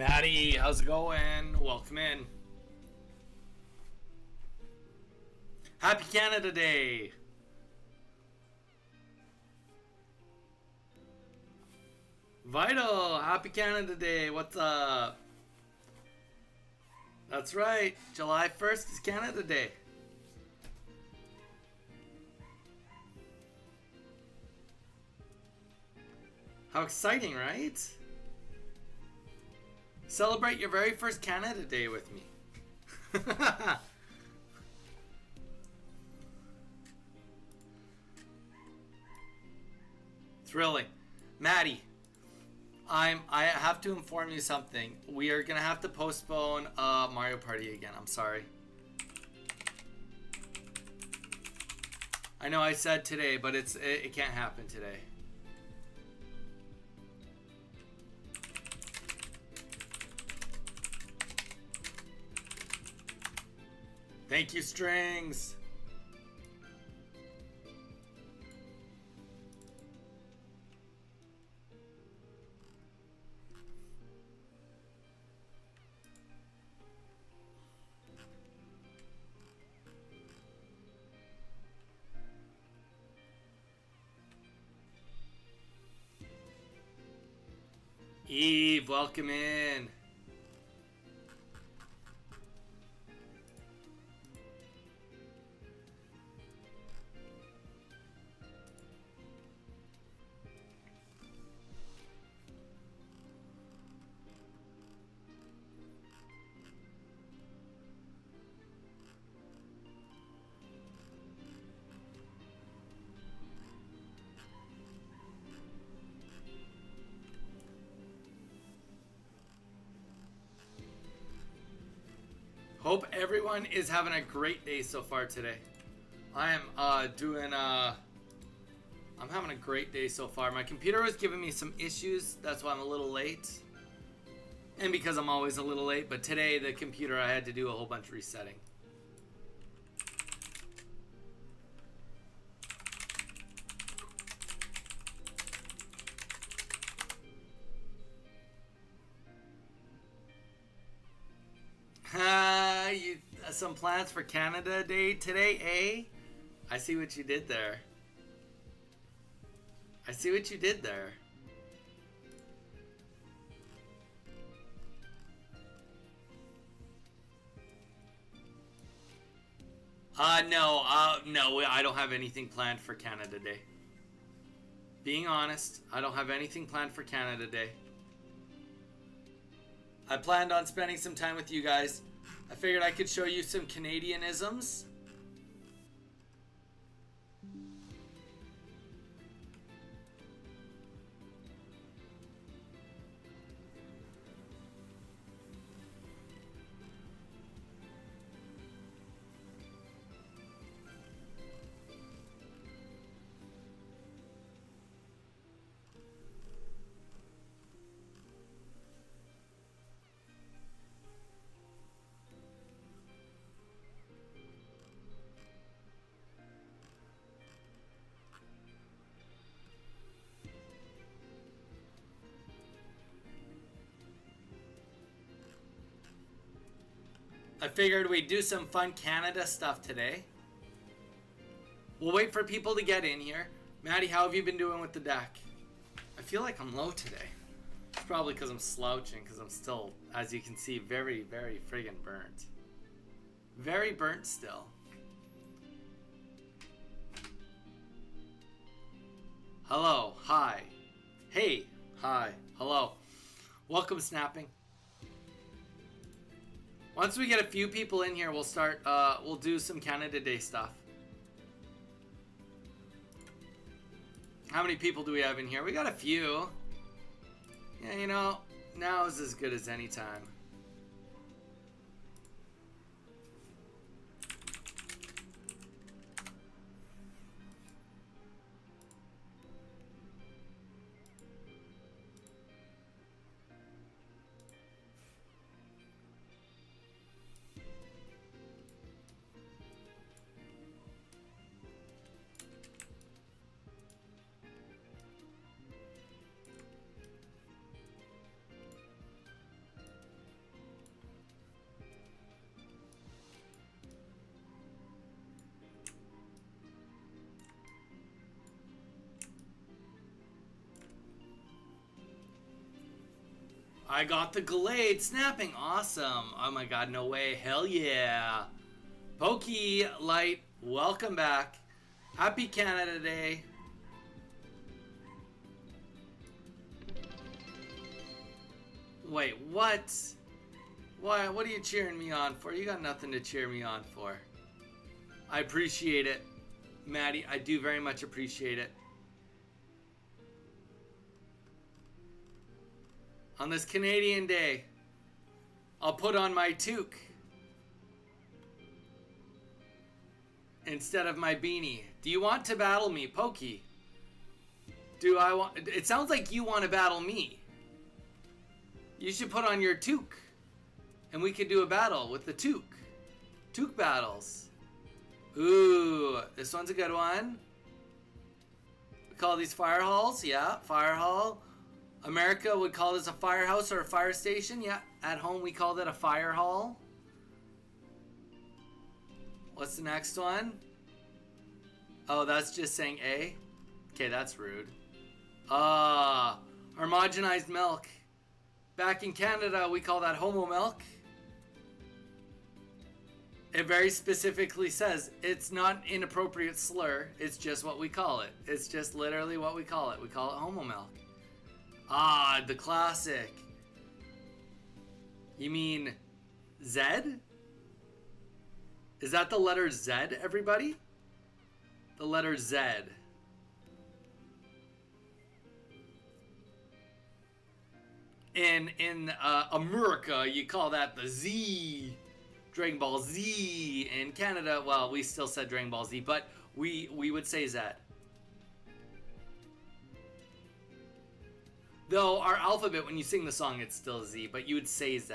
Maddie, how's it going? Welcome in. Happy Canada Day! Vital, happy Canada Day. What's up? That's right. July 1st is Canada Day. How exciting, right? Celebrate your very first Canada Day with me. Thrilling. Maddie, I have to inform you something. We are gonna have to postpone Mario Party again. I'm sorry. I know I said today, but it can't happen today. Thank you, Strings. Eve, welcome in. Hope everyone is having a great day so far today. I am I'm having a great day so far. My computer was giving me some issues, that's why I'm a little late. And because I'm always a little late, but today the computer I had to do a whole bunch of resetting. Some plans for Canada Day today, eh? I see what you did there. I see what you did there. No, I don't have anything planned for Canada Day. Being honest, I don't have anything planned for Canada Day. I planned on spending some time with you guys. I figured I could show you some Canadianisms. I figured we'd do some fun Canada stuff today. We'll wait for people to get in here. Maddie, how have you been doing with the deck? I feel like I'm low today. It's probably because I'm slouching, because I'm still, as you can see, very, very friggin' burnt. Very burnt still. Hello, hi. Hey, hi, hello. Welcome, Snapping. Once we get a few people in here, we'll start, we'll do some Canada Day stuff. How many people do we have in here? We got a few. Yeah, you know, now is as good as any time. I got the Glade snapping. Awesome. Oh my god, no way. Hell yeah. Pokey Light, welcome back. Happy Canada Day. Wait, what? Why? What are you cheering me on for? You got nothing to cheer me on for. I appreciate it, Maddie. I do very much appreciate it. On this Canadian Day, I'll put on my toque instead of my beanie. Do you want to battle me, Pokey? Do I want... It sounds like you want to battle me. You should put on your toque, and we could do a battle with the toque. Toque battles. Ooh, this one's a good one. We call these fire halls. Yeah, fire hall. America would call this a firehouse or a fire station. Yeah, at home we call that a fire hall. What's the next one? Oh, that's just saying A. Okay, that's rude. Homogenized milk. Back in Canada, we call that homo milk. It very specifically says it's not an inappropriate slur. It's just what we call it. It's just literally what we call it. We call it homo milk. Ah, the classic. You mean Z? Is that the letter Z, everybody? The letter Z. In America, you call that the Z. Dragon Ball Z. In Canada, well, we still said Dragon Ball Z, but we would say Z. Though our alphabet, when you sing the song, it's still Z, but you would say Z.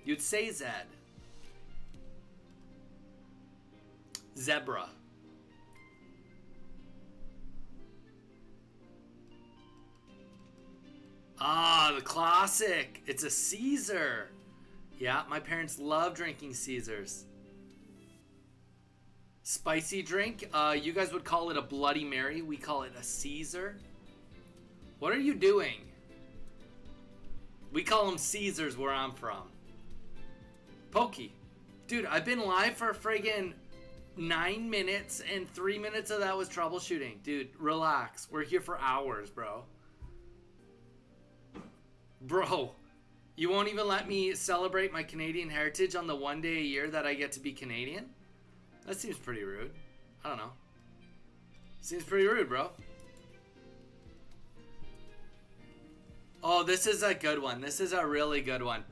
You'd say Z. Zebra. Ah, the classic. It's a Caesar. Yeah, my parents love drinking Caesars. Spicy drink. You guys would call it a Bloody Mary. We call it a Caesar. What are you doing? We call them Caesars where I'm from. Pokey. Dude, I've been live for friggin' 9 minutes and 3 minutes of that was troubleshooting. Dude, relax. We're here for hours, bro. Bro, you won't even let me celebrate my Canadian heritage on the one day a year that I get to be Canadian? That seems pretty rude. I don't know. Seems pretty rude, bro. Oh, this is a good one. This is a really good one.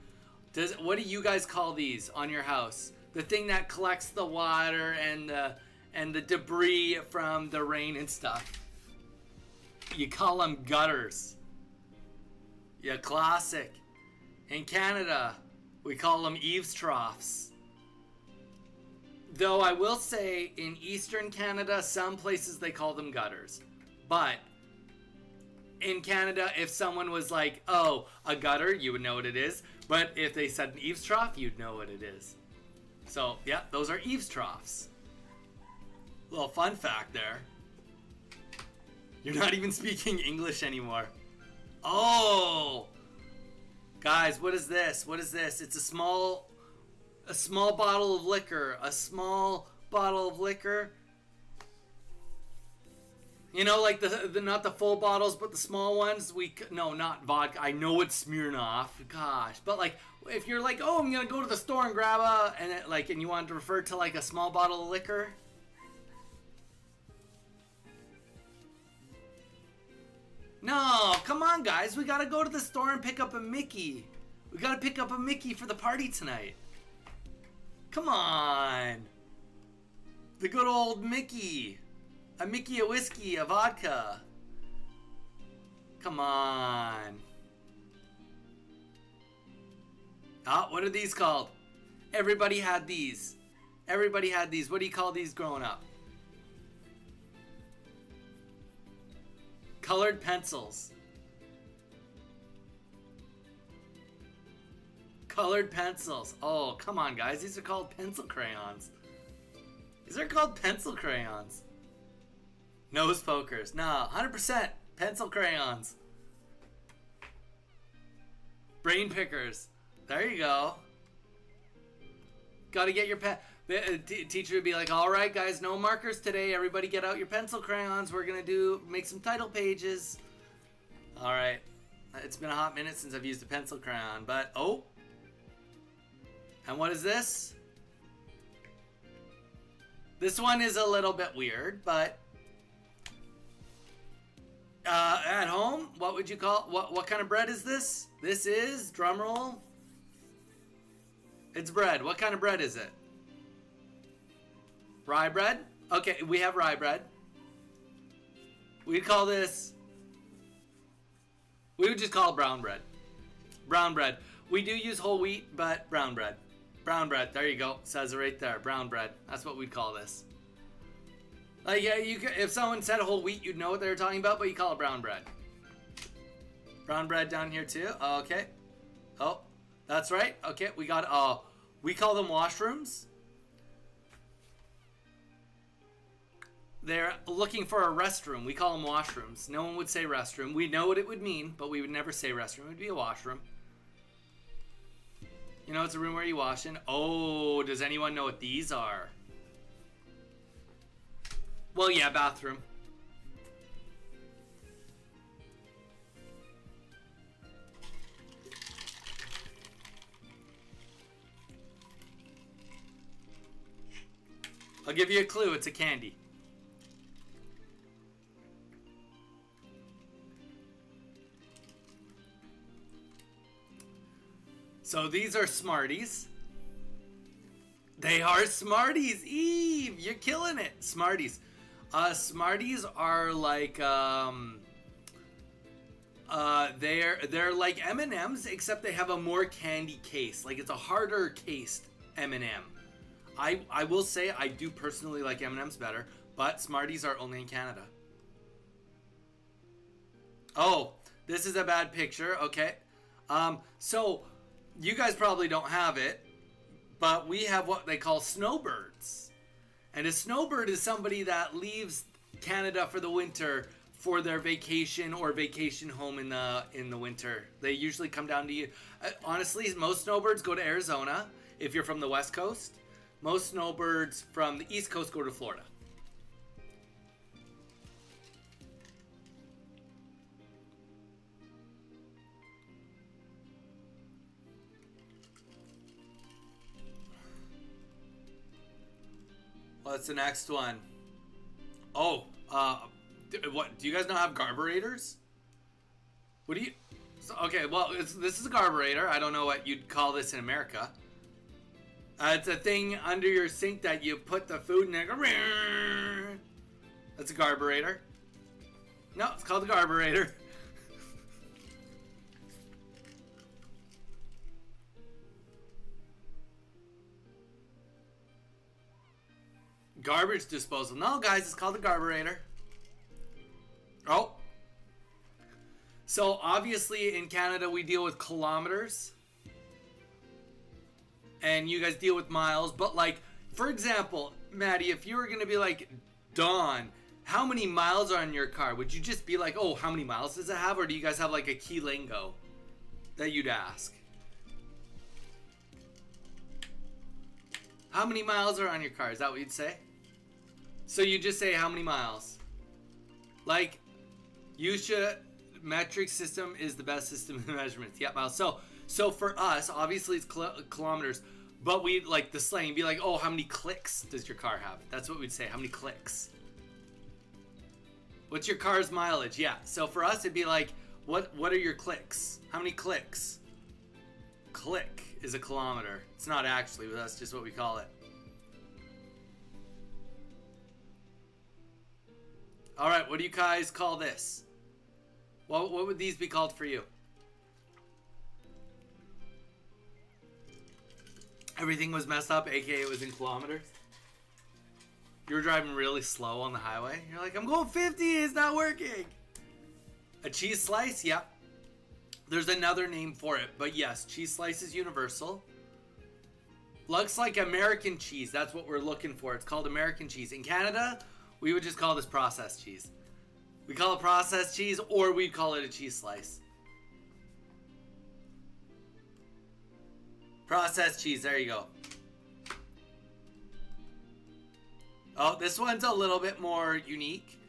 What do you guys call these on your house? The thing that collects the water and the debris from the rain and stuff. You call them gutters. Yeah, classic. In Canada, we call them eaves troughs. Though I will say, in Eastern Canada, some places they call them gutters. But in Canada, if someone was like, oh, a gutter, you would know what it is. But if they said an eaves trough, you'd know what it is. So, yeah, those are eaves troughs. Little fun fact there. You're not even speaking English anymore. Oh! Guys, what is this? What is this? It's a small bottle of liquor. A small bottle of liquor. You know, like the not the full bottles, but the small ones. No, not vodka. I know it's Smirnoff. Gosh, but like if you're like, oh, I'm gonna go to the store and grab and you want to refer to like a small bottle of liquor. No, come on, guys. We gotta go to the store and pick up a Mickey. We gotta pick up a Mickey for the party tonight. Come on. The good old Mickey. A Mickey, a whiskey, a vodka. Come on. Ah, what are these called? Everybody had these. Everybody had these. What do you call these growing up? Colored pencils. Colored pencils. Oh, come on, guys. These are called pencil crayons. These are called pencil crayons. Nose pokers. Nah, 100% pencil crayons. Brain pickers. There you go. Got to get your pen. Teacher would be like, all right, guys, no markers today. Everybody get out your pencil crayons. We're going to make some title pages. All right. It's been a hot minute since I've used a pencil crayon, but, oh. And what is this? This one is a little bit weird, but at home, what would you call, what kind of bread is this? This is, drum roll. It's bread. What kind of bread is it? Rye bread? Okay, we have rye bread. We'd call this, we would just call it brown bread. Brown bread. We do use whole wheat, but brown bread. Brown bread. There you go. Says it right there. Brown bread. That's what we'd call this. Like, yeah, you could, if someone said whole wheat, you'd know what they were talking about, but you call it brown bread. Brown bread down here too. Okay. Oh, that's right. Okay, we got, we call them washrooms. They're looking for a restroom. We call them washrooms. No one would say restroom. We know what it would mean, but we would never say restroom. It would be a washroom. You know, it's a room where you wash in. Oh, does anyone know what these are? Well, yeah, bathroom. I'll give you a clue. It's a candy. So these are Smarties. They are Smarties. Eve, you're killing it. Smarties. Smarties are like they're like M&Ms, except they have a more candy case. Like it's a harder cased M&M. I will say I do personally like M&Ms better, but Smarties are only in Canada. Oh, this is a bad picture. Okay. So you guys probably don't have it, but we have what they call snowbirds. And a snowbird is somebody that leaves Canada for the winter for their vacation or vacation home in the winter. They usually come down to you. Honestly, most snowbirds go to Arizona if you're from the West Coast. Most snowbirds from the East Coast go to Florida. What's the next one? Oh, what? Do you guys not have carburetors? What do you? Okay, well, this is a carburetor. I don't know what you'd call this in America. It's a thing under your sink that you put the food in. That's a carburetor. No, it's called a carburetor. Garbage disposal. No, guys, it's called a carburetor. Oh. So, obviously, in Canada, we deal with kilometers. And you guys deal with miles. But, like, for example, Maddie, if you were going to be like, Dawn, how many miles are on your car? Would you just be like, oh, how many miles does it have? Or do you guys have, like, a key lingo that you'd ask? How many miles are on your car? Is that what you'd say? So you just say how many miles? Like, you should, metric system is the best system of measurements. Yeah, miles. So for us, obviously it's kilometers, but we like the slang, be like, oh, how many clicks does your car have? That's what we'd say. How many clicks? What's your car's mileage? Yeah. So for us, it'd be like, what are your clicks? How many clicks? Click is a kilometer. It's not actually, but that's just what we call it. All right, what do you guys call this? What would these be called for you? Everything was messed up, aka it was in kilometers. You were driving really slow on the highway. You're like, I'm going 50, it's not working. A cheese slice, yeah. There's another name for it, but yes, cheese slice is universal. Looks like American cheese, that's what we're looking for. It's called American cheese. In Canada, we would just call this processed cheese. We call it processed cheese, or we'd call it a cheese slice. Processed cheese. There you go. Oh, this one's a little bit more unique.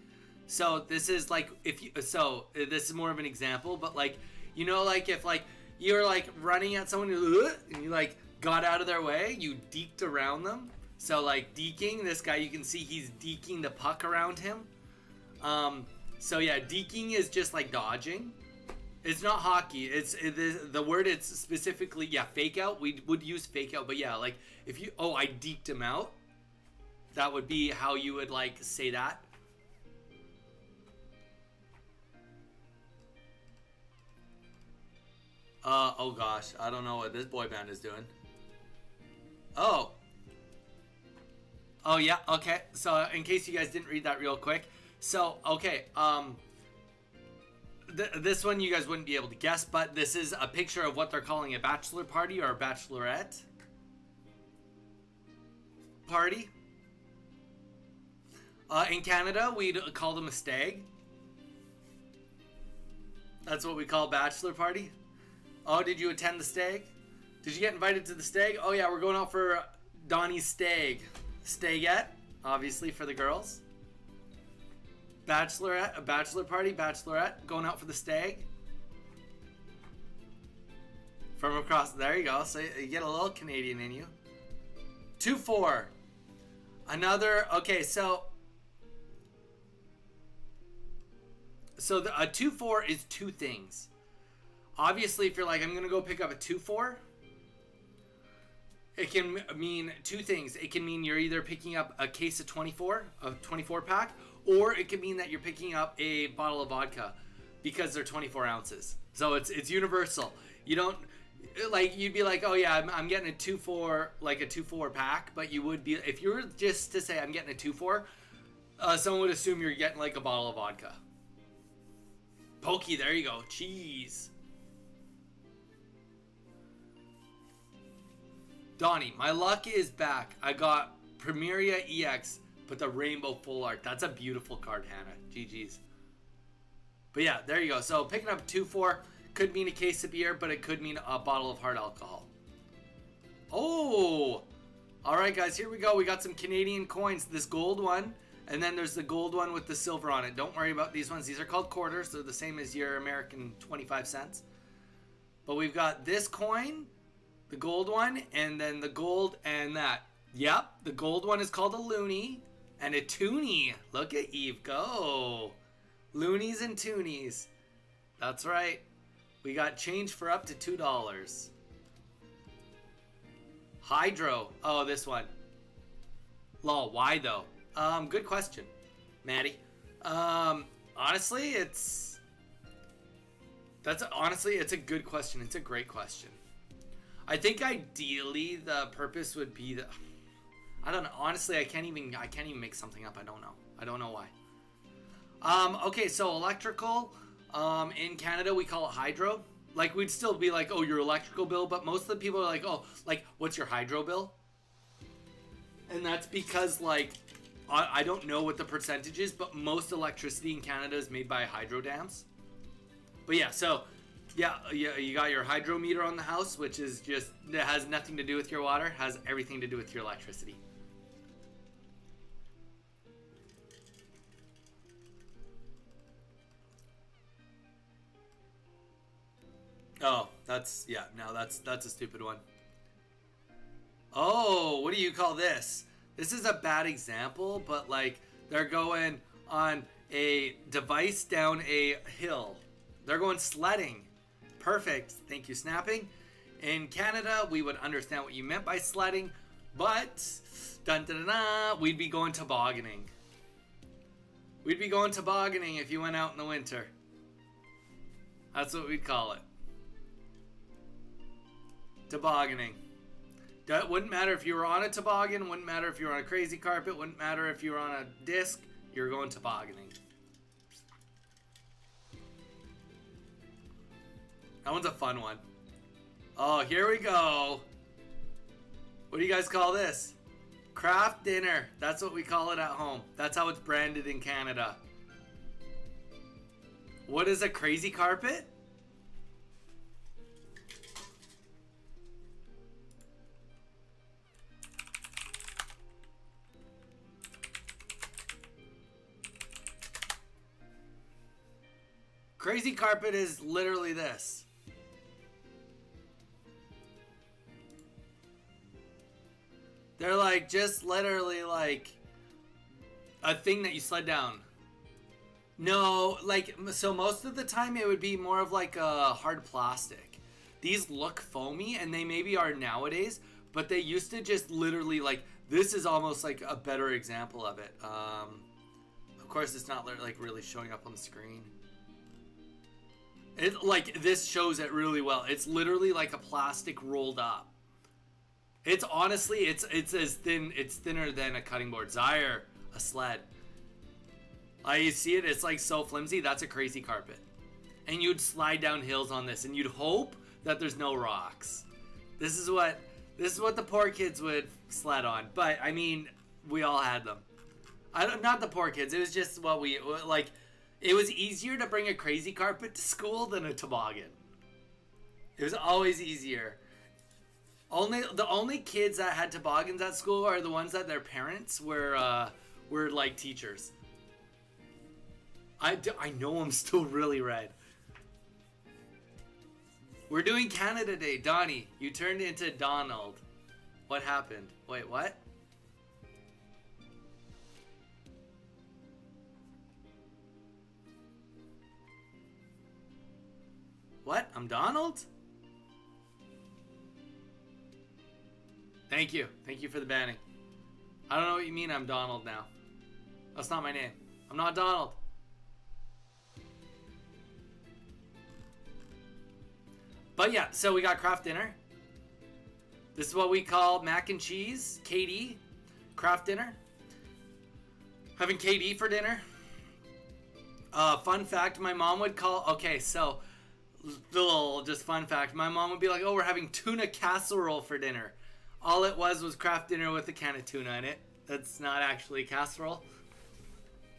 So this is like if you. So this is more of an example, but like you know, like if like you're like running at someone and you like got out of their way, you deked around them. So like deking, this guy you can see he's deking the puck around him. So yeah, deking is just like dodging. It's not hockey. The word. It's specifically fake out. We would use fake out, but yeah, like if you I deked him out. That would be how you would like say that. Oh gosh, I don't know what this boy band is doing. Oh yeah, okay. So in case you guys didn't read that real quick, so okay, this one you guys wouldn't be able to guess, but this is a picture of what they're calling a bachelor party or a bachelorette party. In Canada, we'd call them a stag. That's what we call bachelor party. Oh, did you attend the stag? Did you get invited to the stag? Oh yeah, we're going out for Donnie's stag. Stagette, obviously for the girls. Bachelorette, a bachelor party, bachelorette, going out for the stag. From across, there you go. So you get a little Canadian in you. 2-4. Another, okay, so a 2-4 is two things. Obviously, if you're like, I'm going to go pick up a 2-4, it can mean two things. It can mean you're either picking up a case of 24, a 24 pack, or it can mean that you're picking up a bottle of vodka because they're 24 ounces. So it's universal. You don't, like, you'd be like, oh yeah, I'm getting a 2-4, like a 2-4 pack, but you would be, if you were just to say I'm getting a 2-4, someone would assume you're getting like a bottle of vodka. Pokey, there you go. Cheese. Donnie, my luck is back. I got Primaria EX, but the rainbow full art. That's a beautiful card, Hannah. GG's. But yeah, there you go. So picking up 2-4 could mean a case of beer, but it could mean a bottle of hard alcohol. Oh! Alright guys, here we go. We got some Canadian coins. This gold one, and then there's the gold one with the silver on it. Don't worry about these ones. These are called quarters. They're the same as your American 25 cents. But we've got this coin, the gold one, and then the gold and that. Yep, the gold one is called a loonie and a toonie. Look at Eevee go. Loonies and toonies. That's right. We got change for up to $2. Hydro. Oh, this one. Lol, why though? Good question, Maddie. Honestly, it's a good question. It's a great question. I think ideally the purpose would be the, I don't know. Honestly, I can't even make something up. I don't know why. Okay, so electrical, in Canada we call it hydro. Like, we'd still be like, oh, your electrical bill, but most of the people are like, oh, like, what's your hydro bill? And that's because, like, I don't know what the percentage is, but most electricity in Canada is made by hydro dams. But yeah, so yeah, you got your hydro meter on the house, which is just, it has nothing to do with your water, has everything to do with your electricity. Oh, that's a stupid one. Oh, what do you call this? This is a bad example, but like, they're going on a device down a hill. They're going sledding. Perfect. Thank you, Snapping. In Canada, we would understand what you meant by sledding, but we'd be going tobogganing. We'd be going tobogganing if you went out in the winter. That's what we'd call it. Tobogganing. That wouldn't matter if you were on a toboggan, wouldn't matter if you were on a crazy carpet, wouldn't matter if you were on a disc, you're going tobogganing. That one's a fun one. Oh, here we go. What do you guys call this? Craft dinner. That's what we call it at home. That's how it's branded in Canada. What is a crazy carpet? Crazy carpet is literally this. They're like just literally like a thing that you sled down. No, like, so most of the time it would be more of like a hard plastic. These look foamy, and they maybe are nowadays, but they used to just literally like, this is almost like a better example of it. Of course it's not like really showing up on the screen. It like, this shows it really well. It's literally like a plastic rolled up. It's honestly, it's as thin, it's thinner than a cutting board. Zaire, a sled. You see it? It's like so flimsy. That's a crazy carpet. And you'd slide down hills on this, and you'd hope that there's no rocks. This is what the poor kids would sled on. But I mean, we all had them. Not the poor kids. It was just what we like. It was easier to bring a crazy carpet to school than a toboggan. It was always easier. The only kids that had toboggans at school are the ones that their parents were like teachers. I know I'm still really red. We're doing Canada Day. Donnie, you turned into Donald. What happened? Wait, what? What? I'm Donald? Thank you. Thank you for the banning. I don't know what you mean I'm Donald now. That's not my name. I'm not Donald. But yeah, so we got craft dinner. This is what we call mac and cheese, KD, craft dinner. Having KD for dinner. Fun fact, my mom would call, okay, so, little just fun fact, my mom would be like, oh, we're having tuna casserole for dinner. All it was craft dinner with a can of tuna in it. That's not actually casserole,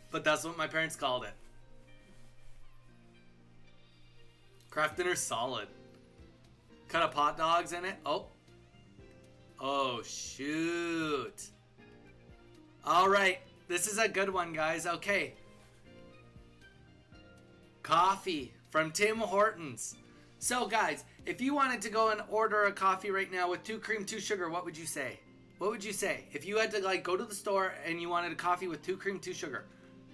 but that's what my parents called it. Craft dinner's solid. Cut up hot dogs in it. Oh, shoot. All right. This is a good one, guys. Okay. Coffee from Tim Hortons. So, guys, if you wanted to go and order a coffee right now with 2 cream, 2 sugar, what would you say? What would you say? If you had to, like, go to the store and you wanted a coffee with 2 cream, 2 sugar,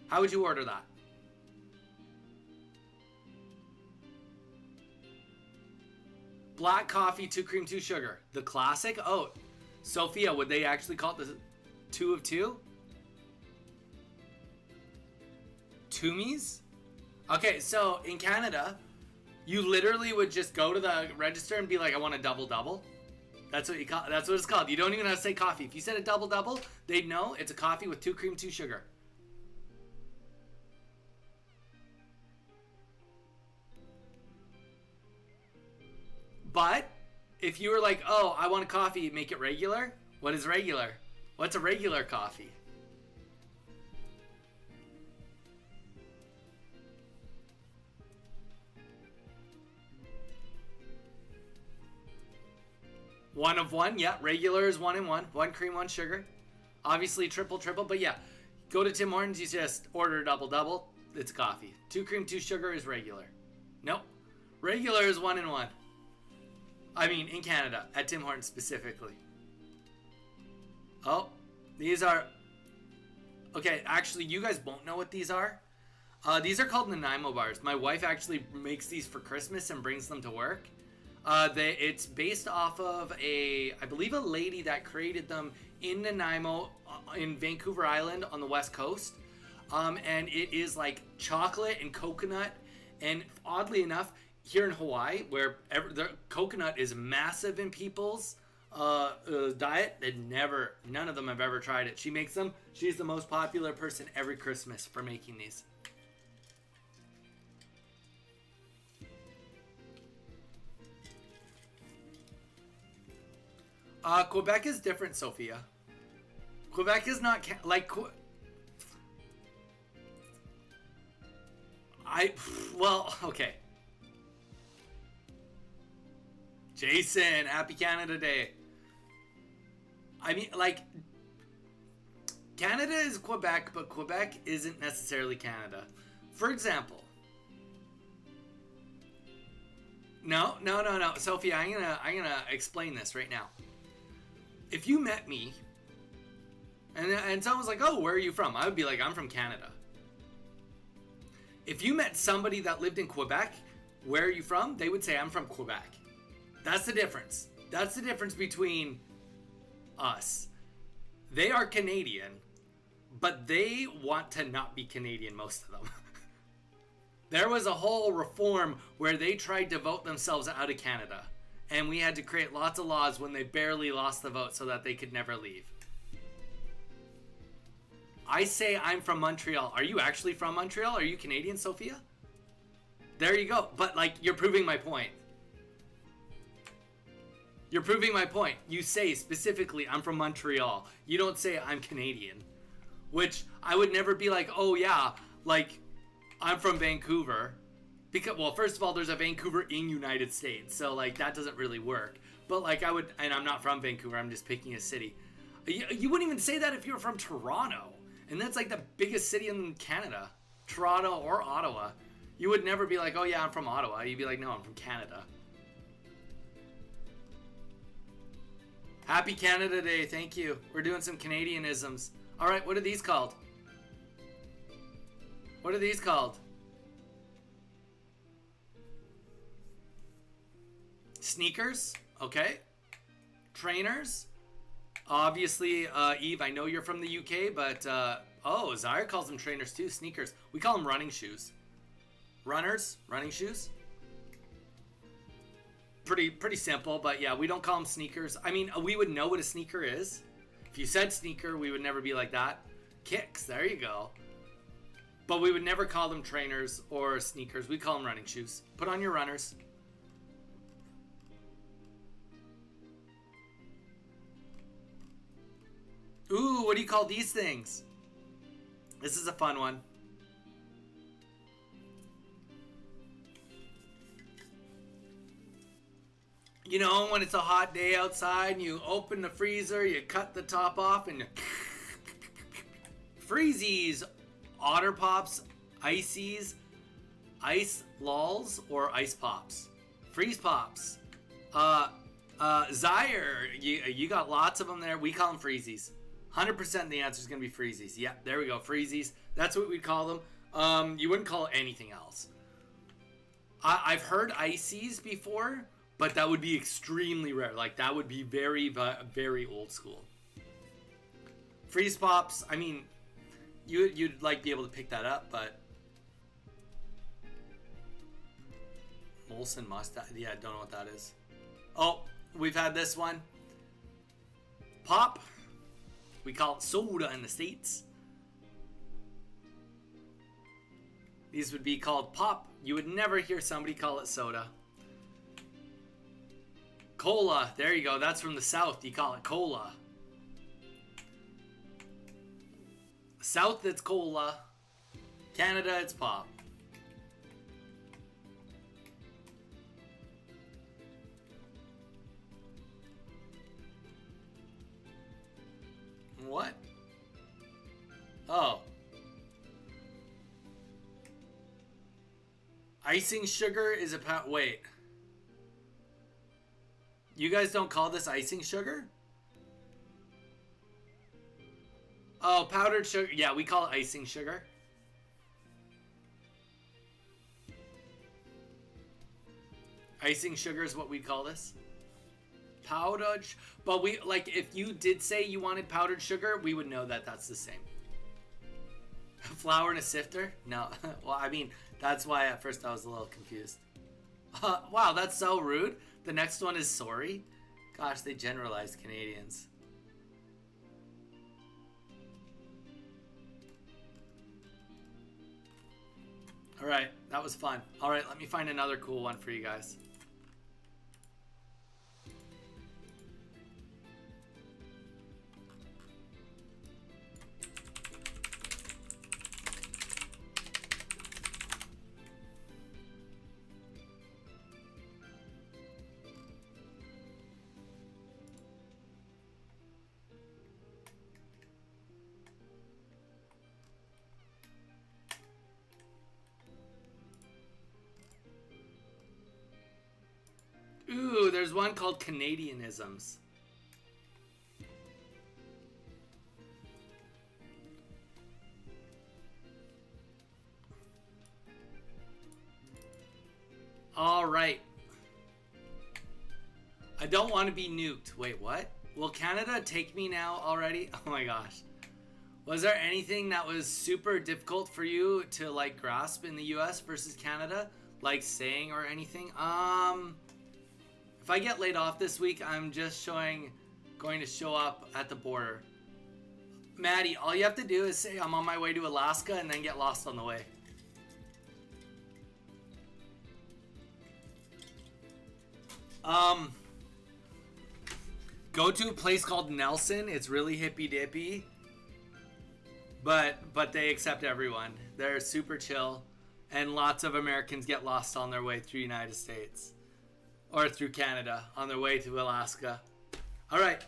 how would you order that? Black coffee, 2 cream, 2 sugar. The classic? Oh, Sophia, would they actually call it the 2 of 2? Toomies? Okay, so in Canada, you literally would just go to the register and be like, I want a double-double. That's what it's called. You don't even have to say coffee. If you said a double-double, they'd know it's a coffee with 2 cream, 2 sugar. But if you were like, oh, I want a coffee, make it regular. What is regular? What's a regular coffee? One of one, yeah. Regular is 1 and 1. 1 cream, 1 sugar. Obviously triple, but yeah. Go to Tim Hortons, you just order a double-double. It's coffee. 2 cream, 2 sugar is regular. Nope. Regular is 1 and 1. I mean, in Canada, at Tim Hortons specifically. Oh, these are... Okay, actually, you guys won't know what these are. These are called Nanaimo bars. My wife actually makes these for Christmas and brings them to work. It's based off of I believe a lady that created them in Nanaimo, in Vancouver Island on the West Coast. And it is like chocolate and coconut. And oddly enough, here in Hawaii, where the coconut is massive in people's diet, none of them have ever tried it. She makes them. She's the most popular person every Christmas for making these. Quebec is different, Sophia. Quebec is not okay. Jason, happy Canada Day. I mean, like, Canada is Quebec, but Quebec isn't necessarily Canada. For example, No, no, no, no. Sophia, I'm gonna explain this right now. If you met me and someone's like, "Oh, where are you from?" I would be like, "I'm from Canada." If you met somebody that lived in Quebec, "Where are you from?" They would say, "I'm from Quebec." That's the difference. That's the difference between us. They are Canadian, but they want to not be Canadian, most of them. There was a whole reform where they tried to vote themselves out of Canada. And we had to create lots of laws when they barely lost the vote so that they could never leave. I say I'm from Montreal. Are you actually from Montreal? Are you Canadian, Sophia? There you go. But, like, you're proving my point. You're proving my point. You say specifically, I'm from Montreal. You don't say I'm Canadian. Which I would never be like, oh yeah, like, I'm from Vancouver. Because, well, first of all, there's a Vancouver in United States. So, like, that doesn't really work. But, like, I would, and I'm not from Vancouver. I'm just picking a city. You wouldn't even say that if you were from Toronto. And that's, like, the biggest city in Canada. Toronto or Ottawa. You would never be like, oh, yeah, I'm from Ottawa. You'd be like, no, I'm from Canada. Happy Canada Day. Thank you. We're doing some Canadianisms. All right, what are these called? What are these called? Sneakers. Okay. Trainers. Obviously, Eve, I know you're from the UK, but, oh, Zaire calls them trainers too. Sneakers. We call them running shoes. Runners. Running shoes. Pretty simple, but yeah, we don't call them sneakers. I mean, we would know what a sneaker is. If you said sneaker, we would never be like that. Kicks, there you go. But we would never call them trainers or sneakers. We call them running shoes. Put on your runners. Ooh, what do you call these things? This is a fun one. You know, when it's a hot day outside and you open the freezer, you cut the top off and Freezies, Otter Pops, Ices, Ice Lols, or Ice Pops. Freeze Pops. Zaire, you got lots of them there. We call them Freezies. 100% the answer is going to be Freezies. Yeah, there we go. Freezies. That's what we call them. You wouldn't call it anything else. I've heard Ices before, but that would be extremely rare. Like, that would be very, very old school. Freeze Pops, I mean, you'd like be able to pick that up, but Molson Mustache, yeah, I don't know what that is. Oh, we've had this one. Pop. We call it soda in the States. These would be called pop. You would never hear somebody call it soda. Cola. There you go. That's from the South. You call it cola. South, it's cola. Canada, it's pop. What? Oh. Icing sugar is a wait. You guys don't call this icing sugar? Oh, powdered sugar. Yeah, we call it icing sugar. Icing sugar is what we call this. Powdered, but we, like, if you did say you wanted powdered sugar, we would know that that's the same. Flour in a sifter? No. Well, I mean, that's why at first I was a little confused. Wow, that's so rude. The next one is sorry. Gosh, they generalized Canadians. All right, that was fun. All right, let me find another cool one for you guys. There's one called Canadianisms. All right. I don't want to be nuked. Wait, what? Will Canada take me now already? Oh my gosh. Was there anything that was super difficult for you to like grasp in the US versus Canada? Like saying or anything? If I get laid off this week, I'm just going to show up at the border. Maddie, all you have to do is say I'm on my way to Alaska and then get lost on the way. Go to a place called Nelson. It's really hippy dippy, but they accept everyone. They're super chill, and lots of Americans get lost on their way through the United States or through Canada on their way to Alaska. All right,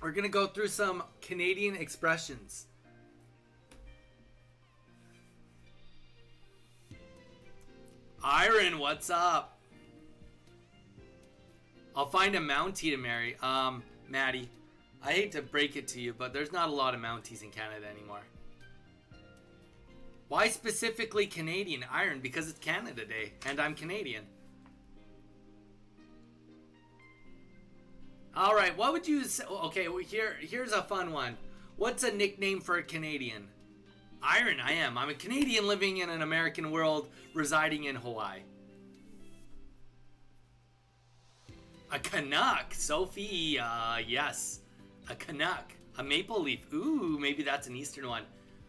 we're gonna go through some Canadian expressions. Iron, what's up? I'll find a Mountie to marry. Maddie, I hate to break it to you, but there's not a lot of Mounties in Canada anymore. Why specifically Canadian? Iron, because it's Canada Day, and I'm Canadian. All right, what would you say? Okay, well, here's a fun one. What's a nickname for a Canadian? Iron, I am. I'm a Canadian living in an American world, residing in Hawaii. A Canuck, Sophie, yes. A Canuck, a maple leaf. Ooh, maybe that's an Eastern one.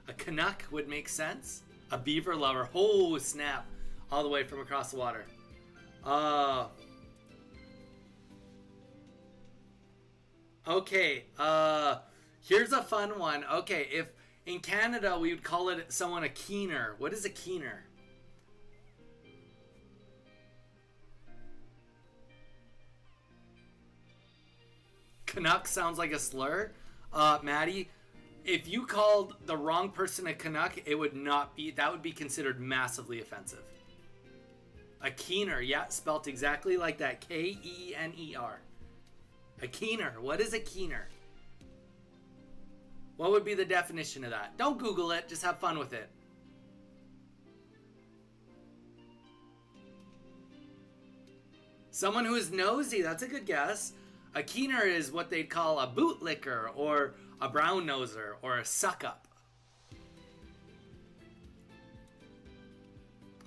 A Canuck would make sense. A beaver lover, oh snap, all the way from across the water. Okay, here's a fun one. Okay, if in Canada we would call it someone a keener. What is a keener? Canuck sounds like a slur. Maddie, if you called the wrong person a Canuck, it would not be, that would be considered massively offensive. A keener, yeah, spelt exactly like that. K-E-N-E-R. A keener, what is a keener? What would be the definition of that? Don't Google it, just have fun with it. Someone who is nosy, that's a good guess. A keener is what they'd call a bootlicker or a brown noser or a suck up.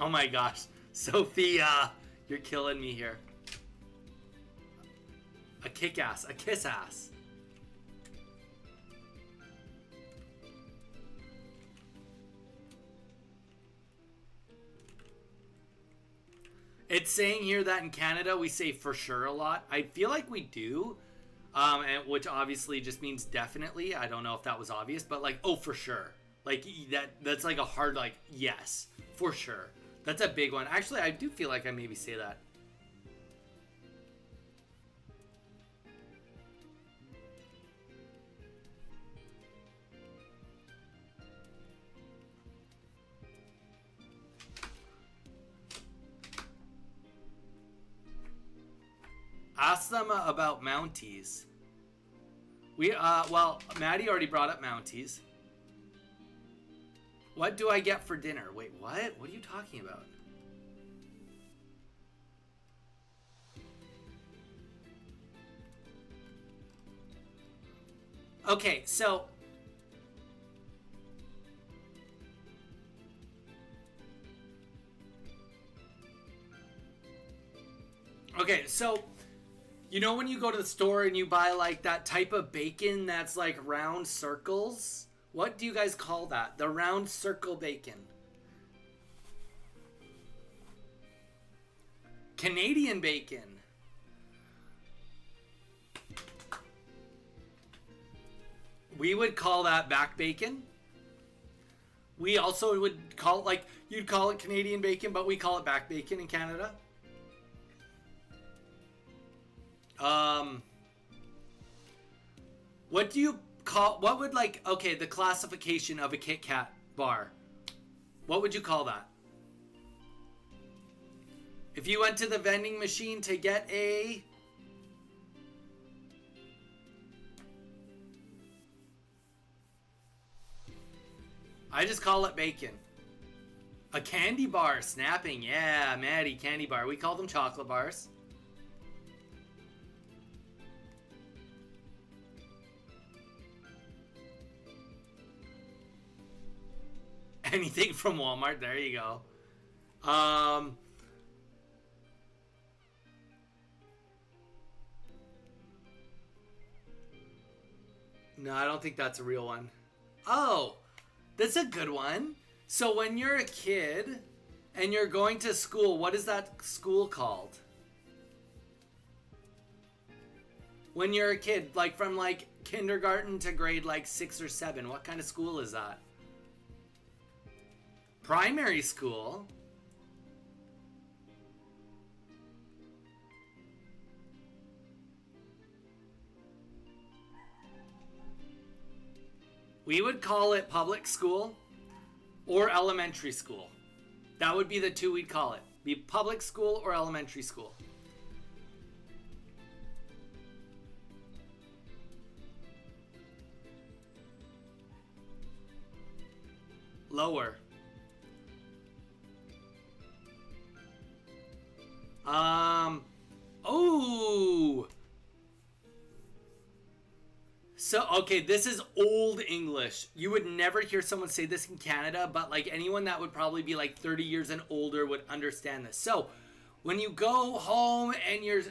Oh my gosh, Sophia, you're killing me here. A kick ass, a kiss ass. It's saying here that in Canada we say for sure a lot. I feel like we do, and which obviously just means definitely. I don't know if that was obvious, but like, oh, for sure. Like that's like a hard like, yes, for sure. That's a big one. Actually, I do feel like I maybe say that. Ask them about Mounties. Well, Maddie already brought up Mounties. What do I get for dinner? Wait, what? What are you talking about? Okay, so you know when you go to the store and you buy like that type of bacon that's like round circles? What do you guys call that? The round circle bacon. Canadian bacon. We would call that back bacon. We also would call it like, you'd call it Canadian bacon, but we call it back bacon in Canada. What do you call, what would like, okay, the classification of a Kit Kat bar, what would you call that? If you went to the vending machine to get a I just call it bacon. A candy bar, snapping. Yeah, Maddie, candy bar. We call them chocolate bars. Anything from Walmart. There you go. No, I don't think that's a real one. Oh, that's a good one. So when you're a kid and you're going to school, what is that school called? When you're a kid, like from like kindergarten to grade like 6 or 7, what kind of school is that? Primary school. We would call it public school or elementary school. That would be the two we'd call it. Be public school or elementary school. Lower. Oh. So, okay, this is old English. You would never hear someone say this in Canada, but like anyone that would probably be like 30 years and older would understand this. So, when you go home and you're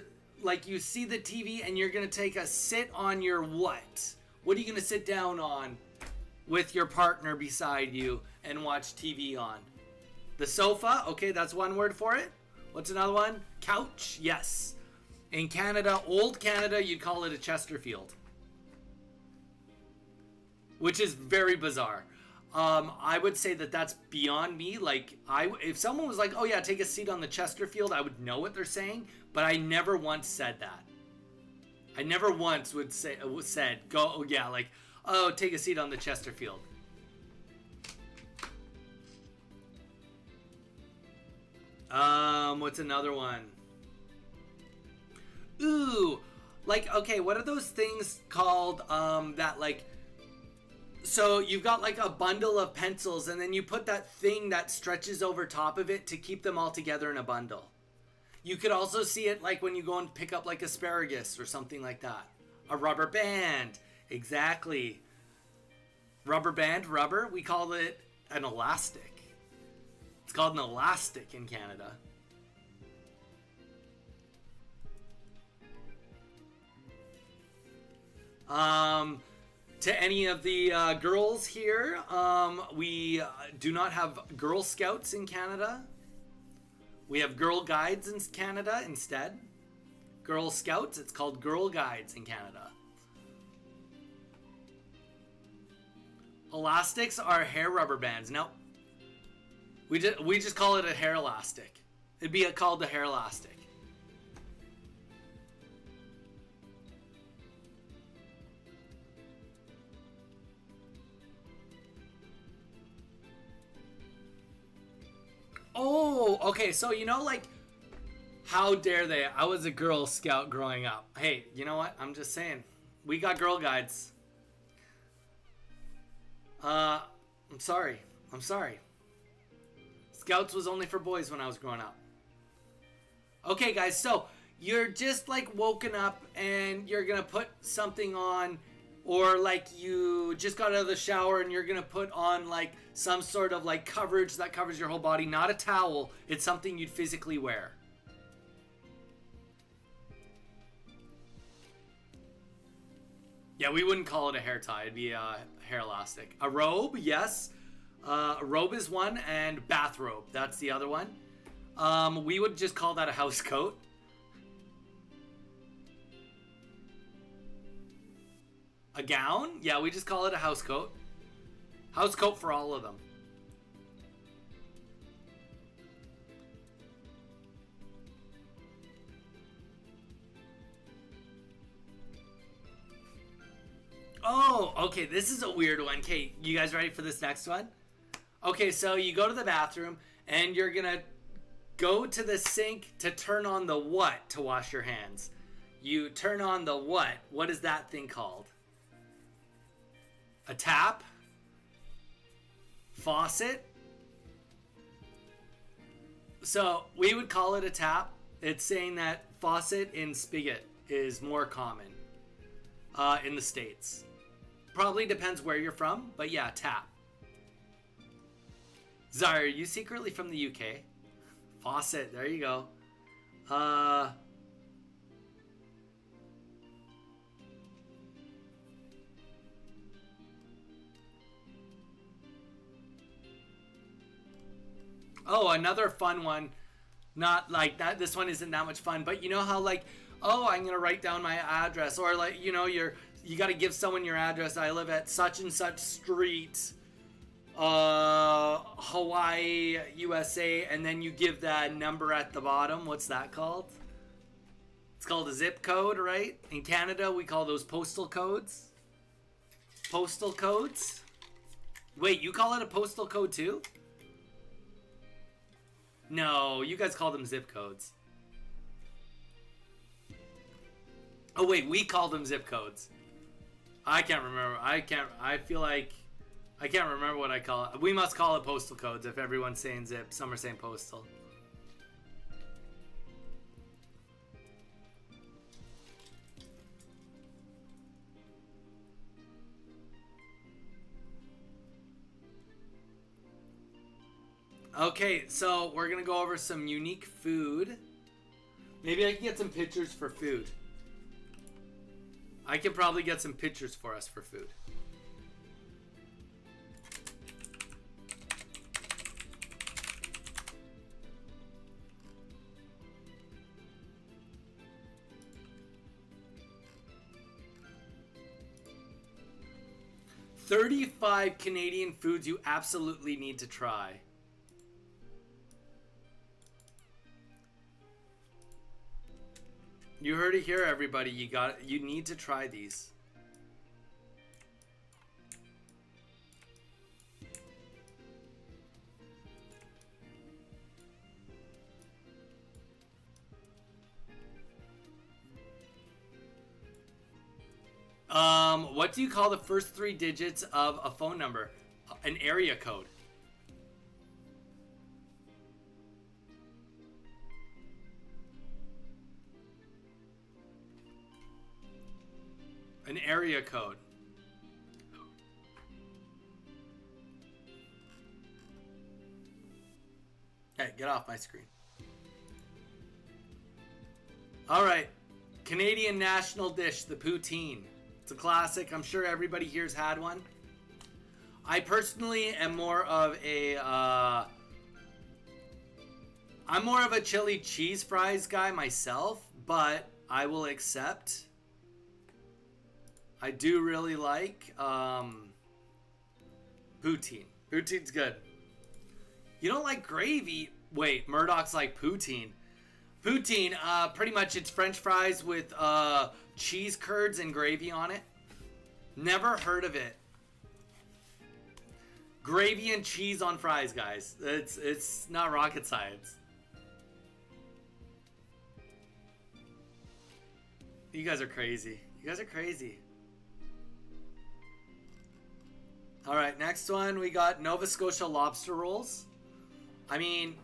like, you see the TV and you're going to take a sit on your what? What are you going to sit down on with your partner beside you and watch TV on? The sofa? Okay, that's one word for it. What's another one? Couch? Yes. In Canada, old Canada, you'd call it a Chesterfield. Which is very bizarre. I would say that that's beyond me. Like, if someone was like, oh yeah, take a seat on the Chesterfield, I would know what they're saying, but I never once said that. I never once said, go, oh yeah, like, oh, take a seat on the Chesterfield. What's another one? Ooh, like, okay, what are those things called, that like, so you've got like a bundle of pencils and then you put that thing that stretches over top of it to keep them all together in a bundle. You could also see it like when you go and pick up like asparagus or something like that. A rubber band. Exactly. Rubber band, rubber. We call it an elastic. It's called an elastic in Canada. To any of the girls here, we do not have Girl Scouts in Canada. We have Girl Guides in Canada instead. Girl Scouts, it's called Girl Guides in Canada. Elastics are hair rubber bands. No, we just call it a hair elastic. It'd be called the hair elastic. Oh, okay. So, you know, like, how dare they? I was a Girl Scout growing up. Hey, you know what? I'm just saying. We got Girl Guides. I'm sorry. I'm sorry. Scouts was only for boys when I was growing up. Okay, guys. So, you're just, like, woken up and you're going to put something on. Or, like, you just got out of the shower and you're going to put on, like, some sort of, like, coverage that covers your whole body. Not a towel. It's something you'd physically wear. Yeah, we wouldn't call it a hair tie. It'd be a hair elastic. A robe, yes. A robe is one, and bathrobe. That's the other one. We would just call that a house coat. A gown? Yeah, we just call it a house coat. House coat for all of them. Oh, okay, this is a weird one. Okay, you guys ready for this next one? Okay, so you go to the bathroom and you're gonna go to the sink to turn on the what to wash your hands? You turn on the what? What is that thing called? A tap? faucet. So we would call it a tap. It's saying that faucet and spigot is more common in the States. Probably depends where you're from, but yeah, tap. Zara, are you secretly from the UK? Faucet, there you go. Oh, another fun one. Not like that. This one isn't that much fun, but you know how like, oh, I'm gonna write down my address, or like, you know, you got to give someone your address. I live at such and such street, Hawaii, USA, and then you give that number at the bottom. What's that called? It's called a zip code, right? In Canada, we call those postal codes. Postal codes? Wait, you call it a postal code too? No, you guys call them zip codes. Oh wait, we call them zip codes. I can't remember. I feel like I can't remember what I call it. We must call it postal codes if everyone's saying zip. Some are saying postal. Okay, so we're gonna go over some unique food. Maybe I can get some pictures for food. I can probably get some pictures for us for food. "35 Canadian foods you absolutely need to try." You heard it here, everybody. You need to try these. What do you call the first 3 digits of a phone number? An area code. An area code. Hey, get off my screen. Alright. Canadian national dish, the poutine. It's a classic. I'm sure everybody here's had one. I personally am more of a I'm more of a chili cheese fries guy myself, but I will accept. I do really like poutine. Poutine's good. You don't like gravy? Wait, Murdoch's like poutine. Poutine, pretty much it's French fries with cheese curds and gravy on it. Never heard of it. Gravy and cheese on fries, guys. It's not rocket science. You guys are crazy. You guys are crazy. All right, next one we got Nova Scotia lobster rolls. I mean,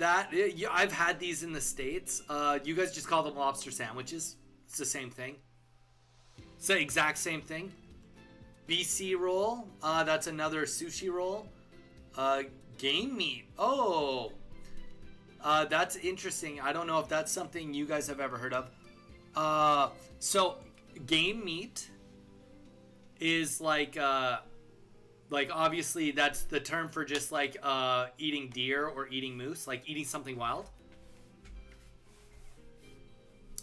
I've had these in the States. You guys just call them lobster sandwiches. It's the same thing. It's the exact same thing. BC roll. That's another sushi roll. Game meat. Oh, that's interesting. I don't know if that's something you guys have ever heard of. So game meat is like obviously that's the term for just like eating deer or eating moose, like eating something wild.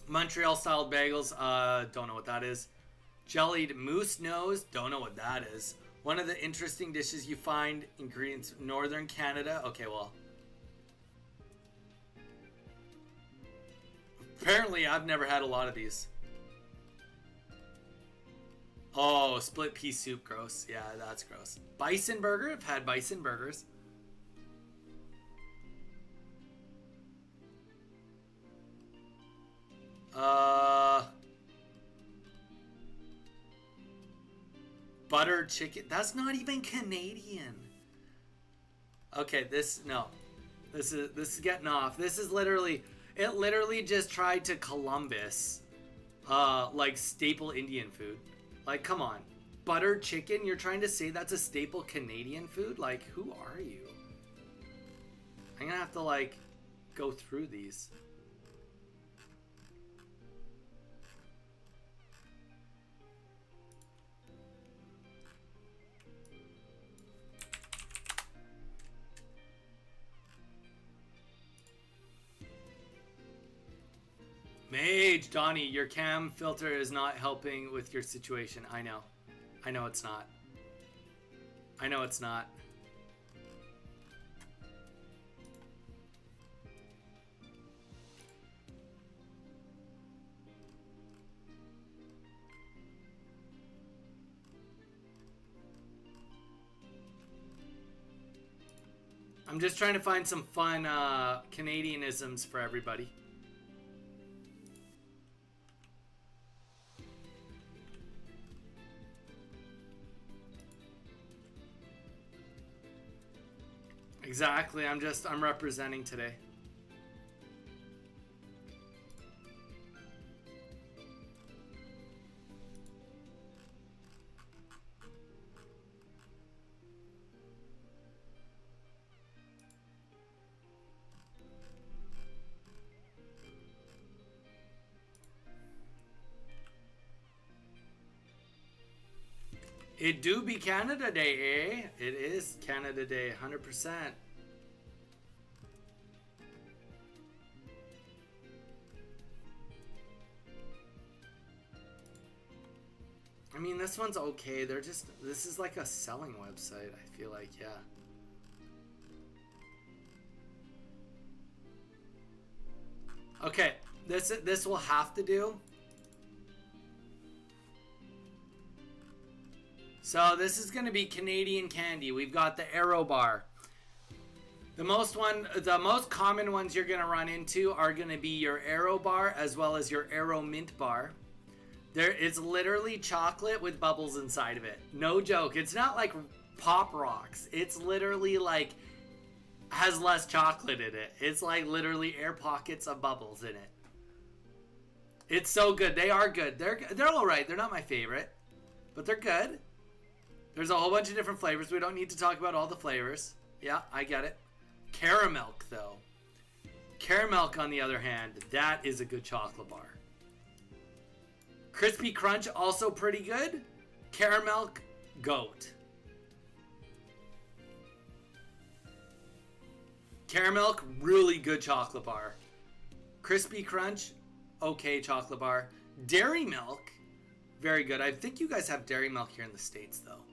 Montreal style bagels, don't know what that is. Jellied moose nose, don't know what that is. One of the interesting dishes you find ingredients northern Canada. Okay, well, apparently I've never had a lot of these. Oh, split pea soup, gross. Yeah, that's gross. Bison burger, I've had bison burgers. Butter chicken. That's not even Canadian. Okay, this is getting off. This is literally, it literally just tried to Columbus, like staple Indian food. Like, come on. Butter chicken? You're trying to say that's a staple Canadian food? Like, who are you? I'm gonna have to, like, go through these. Mage, Donnie, your cam filter is not helping with your situation. I know. I know it's not. I know it's not. I'm just trying to find some fun Canadianisms for everybody. Exactly, I'm representing today. It do be Canada Day, eh? It is Canada Day, 100%. I mean, this one's okay. This is like a selling website, I feel like, yeah. Okay, this will have to do. So this is going to be Canadian candy. We've got the Arrow Bar. The most common ones you're going to run into are going to be your Arrow Bar as well as your Arrow Mint Bar. It's literally chocolate with bubbles inside of it. No joke. It's not like Pop Rocks. It's literally like has less chocolate in it. It's like literally air pockets of bubbles in it. It's so good. They are good. They're all right. They're not my favorite, but they're good. There's a whole bunch of different flavors. We don't need to talk about all the flavors. Yeah, I get it. Caramel, though. Caramel, on the other hand, that is a good chocolate bar. Crispy Crunch, also pretty good. Caramel, goat. Caramel, really good chocolate bar. Crispy Crunch, okay chocolate bar. Dairy Milk, very good. I think you guys have Dairy Milk here in the States, though.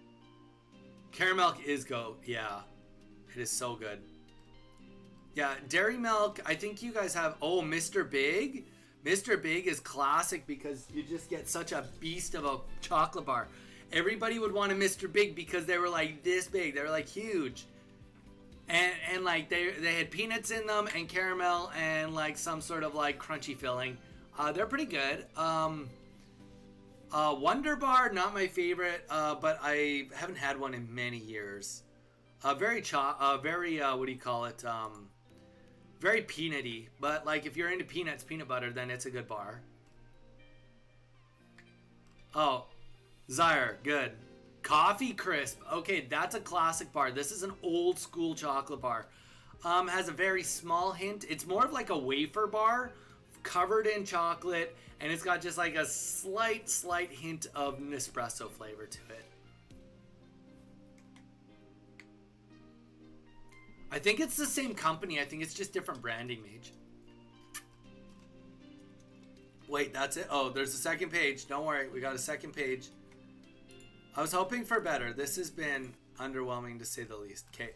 Caramel is goat, yeah. It is so good. Yeah, Dairy Milk, I think you guys have... Oh, Mr. Big? Mr. Big is classic because you just get such a beast of a chocolate bar. Everybody would want a Mr. Big because they were like this big. They were like huge. And like they had peanuts in them and caramel and like some sort of like crunchy filling. They're pretty good. Wonder Bar, not my favorite, but I haven't had one in many years. Very what do you call it? Very peanutty, but like if you're into peanuts, peanut butter, then it's a good bar. Oh, Zyre, good. Coffee Crisp, okay, that's a classic bar. This is an old school chocolate bar. Has a very small hint. It's more of like a wafer bar covered in chocolate, and it's got just like a slight hint of Nespresso flavor to it. I think it's the same company. I think it's just different branding, Mage. Wait, that's it? Oh, there's a second page. Don't worry, we got a second page. I was hoping for better. This has been underwhelming to say the least. Okay.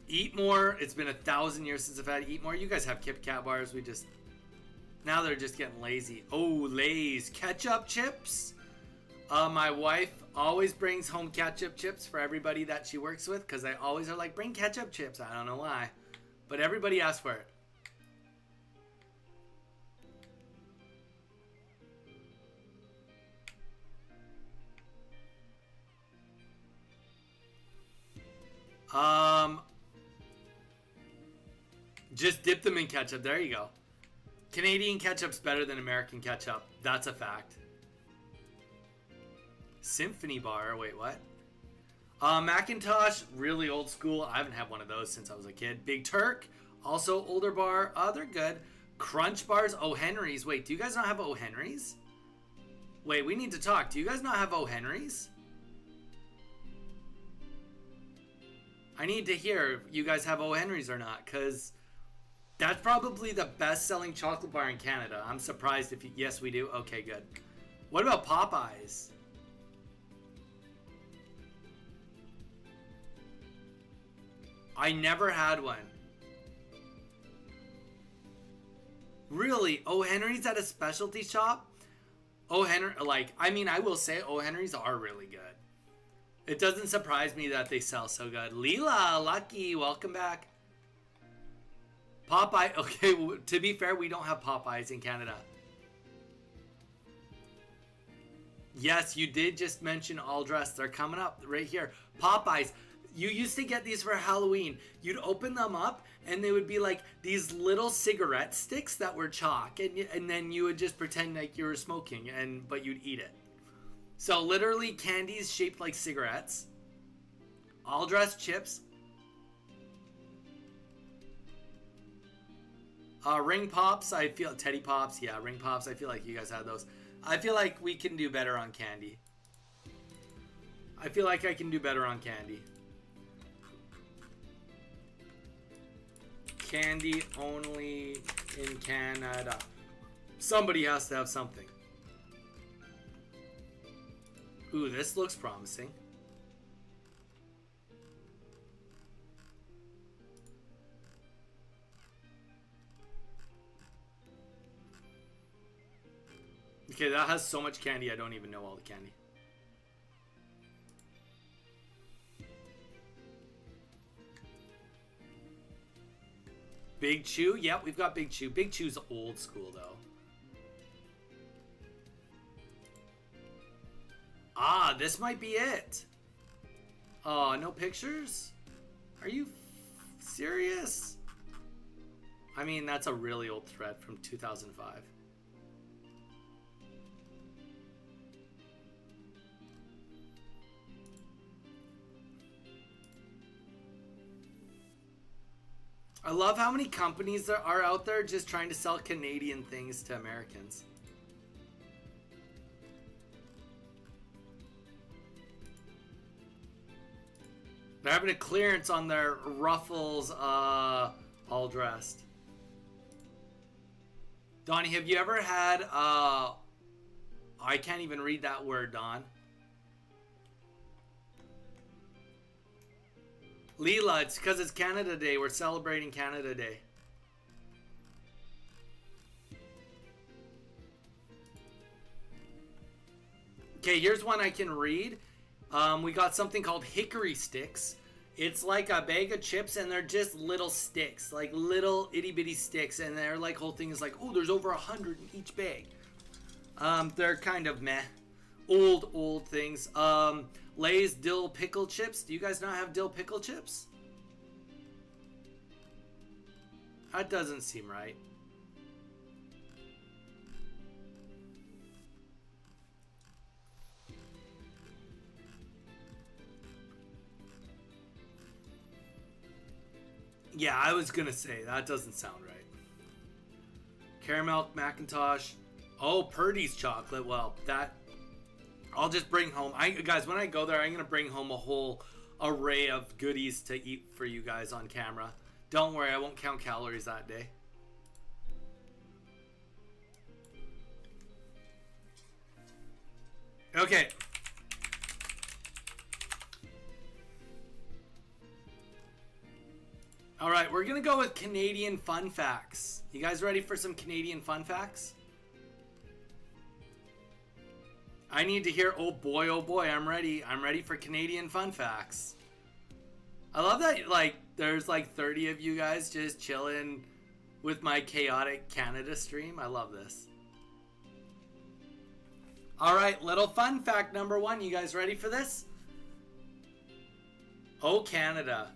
Eat More. It's been 1,000 years since I've had Eat More. You guys have Kit Kat bars. Now they're just getting lazy. Oh, Lay's ketchup chips. My wife always brings home ketchup chips for everybody that she works with because I always are like, bring ketchup chips. I don't know why, but everybody asks for it. Um, just dip them in ketchup. There you go. Canadian ketchup's better than American ketchup. That's a fact. Symphony bar. Wait, what? Macintosh, really old school. I haven't had one of those since I was a kid. Big Turk, also older bar. They're good. Crunch bars. O. Henry's. Wait, do you guys not have O. Henry's? Wait, we need to talk. Do you guys not have O. Henry's? I need to hear if you guys have O. Henry's or not, because that's probably the best-selling chocolate bar in Canada. I'm surprised if you... Yes, we do? Okay, good. What about Popeyes? I never had one. Really? O. Henry's at a specialty shop? O. Henry, like, I mean, I will say O. Henry's are really good. It doesn't surprise me that they sell so good. Leela, Lucky, welcome back. Popeye, okay, to be fair, we don't have Popeyes in Canada. Yes, you did just mention all dressed. They're coming up right here. Popeyes. You used to get these for Halloween. You'd open them up, and they would be like these little cigarette sticks that were chalk, and then you would just pretend like you were smoking, but you'd eat it. So literally candies shaped like cigarettes. All dressed chips. Ring Pops, I feel... Teddy Pops, yeah, Ring Pops, I feel like you guys had those. I feel like we can do better on candy. I feel like I can do better on candy. Candy only in Canada. Somebody has to have something. Ooh, this looks promising. Okay, that has so much candy, I don't even know all the candy. Big Chew? Yep, we've got Big Chew. Big Chew's old school, though. Ah, this might be it. Oh, no pictures? Are you serious? I mean, that's a really old thread from 2005. I love how many companies there are out there just trying to sell Canadian things to Americans. They're having a clearance on their Ruffles all dressed. Donnie, have you ever had I can't even read that word, Don. Leela, it's because it's Canada Day. We're celebrating Canada Day. Okay, here's one I can read. We got something called hickory sticks. It's like a bag of chips, and they're just little sticks, like little itty bitty sticks, and their like whole thing is like, oh, there's over 100 in each bag. They're kind of meh, old things. Lay's dill pickle chips. Do you guys not have dill pickle chips? That doesn't seem right. Yeah, I was gonna say, that doesn't sound right. Caramel Macintosh. Oh, Purdy's chocolate. Well, that... I'll just bring home... guys, when I go there, I'm gonna bring home a whole array of goodies to eat for you guys on camera. Don't worry, I won't count calories that day. Okay. All right, we're going to go with Canadian fun facts. You guys ready for some Canadian fun facts? I need to hear, oh boy, I'm ready. I'm ready for Canadian fun facts. I love that, like, there's like 30 of you guys just chilling with my chaotic Canada stream. I love this. All right, little fun fact number one. You guys ready for this? Oh, Canada.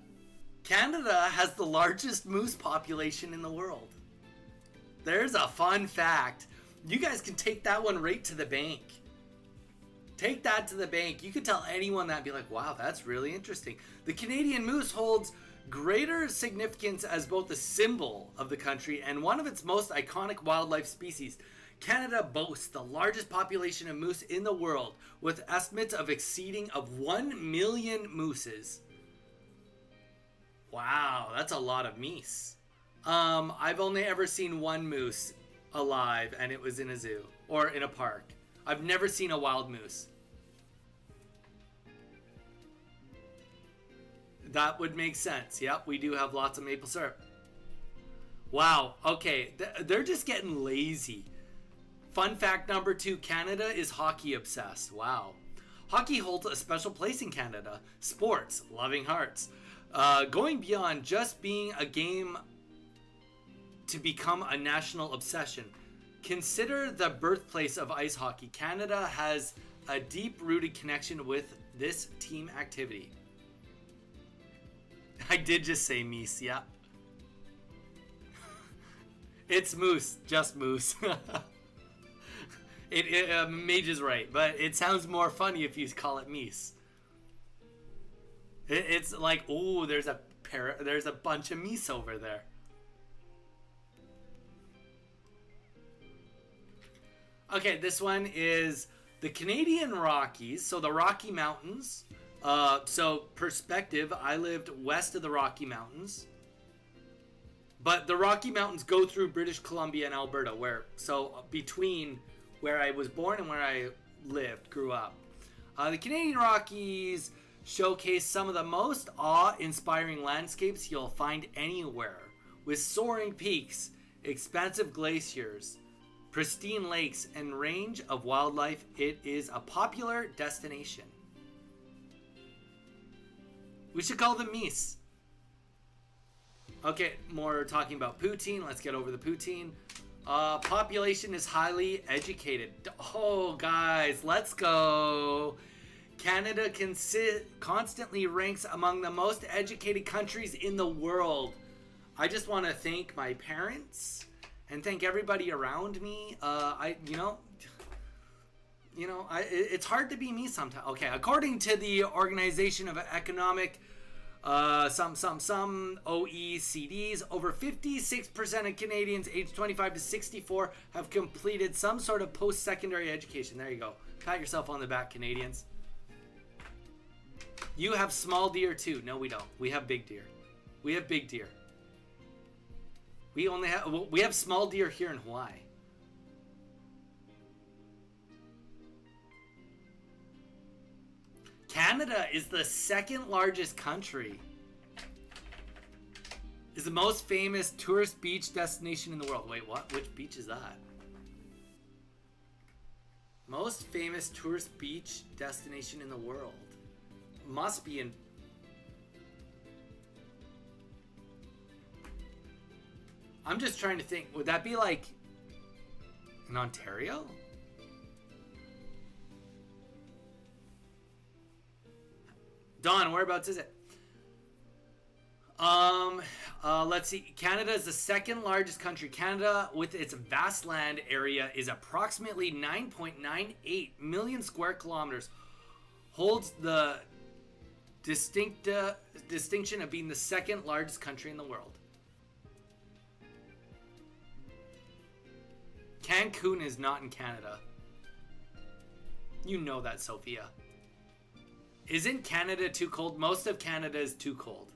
Canada has the largest moose population in the world. There's a fun fact. You guys can take that one right to the bank. Take that to the bank. You could tell anyone that and be like, wow, that's really interesting. The Canadian moose holds greater significance as both a symbol of the country and one of its most iconic wildlife species. Canada boasts the largest population of moose in the world, with estimates of exceeding of 1 million mooses. Wow, that's a lot of meese. I've only ever seen one moose alive, and it was in a zoo or in a park. I've never seen a wild moose. That would make sense. Yep, we do have lots of maple syrup. Wow, okay, they're just getting lazy. Fun fact number 2, Canada is hockey obsessed. Wow. Hockey holds a special place in Canada. Sports, loving hearts. Going beyond just being a game to become a national obsession. Consider the birthplace of ice hockey. Canada has a deep-rooted connection with this team activity. I did just say meese, yeah. It's moose, just moose. Mage is right, but it sounds more funny if you call it meese. It's like, ooh, there's a bunch of meese over there. Okay, this one is the Canadian Rockies. So the Rocky Mountains. So perspective, I lived west of the Rocky Mountains. But the Rocky Mountains go through British Columbia and Alberta, so between where I was born and where I lived, grew up. The Canadian Rockies showcase some of the most awe-inspiring landscapes you'll find anywhere, with soaring peaks, expansive glaciers, pristine lakes, and range of wildlife. It is a popular destination. We should call them meese. Okay, more talking about poutine. Let's get over the poutine. Population is highly educated. Oh, guys, let's go. Canada constantly ranks among the most educated countries in the world. I just want to thank my parents and thank everybody around me. It's hard to be me sometimes. Okay, according to the Organization of Economic some OECDs, over 56% of Canadians aged 25 to 64 have completed some sort of post-secondary education. There you go. Pat yourself on the back, Canadians. You have small deer too. No, we don't. We have big deer. We have big deer. We have small deer here in Hawaii. Canada is the second largest country. Is the most famous tourist beach destination in the world. Wait, what? Which beach is that? Most famous tourist beach destination in the world. Must be in... I'm just trying to think. Would that be like in Ontario? Don, whereabouts is it? Let's see. Canada is the second largest country. Canada, with its vast land area, is approximately 9.98 million square kilometers. Holds the distinction of being the second largest country in the world. Cancun is not in Canada. You know that, Sophia. Isn't Canada too cold? Most of Canada is too cold.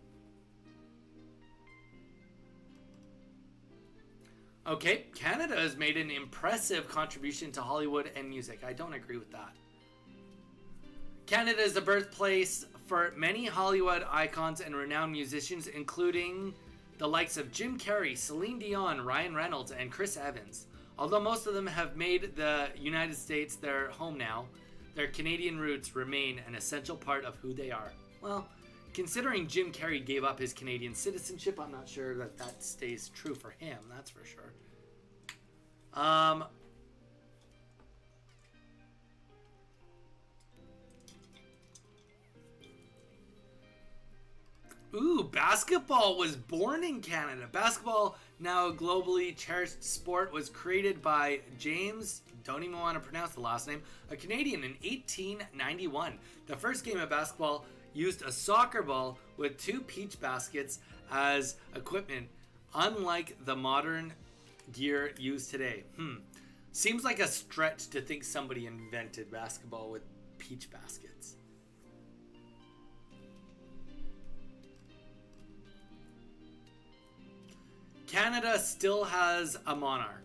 Okay, Canada has made an impressive contribution to Hollywood and music. I don't agree with that. Canada is the birthplace for many Hollywood icons and renowned musicians, including the likes of Jim Carrey, Celine Dion, Ryan Reynolds, and Chris Evans. Although most of them have made the United States their home now, their Canadian roots remain an essential part of who they are. Well, considering Jim Carrey gave up his Canadian citizenship, I'm not sure that that stays true for him, that's for sure. Ooh, basketball was born in Canada. Basketball, now a globally cherished sport, was created by James, don't even want to pronounce the last name, a Canadian in 1891. The first game of basketball used a soccer ball with 2 peach baskets as equipment, unlike the modern gear used today. Seems like a stretch to think somebody invented basketball with peach baskets. Canada still has a monarch,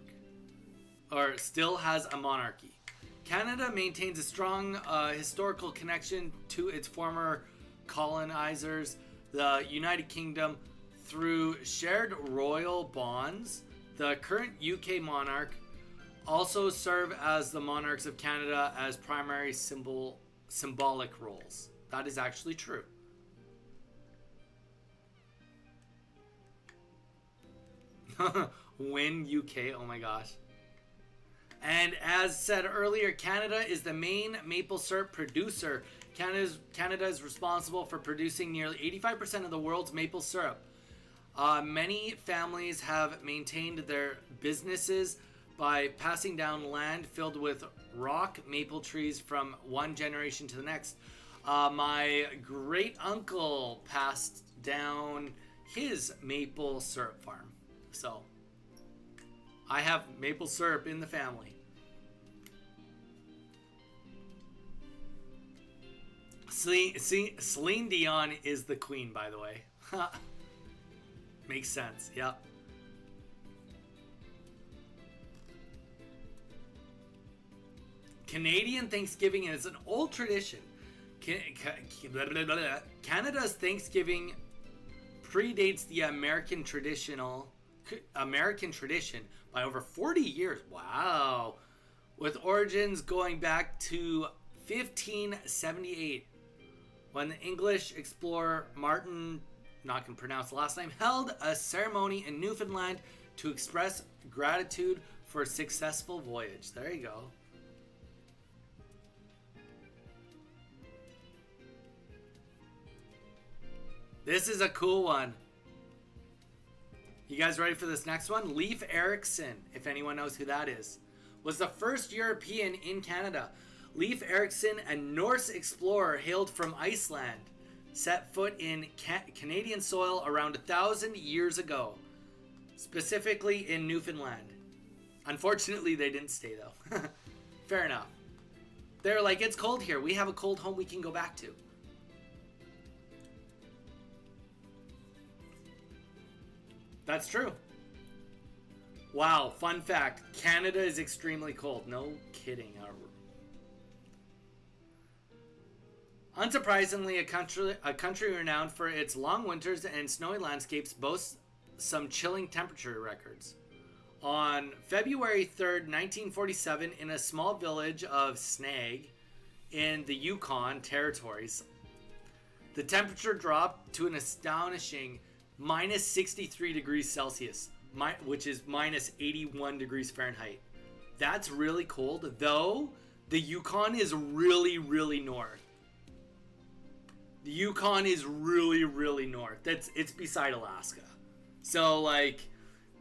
or still has a monarchy. Canada maintains a strong historical connection to its former colonizers, the United Kingdom, through shared royal bonds. The current UK monarch also serve as the monarchs of Canada as primary symbolic roles. That is actually true. Win UK, oh my gosh. And as said earlier, Canada is the main maple syrup producer. Canada is responsible for producing nearly 85% of the world's maple syrup. Many families have maintained their businesses by passing down land filled with rock maple trees from one generation to the next. My great uncle passed down his maple syrup farm. So, I have maple syrup in the family. Celine Dion is the queen, by the way. Makes sense, yep. Canadian Thanksgiving is an old tradition. Canada's Thanksgiving predates the American tradition by over 40 years. Wow. With origins going back to 1578, when the English explorer Martin, not going to pronounce the last name, held a ceremony in Newfoundland to express gratitude for a successful voyage. There you go. This is a cool one. You guys ready for this next one? Leif Erikson, if anyone knows who that is, was the first European in Canada. Leif Erikson, a Norse explorer, hailed from Iceland, set foot in Canadian soil around 1,000 years ago, specifically in Newfoundland. Unfortunately, they didn't stay though. Fair enough. They're like, it's cold here. We have a cold home we can go back to. That's true. Wow, fun fact. Canada is extremely cold. No kidding. Unsurprisingly, a country renowned for its long winters and snowy landscapes boasts some chilling temperature records. On February 3rd, 1947, in a small village of Snag in the Yukon territories, the temperature dropped to an astonishing minus 63 degrees Celsius, which is minus 81 degrees Fahrenheit. That's really cold, though the Yukon is really, really north. The Yukon is really, really north. It's beside Alaska. So, like,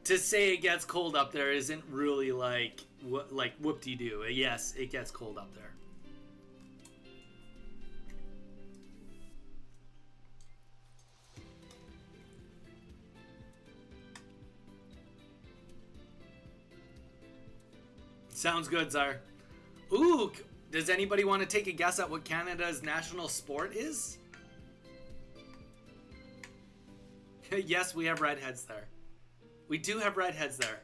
to say it gets cold up there isn't really like whoop-de-doo. Yes, it gets cold up there. Sounds good, Czar. Ooh, does anybody want to take a guess at what Canada's national sport is? Yes, we have redheads there. We do have redheads there.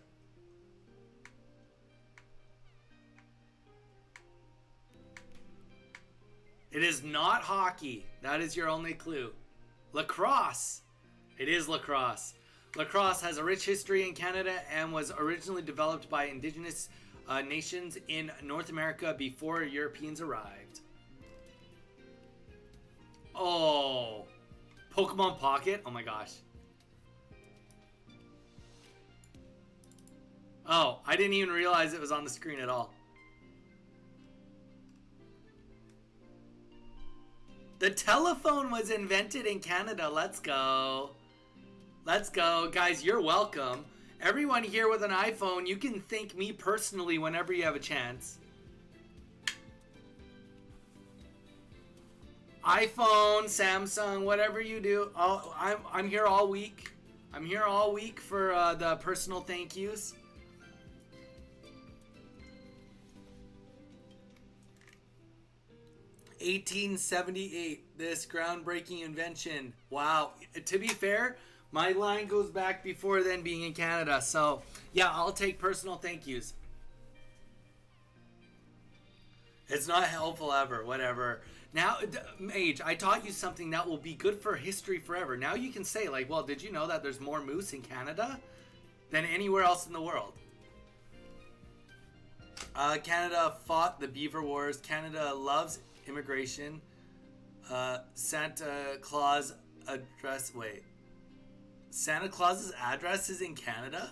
It is not hockey. That is your only clue. Lacrosse. It is lacrosse. Lacrosse has a rich history in Canada and was originally developed by Indigenous nations in North America before Europeans arrived. Oh, Pokemon Pocket? Oh my gosh. Oh, I didn't even realize it was on the screen at all. The telephone was invented in Canada. Let's go. Let's go. Guys, you're welcome. Everyone here with an iPhone, you can thank me personally whenever you have a chance. iPhone, Samsung, whatever you do. I'm here all week. I'm here all week for the personal thank yous. (1878), this groundbreaking invention. Wow. To be fair, my line goes back before then being in Canada. So, yeah, I'll take personal thank yous. It's not helpful ever, whatever. Now, Mage, I taught you something that will be good for history forever. Now you can say, like, well, did you know that there's more moose in Canada than anywhere else in the world? Canada fought the Beaver Wars. Canada loves immigration. Santa Claus address. Wait. Santa Claus's address is in Canada?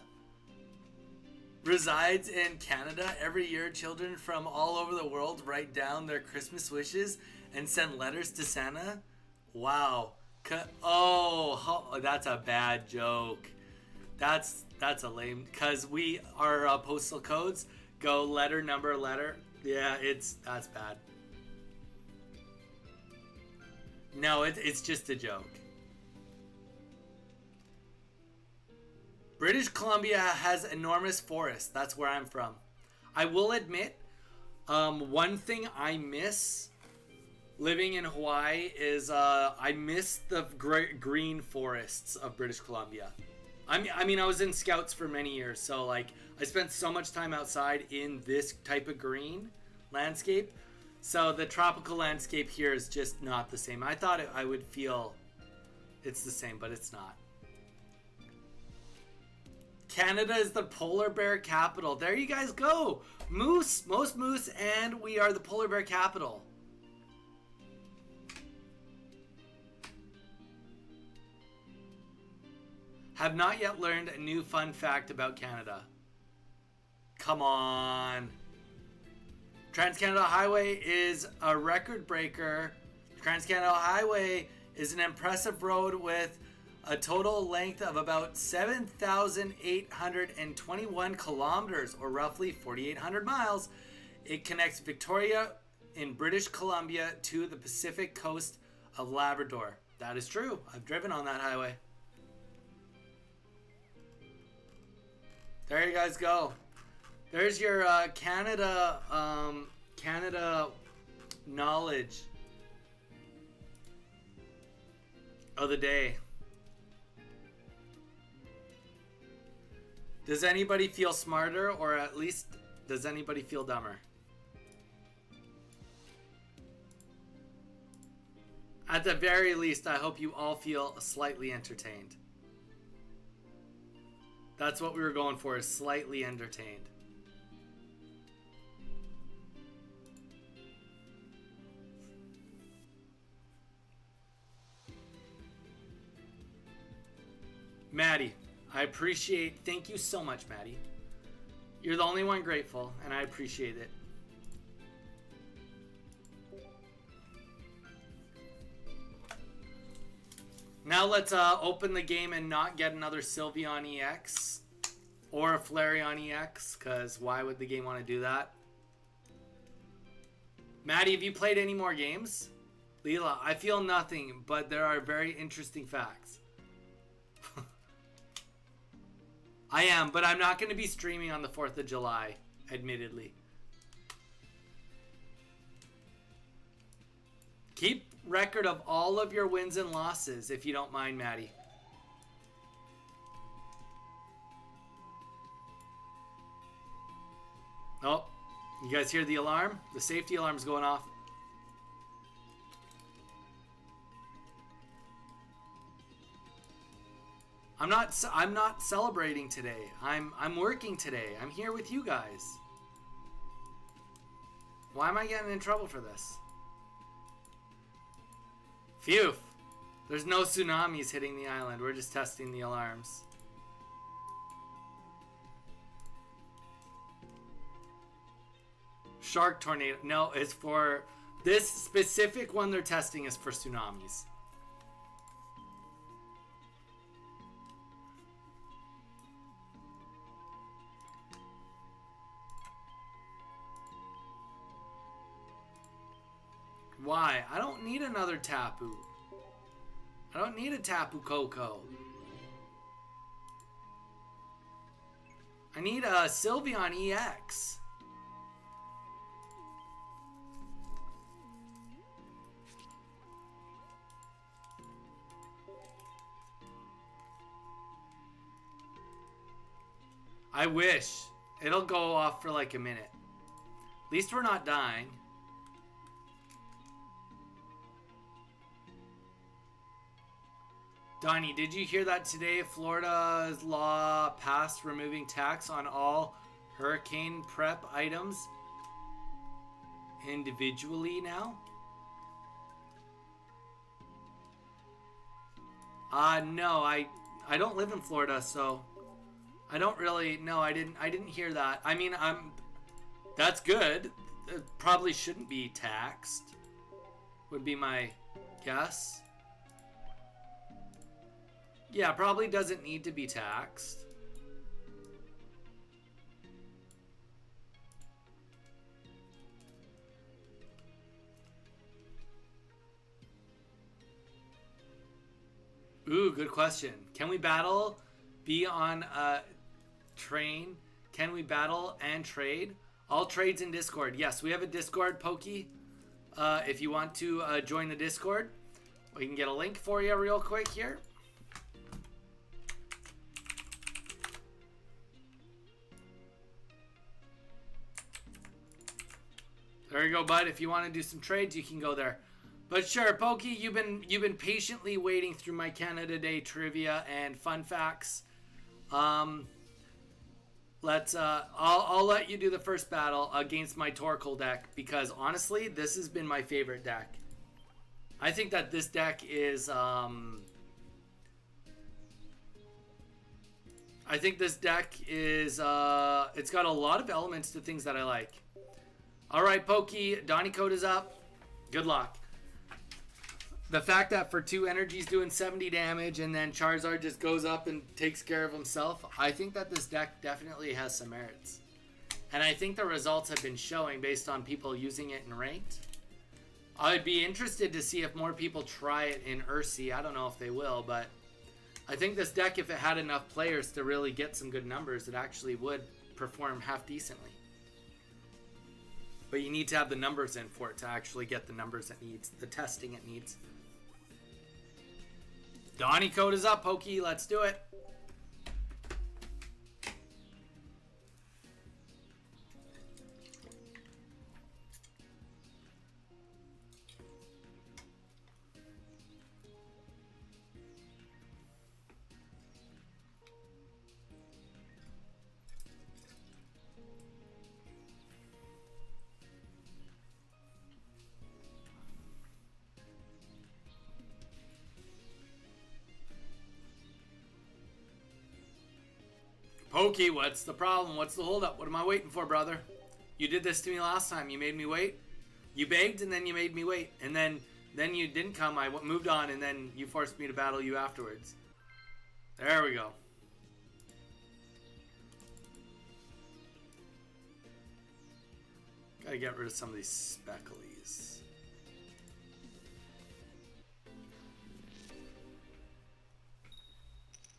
Resides in Canada. Every year, children from all over the world write down their Christmas wishes and send letters to Santa. Wow. Oh, that's a bad joke. That's a lame. Because our postal codes go letter, number, letter. Yeah, that's bad. No, it's just a joke. British Columbia has enormous forests. That's where I'm from. I will admit, one thing I miss living in Hawaii is I miss the green forests of British Columbia. I mean, I was in Scouts for many years, so like I spent so much time outside in this type of green landscape. So the tropical landscape here is just not the same. I thought I would feel it's the same, but it's not. Canada is the polar bear capital. There you guys go. Moose, most moose, and we are the polar bear capital. Have not yet learned a new fun fact about Canada. Come on. Trans-Canada Highway is a record breaker. Trans-Canada Highway is an impressive road with a total length of about 7,821 kilometers, or roughly 4,800 miles. It connects Victoria in British Columbia to the Pacific coast of Labrador. That is true. I've driven on that highway. There you guys go. There's your Canada knowledge of the day. Does anybody feel smarter, or at least does anybody feel dumber? At the very least, I hope you all feel slightly entertained. That's what we were going for, is slightly entertained. Maddie, I appreciate, thank you so much, Maddie. You're the only one grateful, and I appreciate it. Now let's open the game and not get another Sylveon EX or a Flareon EX, because why would the game want to do that? Maddie, have you played any more games? Leela, I feel nothing, but there are very interesting facts. I am, but I'm not going to be streaming on the 4th of July, admittedly. Keep record of all of your wins and losses, if you don't mind, Maddie. Oh, you guys hear the alarm? The safety alarm's going off. I'm not celebrating today. I'm working today. I'm here with you guys. Why am I getting in trouble for this? Phew. There's no tsunamis hitting the island. We're just testing the alarms. Shark tornado. No, it's for This specific one they're testing is for tsunamis. Why? I don't need another Tapu. I don't need a Tapu Koko. I need a Sylveon EX. I wish. It'll go off for like a minute. At least we're not dying. Donnie, did you hear that today Florida's law passed removing tax on all hurricane prep items individually now? No, I don't live in Florida, so I don't really know. I didn't hear that. I mean, that's good. It probably shouldn't be taxed. Would be my guess. Yeah, probably doesn't need to be taxed. Ooh, good question. Can we battle, be on a train? Can we battle and trade? All trades in Discord. Yes, we have a Discord, Pokey. If you want to join the Discord, we can get a link for you real quick here. There you go, bud. If you want to do some trades, you can go there. But sure, Pokey, you've been patiently waiting through my Canada Day trivia and fun facts. I'll let you do the first battle against my Torkoal deck because honestly, this has been my favorite deck. I think that this deck is it's got a lot of elements to things that I like. All right, Pokey, Donnie Code is up. Good luck. The fact that for 2 energies doing 70 damage and then Charizard just goes up and takes care of himself, I think that this deck definitely has some merits. And I think the results have been showing based on people using it in ranked. I'd be interested to see if more people try it in Ursi. I don't know if they will, but I think this deck, if it had enough players to really get some good numbers, it actually would perform half decently. But you need to have the numbers in for it to actually get the numbers it needs, the testing it needs. Donnie Code is up, Pokey. Let's do it. Pokey, what's the problem? What's the holdup? What am I waiting for, brother? You did this to me last time. You made me wait. You begged, and then you made me wait. And then you didn't come. I moved on, and then you forced me to battle you afterwards. There we go. Gotta get rid of some of these specklies.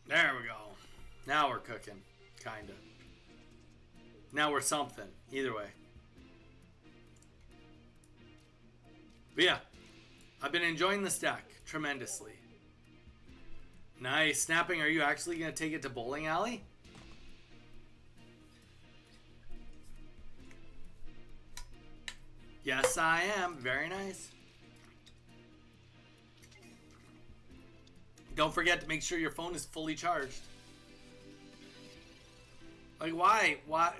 There we go. Now we're cooking. Kinda. Now we're something. Either way. But yeah. I've been enjoying this deck tremendously. Nice. Snapping, are you actually going to take it to bowling alley? Yes, I am. Very nice. Don't forget to make sure your phone is fully charged. Like, why? Why?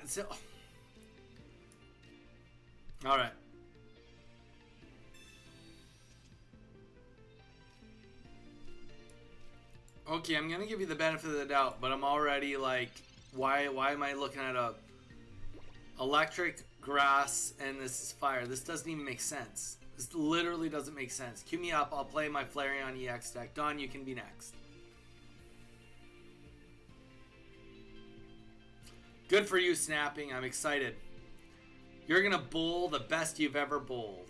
All right. Okay, I'm gonna give you the benefit of the doubt, but I'm already like, why am I looking at a electric, grass, and this is fire? This doesn't even make sense. This literally doesn't make sense. Cue me up. I'll play my Flareon EX deck. Don, you can be next. Good for you, Snapping. I'm excited. You're going to bowl the best you've ever bowled.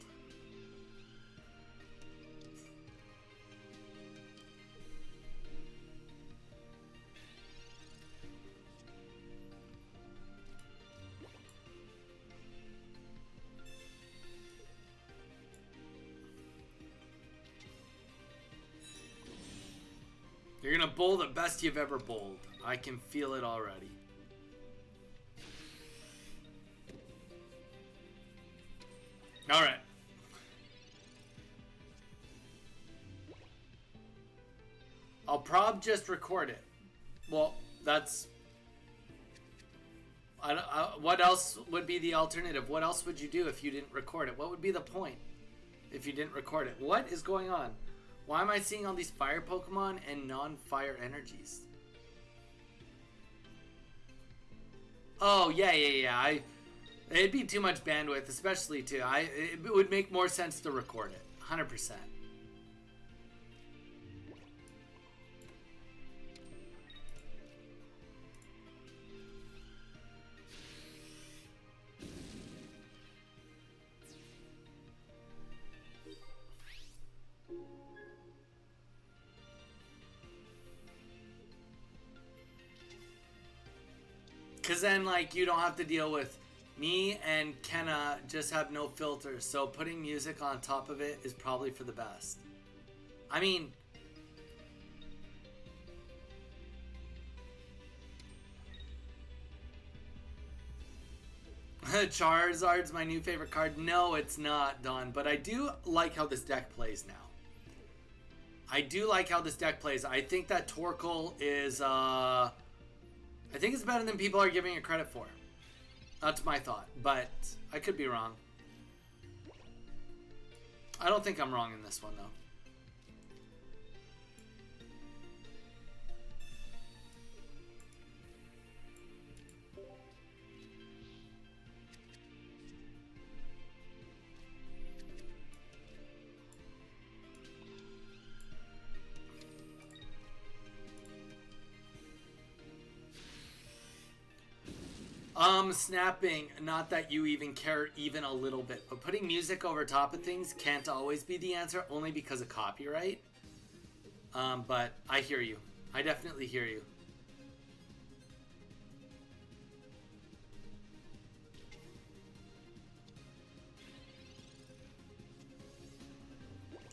You're going to bowl the best you've ever bowled. I can feel it already. All right. I'll just record it. Well, that's... what else would be the alternative? What else would you do if you didn't record it? What would be the point if you didn't record it? What is going on? Why am I seeing all these fire Pokemon and non-fire energies? Oh, yeah. It'd be too much bandwidth, especially too. It would make more sense to record it. 100%. Because then, like, you don't have to deal with me and Kenna just have no filters. So putting music on top of it is probably for the best. I mean... Charizard's my new favorite card. No, it's not, Don. But I do like how this deck plays now. I do like how this deck plays. I think that Torkoal is... I think it's better than people are giving it credit for. That's my thought, but I could be wrong. I don't think I'm wrong in this one, though. Snapping, not that you even care even a little bit, but putting music over top of things can't always be the answer, only because of copyright. But I hear you. I definitely hear you.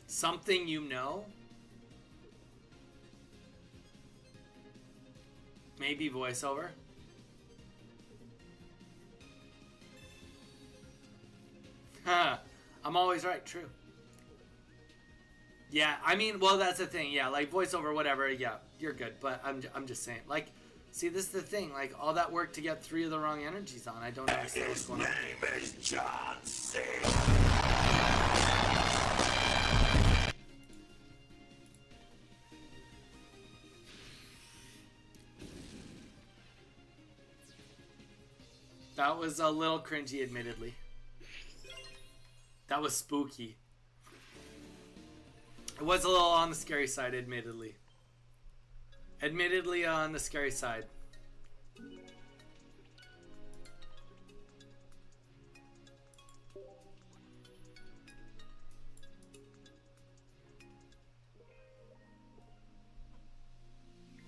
Something you know? Maybe voiceover? I'm always right, true. Yeah, I mean, well, that's the thing. Yeah, like voiceover, whatever. Yeah, you're good. But I'm just saying, like, see, this is the thing. Like, all that work to get 3 of the wrong energies on. I don't understand what's going on. His name is John C. That was a little cringy, admittedly. That was spooky. It was a little on the scary side, admittedly. Admittedly on the scary side.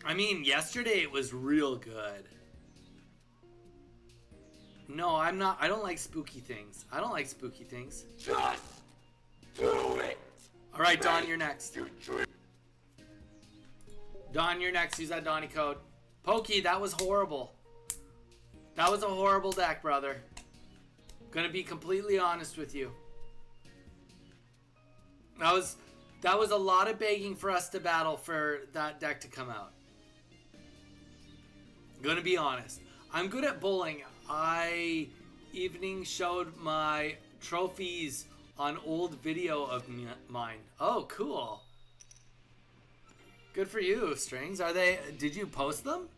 I mean, yesterday it was real good. No, I'm not. I don't like spooky things. I don't like spooky things. Just do it. All right, Don, you're next. Don, you're next. Use that Donnie code. Pokey, that was horrible. That was a horrible deck, brother. Gonna be completely honest with you. That was a lot of begging for us to battle for that deck to come out. Gonna be honest. I'm good at bowling. I evening showed my trophies on old video of mine. Oh, cool. Good for you, Strings. Are they? Did you post them?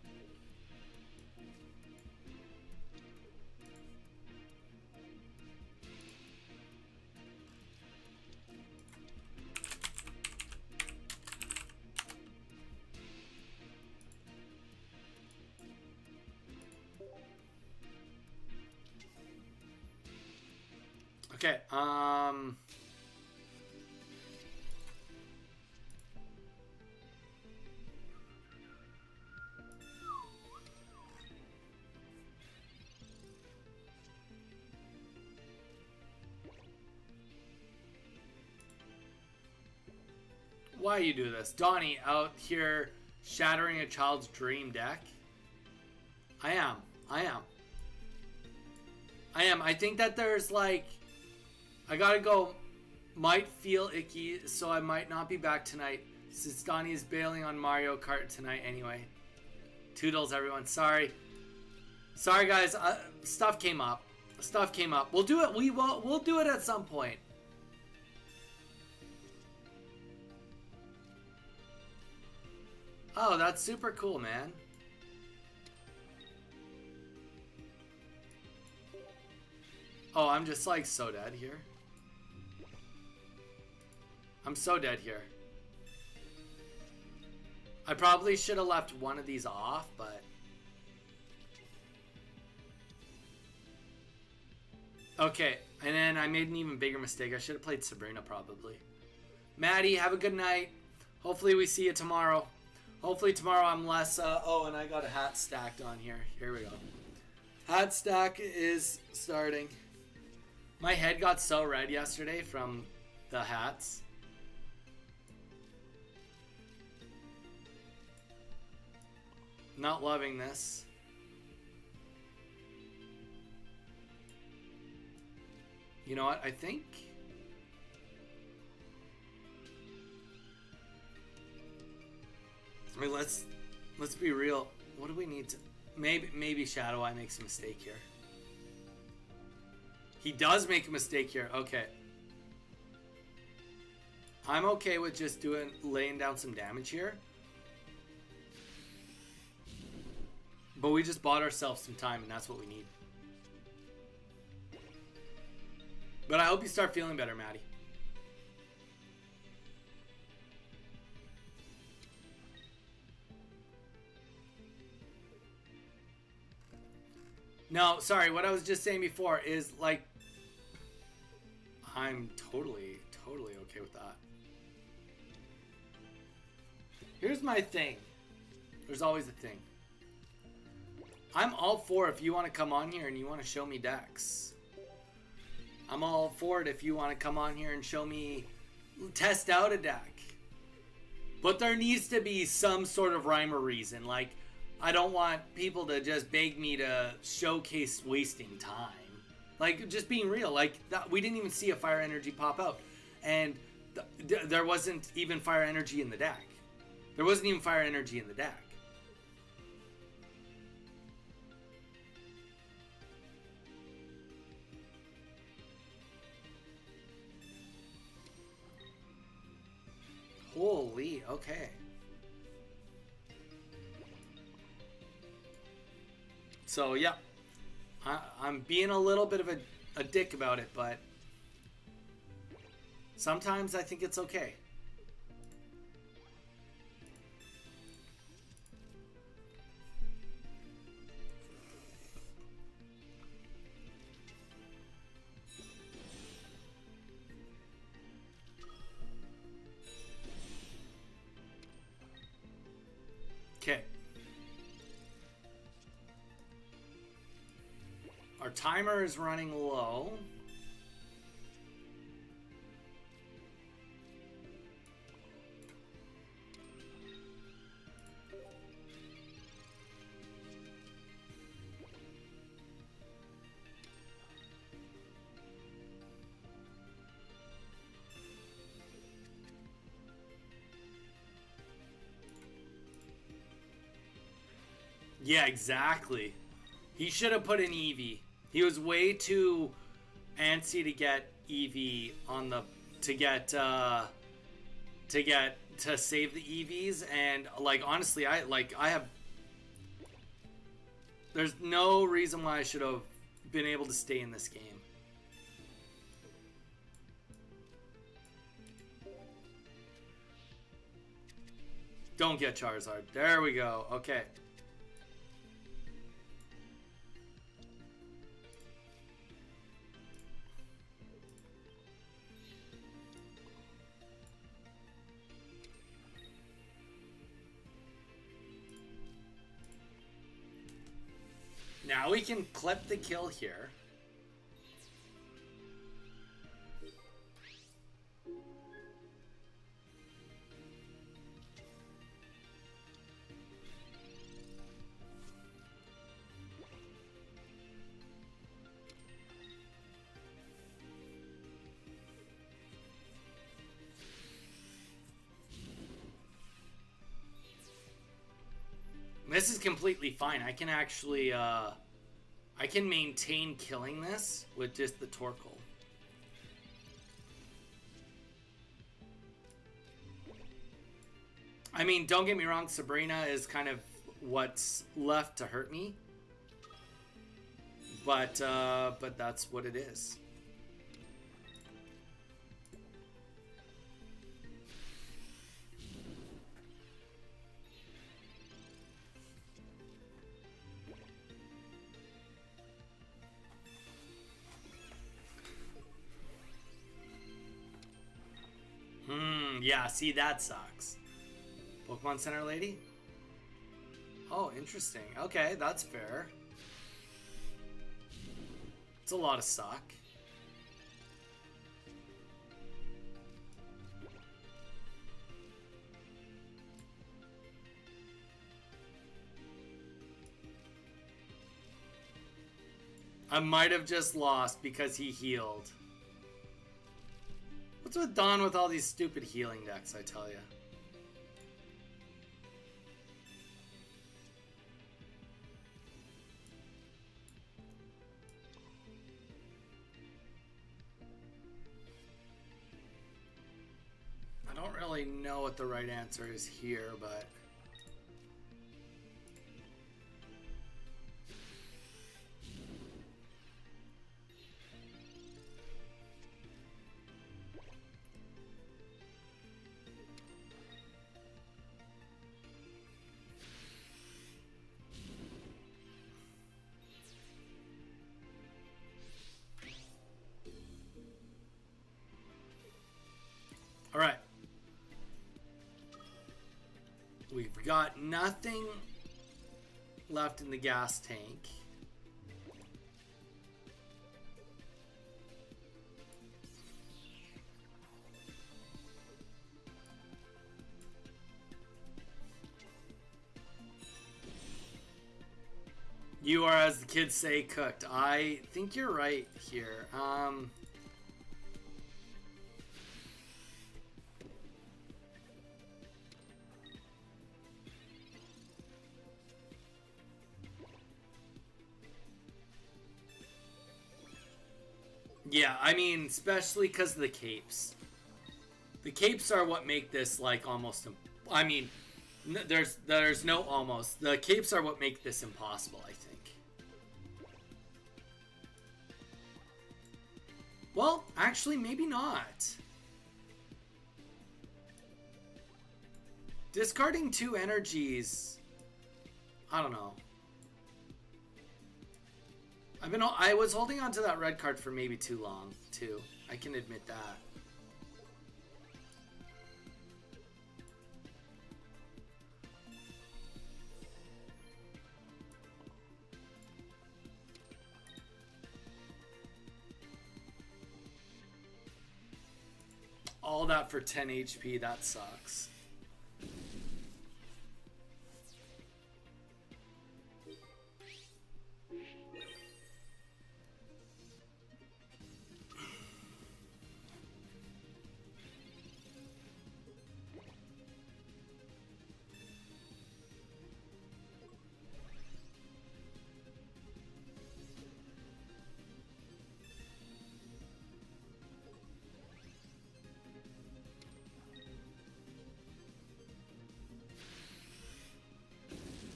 Okay, why you do this? Donnie out here shattering a child's dream deck? I am. I think that there's like, I gotta go, might feel icky, so I might not be back tonight since Donnie is bailing on Mario Kart tonight anyway. Toodles, everyone. Sorry guys, stuff came up. We'll do it. We'll do it at some point. Oh, that's super cool, man. Oh, I'm just like so dead here. I'm so dead here. I probably should have left one of these off, but... Okay, and then I made an even bigger mistake. I should have played Sabrina, probably. Maddie, have a good night. Hopefully we see you tomorrow. Hopefully tomorrow I'm less... oh, and I got a hat stacked on here. Here we go. Hat stack is starting. My head got so red yesterday from the hats. Not loving this. You know what? I think... I mean, let's be real. What do we need to... Maybe Shadow Eye makes a mistake here. He does make a mistake here. Okay. I'm okay with just laying down some damage here. But we just bought ourselves some time, and that's what we need. But I hope you start feeling better, Maddie. No, sorry, what I was just saying before is, like, I'm totally okay with that. Here's my thing. There's always a thing. I'm all for if you want to come on here and you want to show me decks. I'm all for it if you want to come on here and show me, test out a deck. But there needs to be some sort of rhyme or reason. Like, I don't want people to just beg me to showcase wasting time. Like, just being real. Like, we didn't even see a fire energy pop out. And there wasn't even fire energy in the deck. There wasn't even fire energy in the deck. Holy, okay. So, yeah. I'm being a little bit of a dick about it, but sometimes I think it's okay. Okay. Our timer is running low. Yeah, exactly. He should have put an Eevee. He was way too antsy to get Eevee on the to save the Eevees, and like honestly, there's no reason why I should have been able to stay in this game. Don't get Charizard. There we go. Okay. Now we can clip the kill here. This is completely fine. I can actually, I can maintain killing this with just the Torkoal. I mean, don't get me wrong, Sabrina is kind of what's left to hurt me. But that's what it is. Yeah, see, that sucks. Pokemon Center lady? Oh, interesting. Okay, that's fair. It's a lot of suck. I might have just lost because he healed. What's with Dawn with all these stupid healing decks, I tell you? I don't really know what the right answer is here, but... All right. We've got nothing left in the gas tank. You are, as the kids say, cooked. I think you're right here. Yeah, I mean, especially because of the capes. The capes are what make this, like, almost... I mean, there's no almost. The capes are what make this impossible, I think. Well, actually, maybe not. Discarding 2 energies... I don't know. I was holding on to that red card for maybe too long, too. I can admit that. All that for 10 HP, that sucks.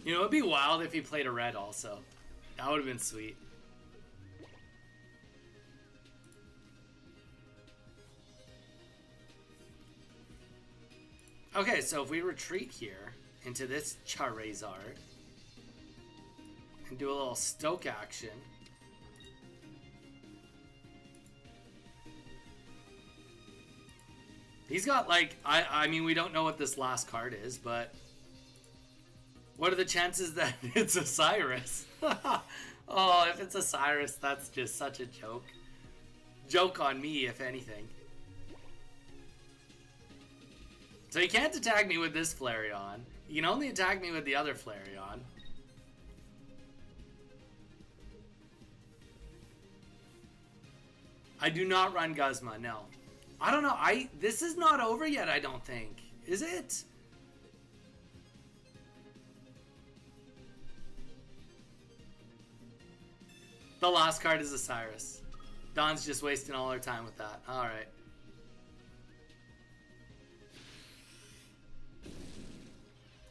You know, it'd be wild if he played a red also. That would have been sweet. Okay, so if we retreat here into this Charizard and do a little Stoke action. He's got like, I mean, we don't know what this last card is, but what are the chances that it's a Cyrus? Oh, if it's a Cyrus, that's just such a joke. Joke on me, if anything. So you can't attack me with this Flareon. You can only attack me with the other Flareon. I do not run Guzma, no. I don't know, this is not over yet, I don't think. Is it? The last card is a Cyrus. Don's just wasting all our time with that. Alright.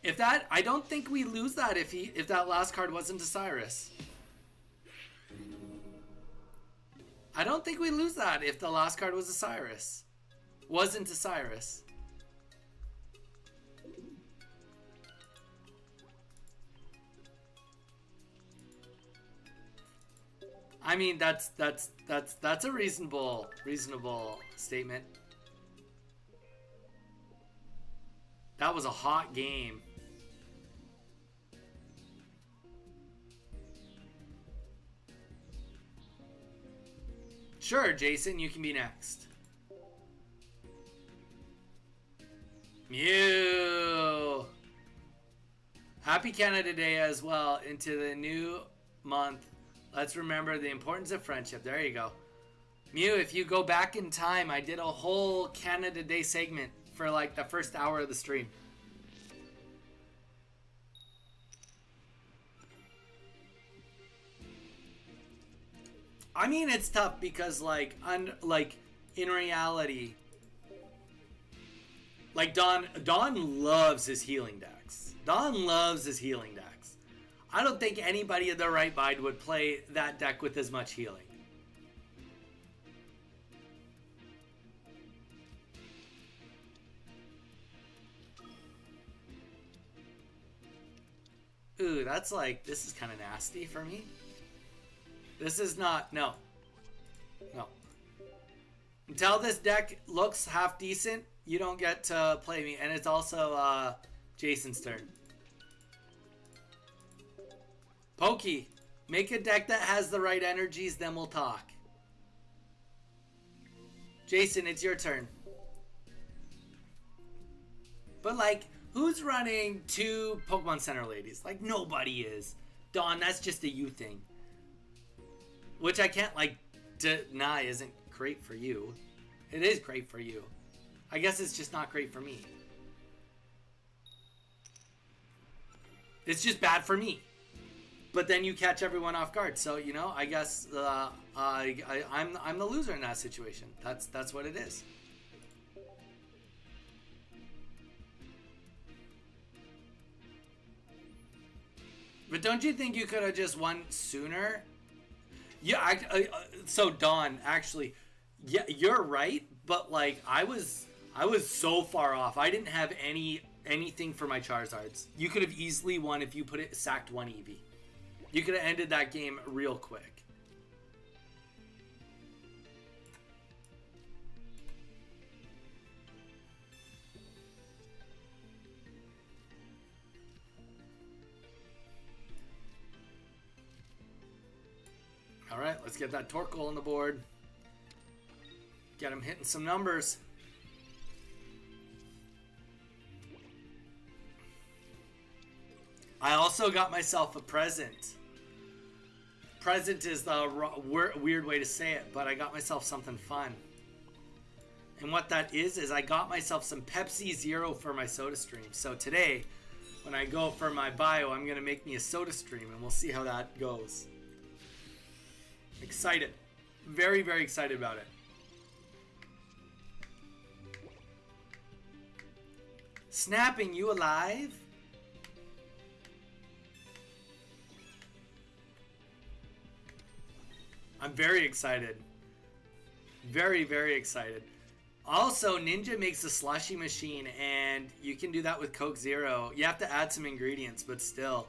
If that, I don't think we lose that if that last card wasn't a Cyrus. I don't think we lose that if the last card was a Cyrus. Wasn't a Cyrus. I mean, that's a reasonable statement. That was a hot game. Sure, Jason, you can be next. Mew! Happy Canada Day as well. Into the new month. Let's remember the importance of friendship. There you go. Mew, if you go back in time, I did a whole Canada Day segment for like the first hour of the stream. I mean, it's tough because like in reality, like Don loves his healing decks. Don loves his healing decks. I don't think anybody in their right mind would play that deck with as much healing. Ooh, that's like, this is kind of nasty for me. This is not, no. No. Until this deck looks half decent, you don't get to play me. And it's also Jason's turn. Pokey, make a deck that has the right energies, then we'll talk. Jason, it's your turn. But like, who's running 2 Pokemon Center ladies? Like, nobody is. Dawn, that's just a you thing. Which I can't, like, deny isn't great for you. It is great for you. I guess it's just not great for me. It's just bad for me. But then you catch everyone off guard. So, you know, I guess I'm the loser in that situation. That's what it is. But don't you think you could have just won sooner? Yeah, so Dawn, actually, yeah, you're right. But like, I was so far off. I didn't have anything for my Charizards. You could have easily won if you sacked 1 Eevee. You could have ended that game real quick. Alright, let's get that Torkoal on the board. Get him hitting some numbers. I also got myself a present. Present is the weird way to say it, but I got myself something fun. And what that is I got myself some Pepsi Zero for my Soda Stream. So today, when I go for my bio, I'm going to make me a Soda Stream, and we'll see how that goes. Excited. Very, very excited about it. Snapping, you alive? I'm very excited. Very, very excited. Also, Ninja makes a slushy machine, and you can do that with Coke Zero. You have to add some ingredients, but still.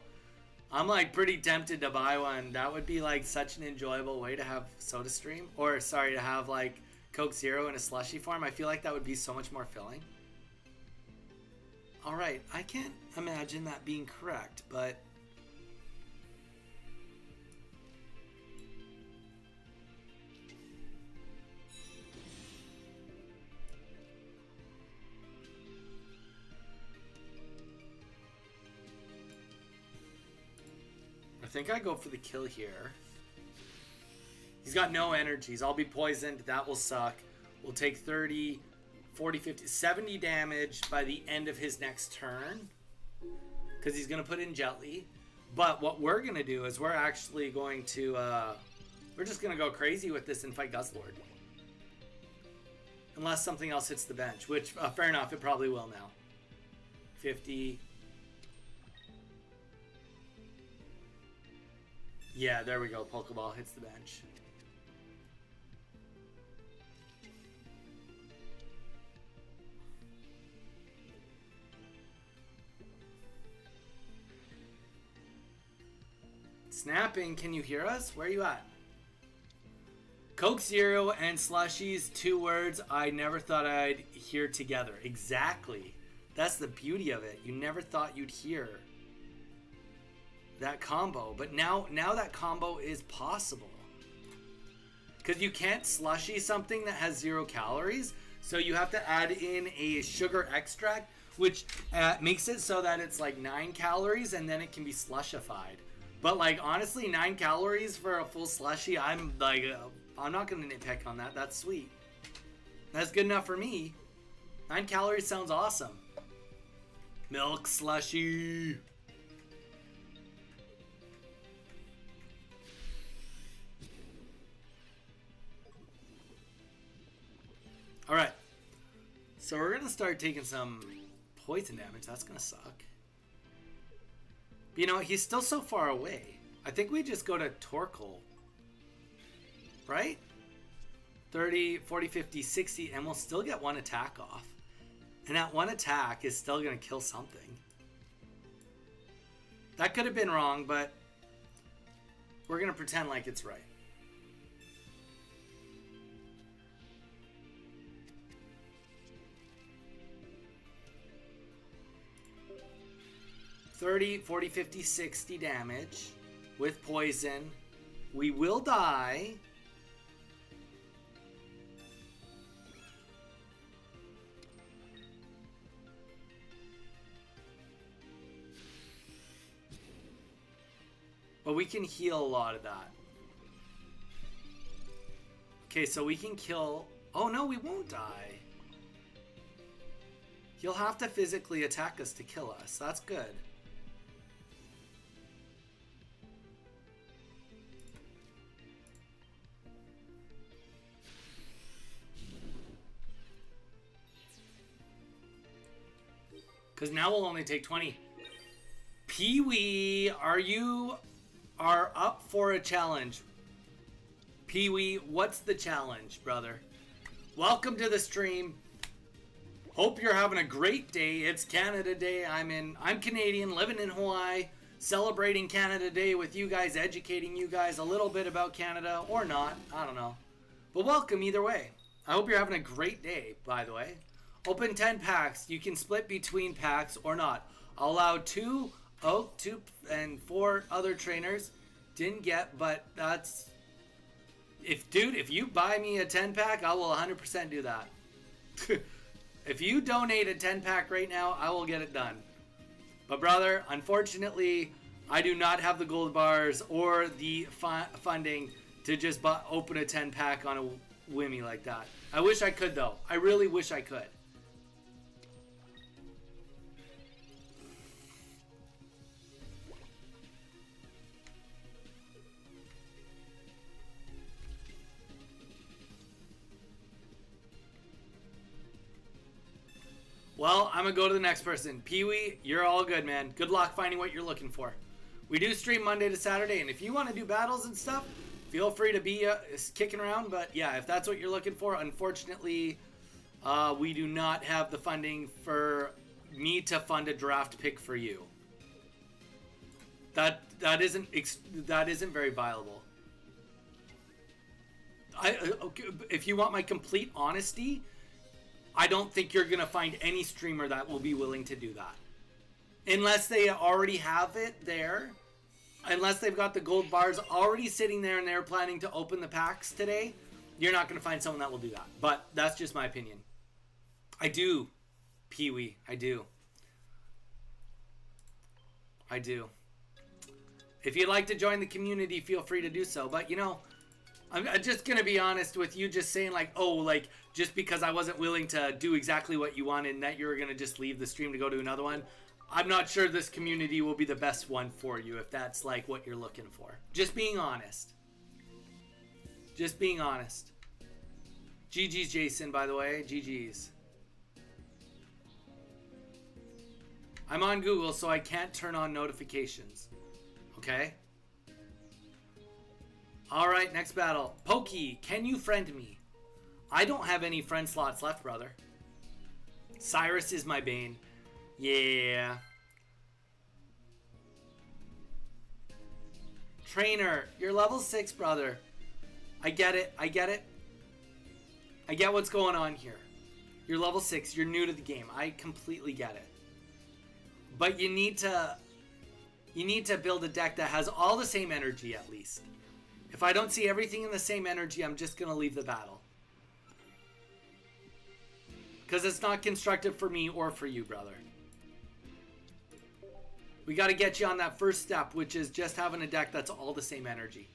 I'm like pretty tempted to buy one. That would be like such an enjoyable way to have Soda Stream. Or, sorry, to have like Coke Zero in a slushy form. I feel like that would be so much more filling. Alright, I can't imagine that being correct, but... think I go for the kill here. He's got no energies. I'll be poisoned. That will suck. We'll take 30, 40, 50, 70 damage by the end of his next turn. Because he's going to put in Jelly. But what we're going to do is we're actually going to... we're just going to go crazy with this and fight Guzzlord. Unless something else hits the bench. Which, fair enough, it probably will now. 50... Yeah, there we go. Pokeball hits the bench. Snapping, can you hear us? Where are you at? Coke Zero and Slushies, 2 words I never thought I'd hear together. Exactly. That's the beauty of it. You never thought you'd hear that combo, but now that combo is possible, because you can't slushy something that has 0 calories, so you have to add in a sugar extract, which makes it so that it's like 9 calories and then it can be slushified. But like honestly, 9 calories for a full slushy, I'm like I'm not gonna nitpick on that. That's sweet. That's good enough for me. 9 calories sounds awesome. Milk slushy. All right, so we're gonna start taking some poison damage. That's gonna suck. But you know, he's still so far away. I think we just go to Torkoal, right? 30, 40, 50, 60, and we'll still get 1 attack off. And that 1 attack is still gonna kill something. That could have been wrong, but we're gonna pretend like it's right. 30, 40, 50, 60 damage with poison. We will die. But we can heal a lot of that. Okay, so we can kill... Oh no, we won't die. He'll have to physically attack us to kill us. That's good. Because now we'll only take 20. Pee-wee, are up for a challenge? Pee-wee, what's the challenge, brother? Welcome to the stream. Hope you're having a great day. It's Canada Day. I'm Canadian, living in Hawaii, celebrating Canada Day with you guys, educating you guys a little bit about Canada, or not. I don't know. But welcome either way. I hope you're having a great day, by the way. Open 10 packs. You can split between packs or not. I'll allow 2 Oak, 2 and 4 other trainers. Didn't get, but that's... If you buy me a 10 pack, I will 100% do that. If you donate a 10 pack right now, I will get it done. But brother, unfortunately, I do not have the gold bars or the funding to just open a 10 pack on a whimmy like that. I wish I could though. I really wish I could. Well, I'm going to go to the next person. Pee-wee, you're all good, man. Good luck finding what you're looking for. We do stream Monday to Saturday, and if you want to do battles and stuff, feel free to be kicking around. But yeah, if that's what you're looking for, unfortunately, we do not have the funding for me to fund a draft pick for you. That isn't very viable. If you want my complete honesty, I don't think you're going to find any streamer that will be willing to do that. Unless they already have it there. Unless they've got the gold bars already sitting there and they're planning to open the packs today. You're not going to find someone that will do that. But that's just my opinion. I do. Pee-wee. I do. If you'd like to join the community, feel free to do so. But, you know, I'm just going to be honest with you, just saying like, oh, like, just because I wasn't willing to do exactly what you wanted and that you were going to just leave the stream to go to another one, I'm not sure this community will be the best one for you if that's like what you're looking for. Just being honest. Just being honest. GG's, Jason, by the way. GG's. I'm on Google, so I can't turn on notifications. Okay? Alright, next battle. Pokey, can you friend me? I don't have any friend slots left, brother. Cyrus is my bane. Yeah. Trainer, you're level 6, brother. I get it. I get it. I get what's going on here. You're level 6. You're new to the game. I completely get it. But you need to build a deck that has all the same energy at least. If I don't see everything in the same energy, I'm just going to leave the battle. Because it's not constructive for me or for you, brother. We got to get you on that first step, which is just having a deck that's all the same energy.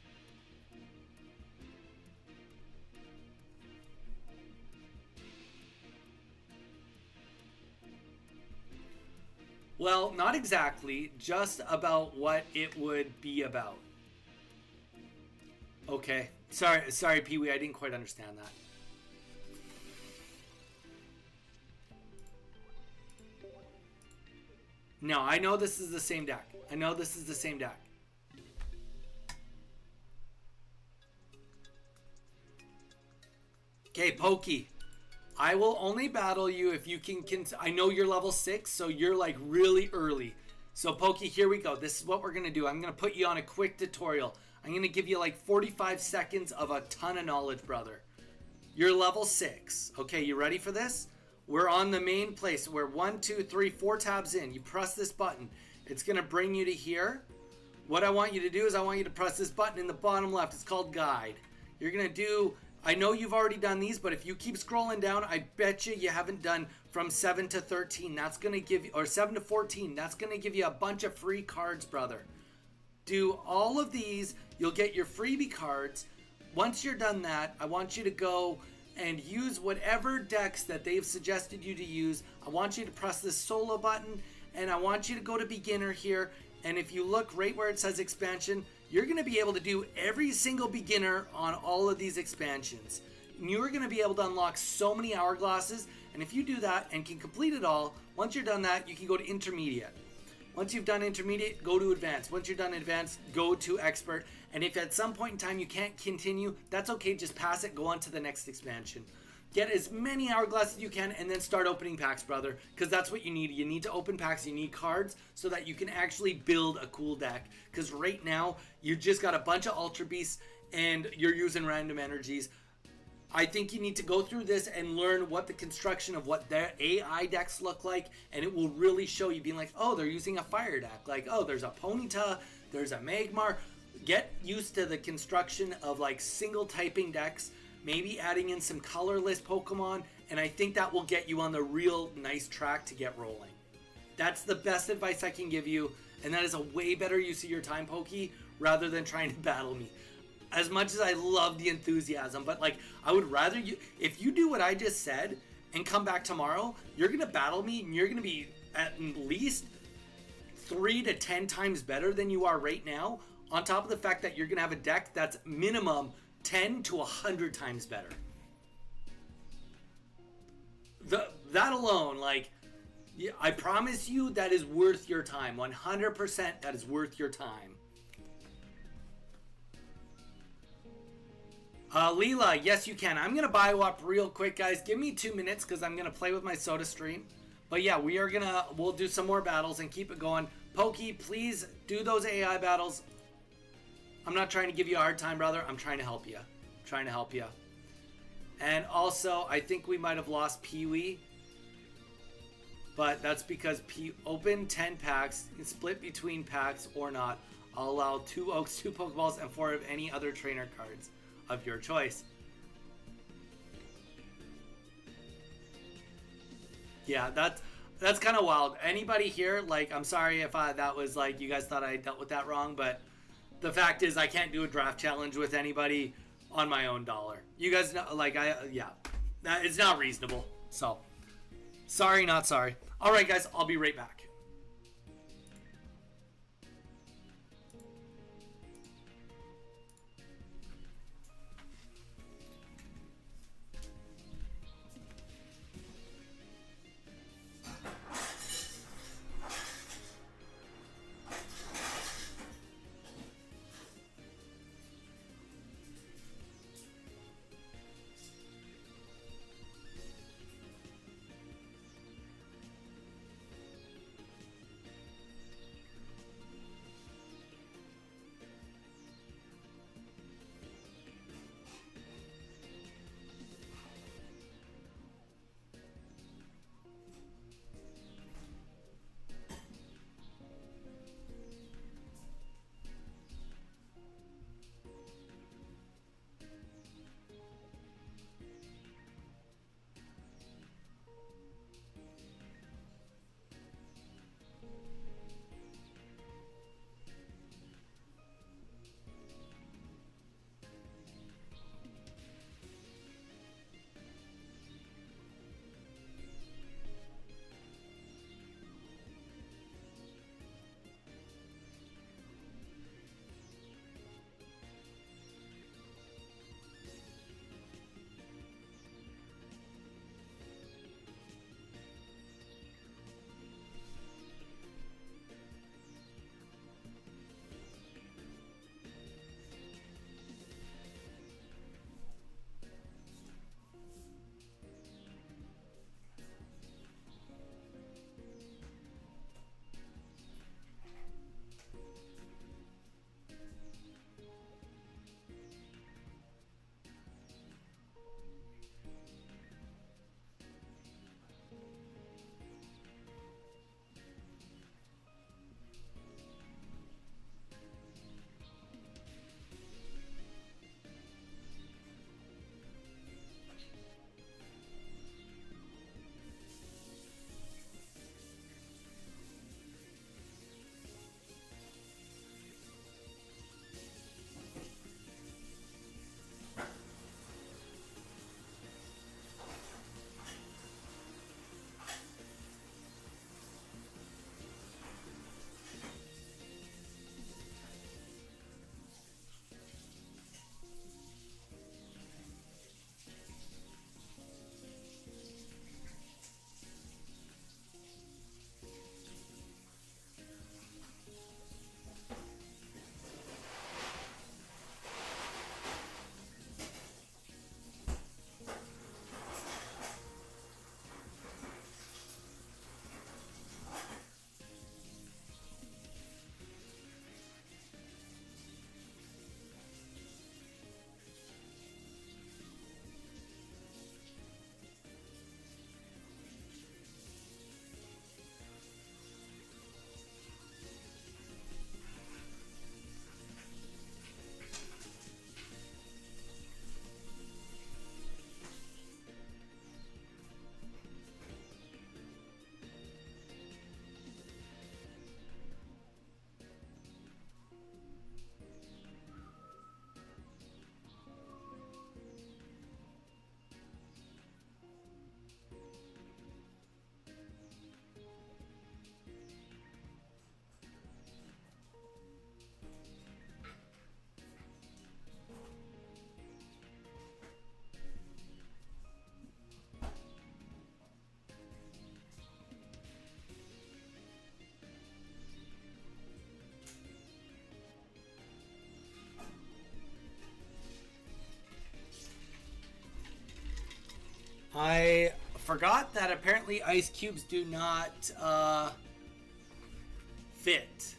Well, not exactly, just about what it would be about. Okay. Sorry, Pee-wee, I didn't quite understand that. No, I know this is the same deck. I know this is the same deck. Okay, Pokey. I will only battle you if you can I know you're level 6, so you're like really early. So Pokey, here we go. This is what we're going to do. I'm going to put you on a quick tutorial. I'm going to give you like 45 seconds of a ton of knowledge, brother. You're level 6. Okay, you ready for this? We're on the main place. We're 1, 2, 3, 4 tabs in. You press this button. It's going to bring you to here. What I want you to do is I want you to press this button in the bottom left. It's called Guide. You're going to do... I know you've already done these, but if you keep scrolling down, I bet you haven't done from 7 to 13. That's going to give you... Or 7 to 14. That's going to give you a bunch of free cards, brother. Do all of these. You'll get your freebie cards. Once you're done that, I want you to go... and use whatever decks that they've suggested you to use. I want you to press this solo button, and I want you to go to beginner here. And if you look right where it says expansion, you're going to be able to do every single beginner on all of these expansions. And you're going to be able to unlock so many hourglasses. And if you do that and can complete it all, once you're done that, you can go to intermediate. Once you've done intermediate, go to advanced. Once you're done advanced, go to expert. And if at some point in time you can't continue, that's okay. Just pass it. Go on to the next expansion. Get as many hourglasses as you can and then start opening packs, brother. Because that's what you need. You need to open packs. You need cards so that you can actually build a cool deck. Because right now, you just got a bunch of Ultra Beasts and you're using random energies. I think you need to go through this and learn what the construction of what their AI decks look like, and it will really show you being like, oh, they're using a fire deck. Like, oh, there's a Ponyta, there's a Magmar. Get used to the construction of like single typing decks, maybe adding in some colorless Pokemon, and I think that will get you on the real nice track to get rolling. That's the best advice I can give you, and that is a way better use of your time, Pokey, rather than trying to battle me. As much as I love the enthusiasm, but like I would rather you, if you do what I just said and come back tomorrow, you're gonna battle me and you're gonna be at least 3 to 10 times better than you are right now, on top of the fact that you're gonna have a deck that's minimum 10 to 100 times better. That alone, like, I promise you that is worth your time. 100% that is worth your time. Leela, yes you can. I'm going to bio up real quick, guys. Give me 2 minutes because I'm going to play with my soda stream. But yeah, we'll do some more battles and keep it going. Pokey, please do those AI battles. I'm not trying to give you a hard time, brother. I'm trying to help you. And also, I think we might have lost Pee-wee. But that's because open 10 packs, split between packs or not. I'll allow 2 Oaks, 2 Pokeballs, and 4 of any other trainer cards of your choice. Yeah, that's kind of wild. Anybody here, like, I'm sorry if that was like you guys thought I dealt with that wrong, but the fact is I can't do a draft challenge with anybody on my own dollar. You guys know, like, it's not reasonable. So, sorry, not sorry. All right, guys, I'll be right back. I forgot that apparently ice cubes do not fit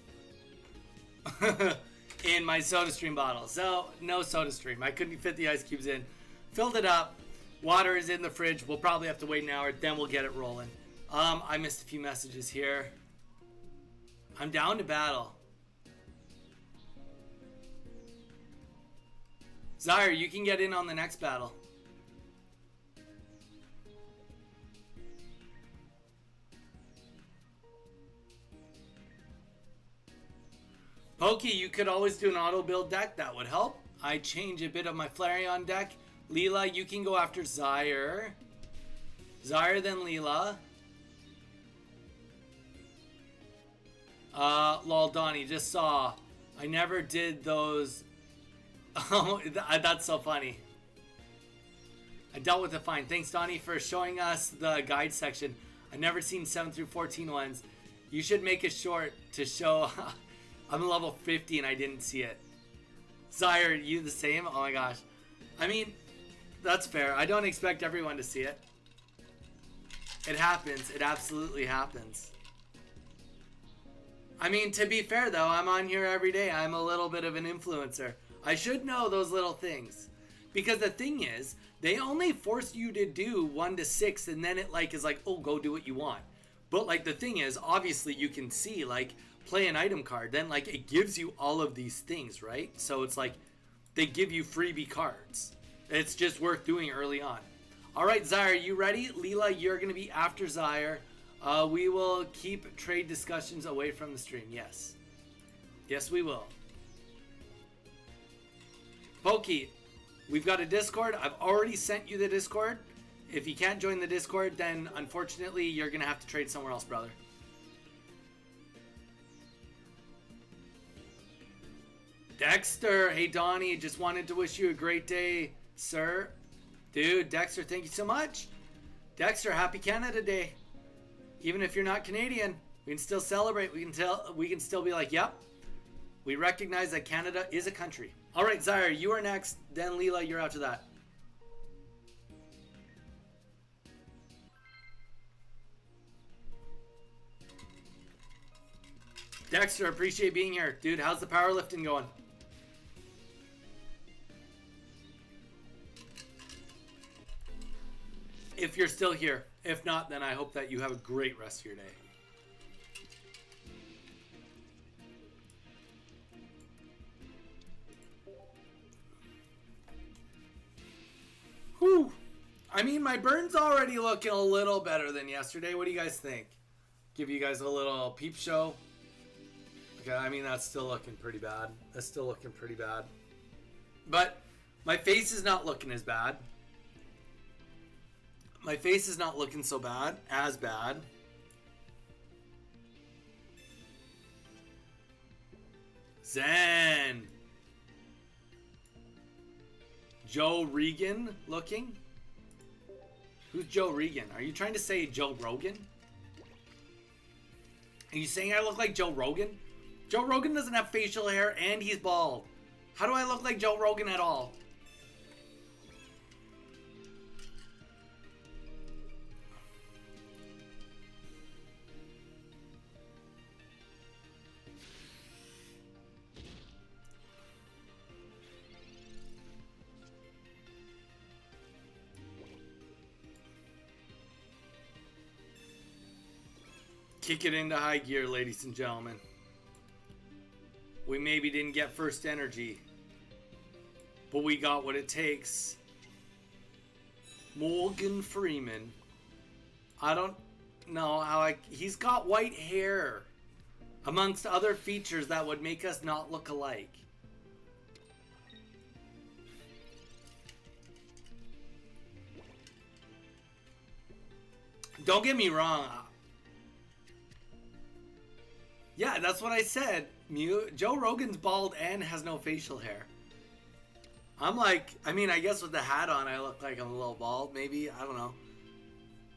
in my SodaStream bottle. So, no SodaStream. I couldn't fit the ice cubes in. Filled it up. Water is in the fridge. We'll probably have to wait an hour. Then we'll get it rolling. I missed a few messages here. I'm down to battle. Zyre, you can get in on the next battle. Pokey, you could always do an auto build deck. That would help. I change a bit of my Flareon deck. Leela, you can go after Zyre. Zyre, then Leela. Lol, Donnie, just saw. I never did those. Oh, that's so funny. I dealt with it fine. Thanks, Donnie, for showing us the guide section. I've never seen 7 through 14 ones. You should make a short to show. I'm level 50 and I didn't see it. Zyre, you the same? Oh my gosh. I mean, that's fair. I don't expect everyone to see it. It happens. It absolutely happens. I mean, to be fair though, I'm on here every day. I'm a little bit of an influencer. I should know those little things. Because the thing is, they only force you to do 1 to 6 and then it like is like, oh, go do what you want. But like the thing is, obviously you can see like play an item card, then like it gives you all of these things, right? So it's like they give you freebie cards. It's just worth doing early on. All right, Zyre, you ready? Leela, you're going to be after Zyre. We will keep trade discussions away from the stream. Yes. Yes, we will. Pokey, we've got a Discord. I've already sent you the Discord. If you can't join the Discord, then unfortunately you're going to have to trade somewhere else, brother. Dexter, hey Donnie, just wanted to wish you a great day, sir. Dude, Dexter, thank you so much. Dexter, happy Canada Day. Even if you're not Canadian, we can still celebrate. We can still be like, yep, we recognize that Canada is a country. All right, Zyre, you are next. Then Leela, you're after that. Dexter, appreciate being here. Dude, how's the powerlifting going? If you're still here. If not, then I hope that you have a great rest of your day. Whew. I mean, my burn's already looking a little better than yesterday. What do you guys think? Give you guys a little peep show. Okay, I mean, that's still looking pretty bad. That's still looking pretty bad. But my face is not looking as bad. My face is not looking so bad. As bad. Zen. Joe Regan looking? Who's Joe Regan? Are you trying to say Joe Rogan? Are you saying I look like Joe Rogan? Joe Rogan doesn't have facial hair and he's bald. How do I look like Joe Rogan at all? Kick it into high gear, ladies and gentlemen. We maybe didn't get first energy, but we got what it takes. Morgan Freeman. I don't know how he's got white hair, amongst other features that would make us not look alike. Don't get me wrong. Yeah, that's what I said. Joe Rogan's bald and has no facial hair. I'm like, I mean, I guess with the hat on, I look like I'm a little bald. Maybe, I don't know.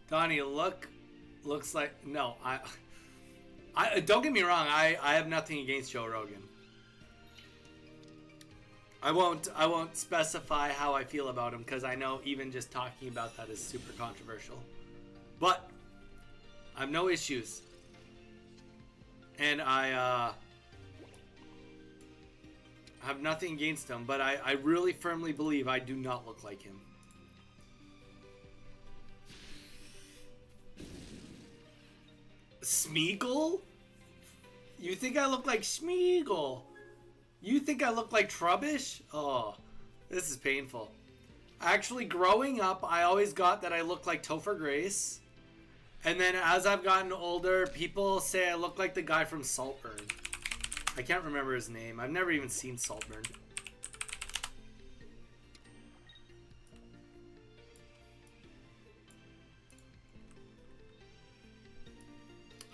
Donnie, looks like, no, I don't get me wrong. I have nothing against Joe Rogan. I won't specify how I feel about him because I know even just talking about that is super controversial. But I have no issues. And I have nothing against him, but I really firmly believe I do not look like him. Smeagol? You think I look like Smeagol? You think I look like Trubbish? Oh, this is painful. Actually, growing up, I always got that I looked like Topher Grace. And then as I've gotten older, people say I look like the guy from Saltburn. I can't remember his name. I've never even seen Saltburn.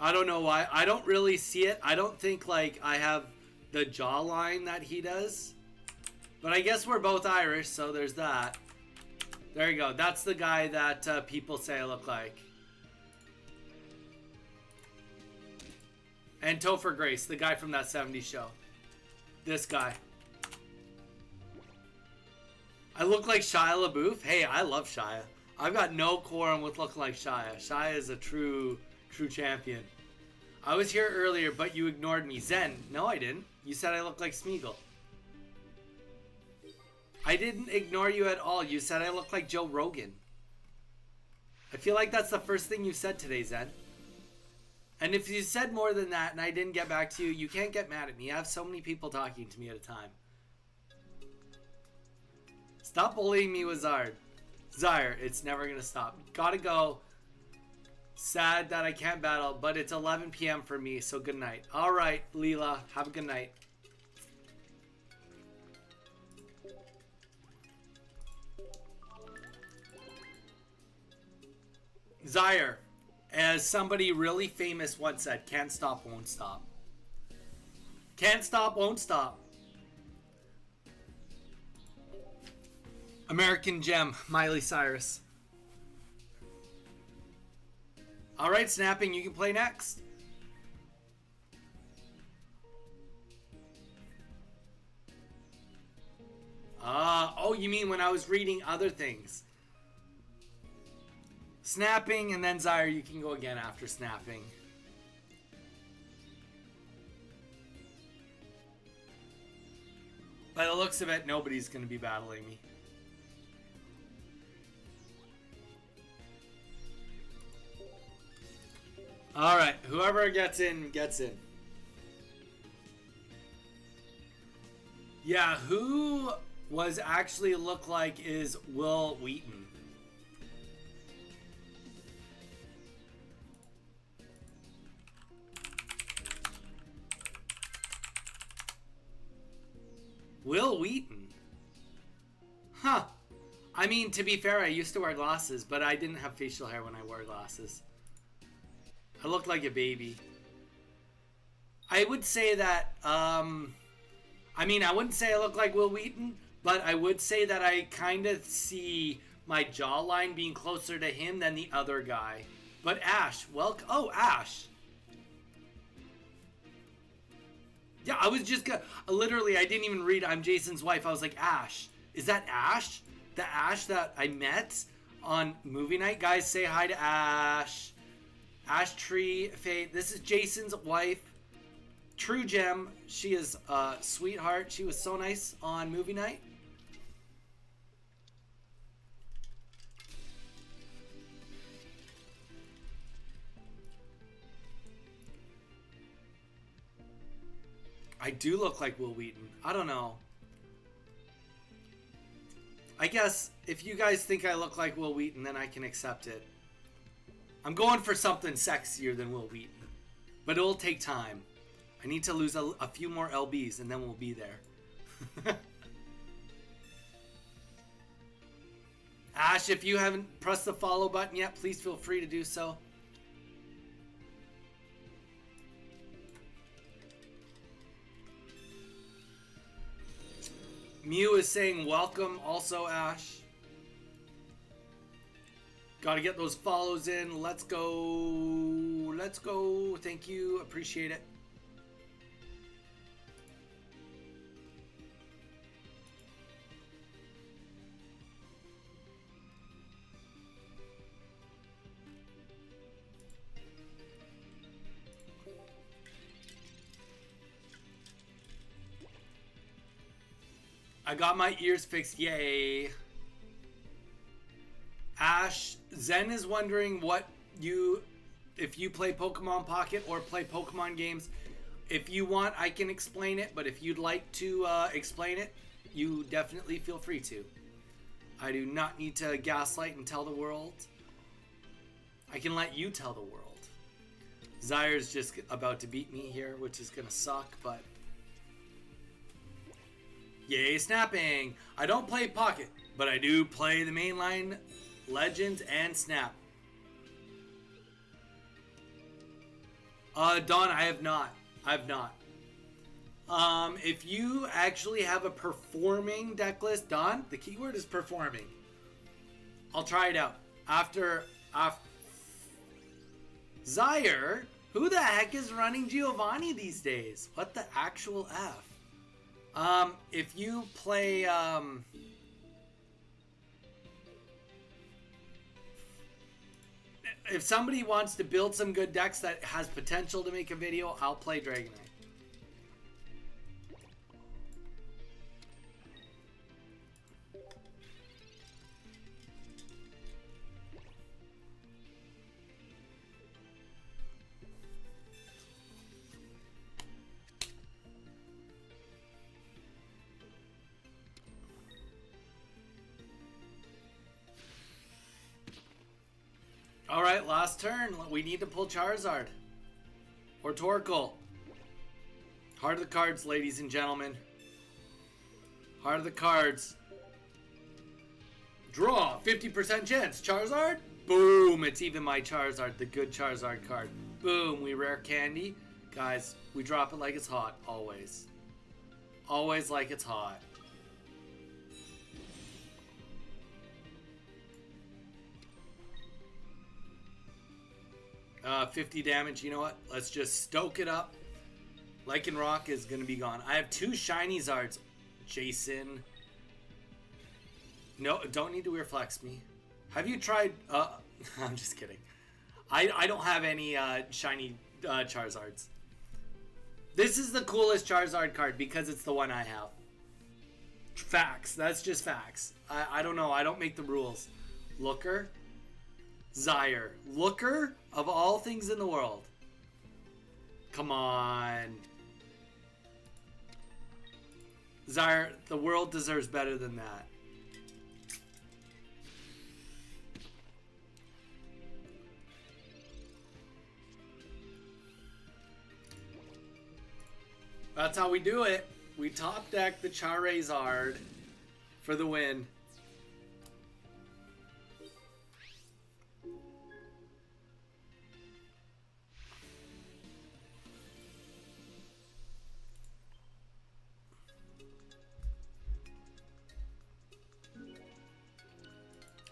I don't know why. I don't really see it. I don't think like I have the jawline that he does. But I guess we're both Irish, so there's that. There you go. That's the guy that people say I look like. And Topher Grace, the guy from that 70s show. This guy. I look like Shia LaBeouf. Hey, I love Shia. I've got no quorum with looking like Shia. Shia is a true champion. I was here earlier, but you ignored me. Zen, no I didn't. You said I look like Smeagol. I didn't ignore you at all. You said I look like Joe Rogan. I feel like that's the first thing you said today, Zen. And if you said more than that and I didn't get back to you, you can't get mad at me. I have so many people talking to me at a time. Stop bullying me with Zard. Zyre, it's never going to stop. Gotta go. Sad that I can't battle, but it's 11 p.m. for me, so good night. All right, Leela, have a good night. Zyre, as somebody really famous once said, can't stop, won't stop. Can't stop, won't stop. American Gem, Miley Cyrus. All right, Snapping, you can play next. Oh, you mean when I was reading other things. Snapping, and then Zyre, you can go again after Snapping. By the looks of it, nobody's going to be battling me. Alright, whoever gets in, gets in. Yeah, who was actually look like is Will Wheaton. Will Wheaton? Huh. I mean, to be fair, I used to wear glasses, but I didn't have facial hair when I wore glasses. I looked like a baby. I would say that, I mean, I wouldn't say I look like Will Wheaton, but I would say that I kind of see my jawline being closer to him than the other guy. But Ash, welcome. Oh, Ash. Yeah, I was just gonna, literally, I didn't even read I'm Jason's wife. I was like, Ash. Is that Ash? The Ash that I met on movie night? Guys, say hi to Ash. Ash Tree Faye. This is Jason's wife. True gem. She is a sweetheart. She was so nice on movie night. I do look like Will Wheaton. I don't know. I guess if you guys think I look like Will Wheaton, then I can accept it. I'm going for something sexier than Will Wheaton. But it'll take time. I need to lose a few more LBs and then we'll be there. Ash, if you haven't pressed the follow button yet, please feel free to do so. Mew is saying welcome also, Ash. Gotta get those follows in. Let's go. Let's go. Thank you. Appreciate it. I got my ears fixed. Yay. Ash, Zen is wondering if you play Pokemon Pocket or play Pokemon games. If you want, I can explain it, but if you'd like to explain it, you definitely feel free to. I do not need to gaslight and tell the world. I can let you tell the world. Zyre's just about to beat me here, which is going to suck, but Yay, snapping! I don't play Pocket, but I do play the mainline Legends and Snap. Don, I have not. If you actually have a performing deck list, Don, the keyword is performing. I'll try it out. After Zaire, who the heck is running Giovanni these days? What the actual F? If you play, if somebody wants to build some good decks that has potential to make a video, I'll play Dragonite. Alright, last turn. We need to pull Charizard. Or Torkoal. Heart of the cards, ladies and gentlemen. Heart of the cards. Draw. 50% chance. Charizard? Boom. It's even my Charizard. The good Charizard card. Boom. We rare candy. Guys, we drop it like it's hot. Always. Always like it's hot. 50 damage. You know what? Let's just stoke it up. Lycan Rock is going to be gone. I have 2 shiny Zards. Jason. No, don't need to reflex me. Have you tried... I'm just kidding. I don't have any shiny Charizards. This is the coolest Charizard card because it's the one I have. Facts. That's just facts. I don't know. I don't make the rules. Looker. Zaire. Looker of all things in the world. Come on. Zaire, the world deserves better than that. That's how we do it. We top deck the Charizard for the win.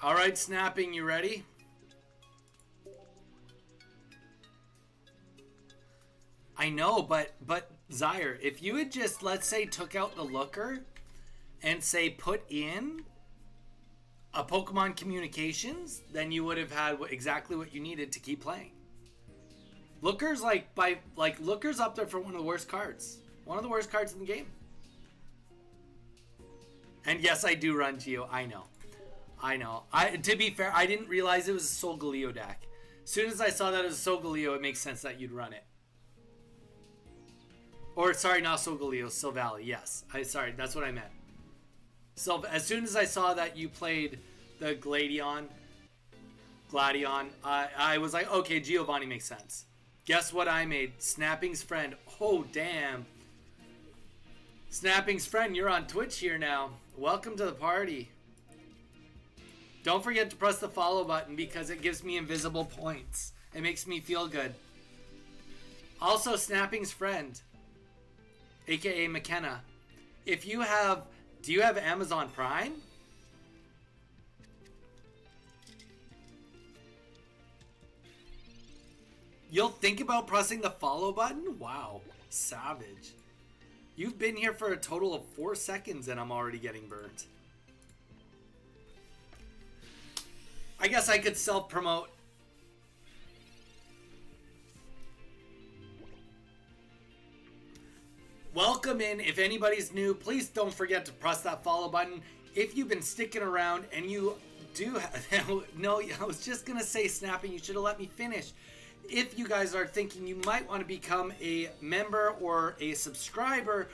All right, snapping, you ready? I know, but Zaire, if you had just, let's say, took out the Looker and say put in a Pokemon Communications, then you would have had exactly what you needed to keep playing. Looker's Looker's up there for one of the worst cards. One of the worst cards in the game. And yes, I do run Geo. I know. To be fair, I didn't realize it was a Solgaleo deck. As soon as I saw that it was a Solgaleo, it makes sense that you'd run it. Or, sorry, not Solgaleo, Silvally, yes. Sorry, that's what I meant. So, as soon as I saw that you played the Gladion, I was like, okay, Giovanni makes sense. Guess what I made? Snapping's Friend. Oh, damn. Snapping's Friend, you're on Twitch here now. Welcome to the party. Don't forget to press the follow button because it gives me invisible points. It makes me feel good. Also, Snapping's Friend, aka McKenna. If you have, do you have Amazon Prime? You'll think about pressing the follow button? Wow, savage. You've been here for a total of 4 seconds and I'm already getting burnt. I guess I could self-promote. Welcome in. If anybody's new, please don't forget to press that follow button. If you've been sticking around and you do no, I was just going to say snapping. You should have let me finish. If you guys are thinking you might want to become a member or a subscriber,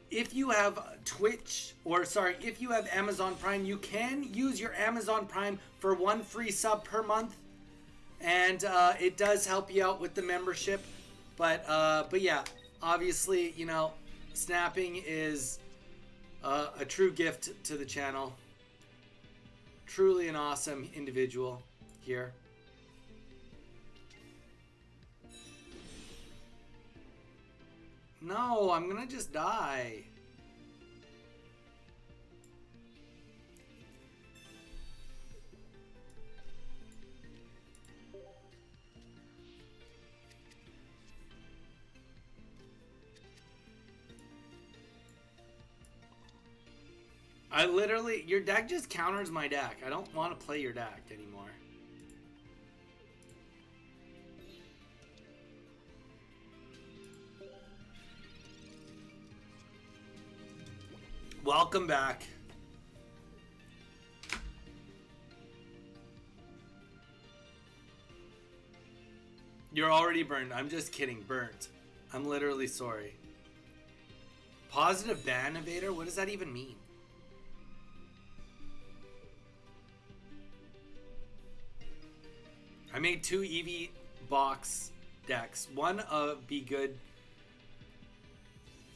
if you have Twitch, if you have Amazon Prime, you can use your Amazon Prime for 1 free sub per month. And it does help you out with the membership. But yeah, obviously, you know, snapping is A true gift to the channel. Truly an awesome individual here. No, I'm gonna just die. I literally, your deck just counters my deck. I don't want to play your deck anymore. Welcome back. You're already burned. I'm just kidding. Burnt. I'm literally sorry. Positive ban evader? What does that even mean? I made 2 Eevee box decks. One of Be Good.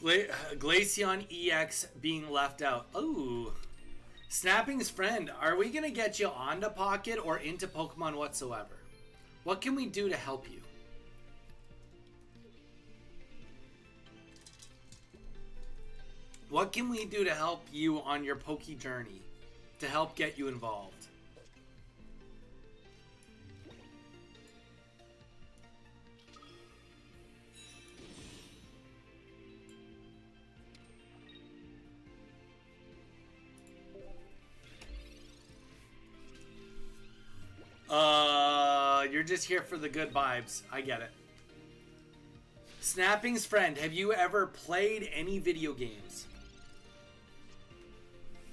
Glaceon EX being left out. Ooh. Snapping's friend. Are we going to get you onto Pocket or into Pokemon whatsoever? What can we do to help you? What can we do to help you on your Poke journey? To help get you involved? You're just here for the good vibes. I get it. Snapping's friend, have you ever played any video games?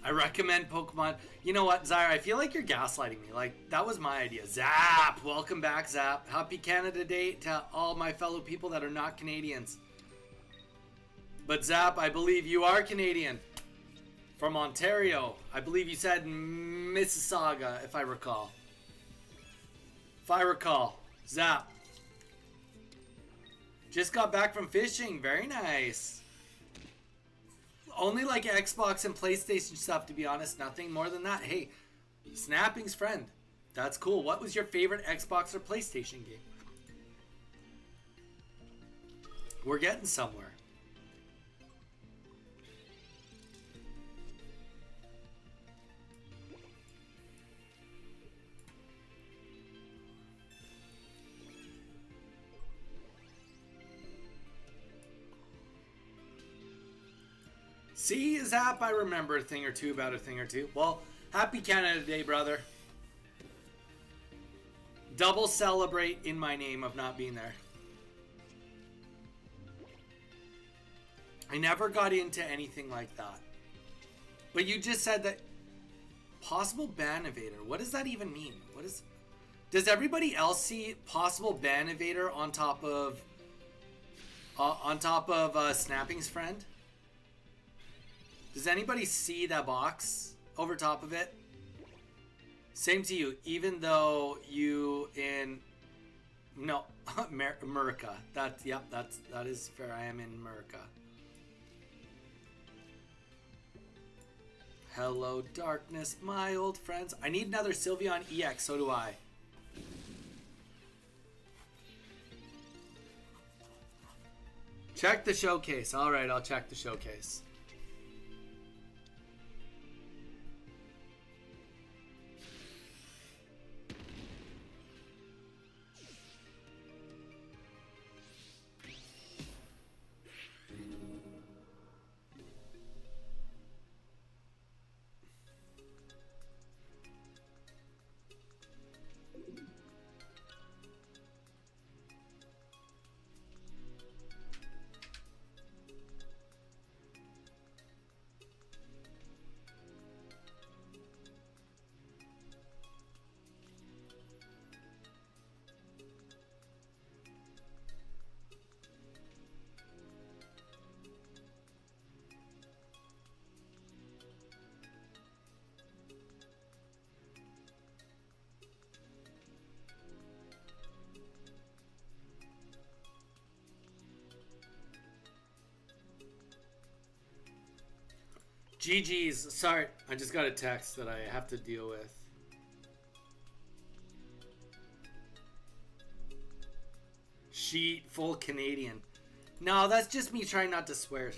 I recommend Pokemon. You know what, Zyra, I feel like you're gaslighting me. Like, that was my idea. Zap! Welcome back, Zap. Happy Canada Day to all my fellow people that are not Canadians. But Zap, I believe you are Canadian. From Ontario. I believe you said Mississauga, if I recall. If I recall. Zap. Just got back from fishing. Very nice. Only like Xbox and PlayStation stuff, to be honest. Nothing more than that. Hey, Snapping's friend. That's cool. What was your favorite Xbox or PlayStation game? We're getting somewhere. See, Zap, I remember a thing or two about a thing or two. Well, happy Canada Day, brother. Double celebrate in my name of not being there. I never got into anything like that. But you just said that possible ban evader. What does that even mean? What is? Does everybody else see possible ban evader on top of Snapping's friend? Does anybody see that box over top of it? Same to you, even though you in no America. That is fair. I am in America. Hello, darkness, my old friends. I need another Sylveon EX. So do I. Check the showcase. All right, I'll check the showcase. GG's. Sorry, I just got a text that I have to deal with. Sheet full Canadian. No, that's just me trying not to swear.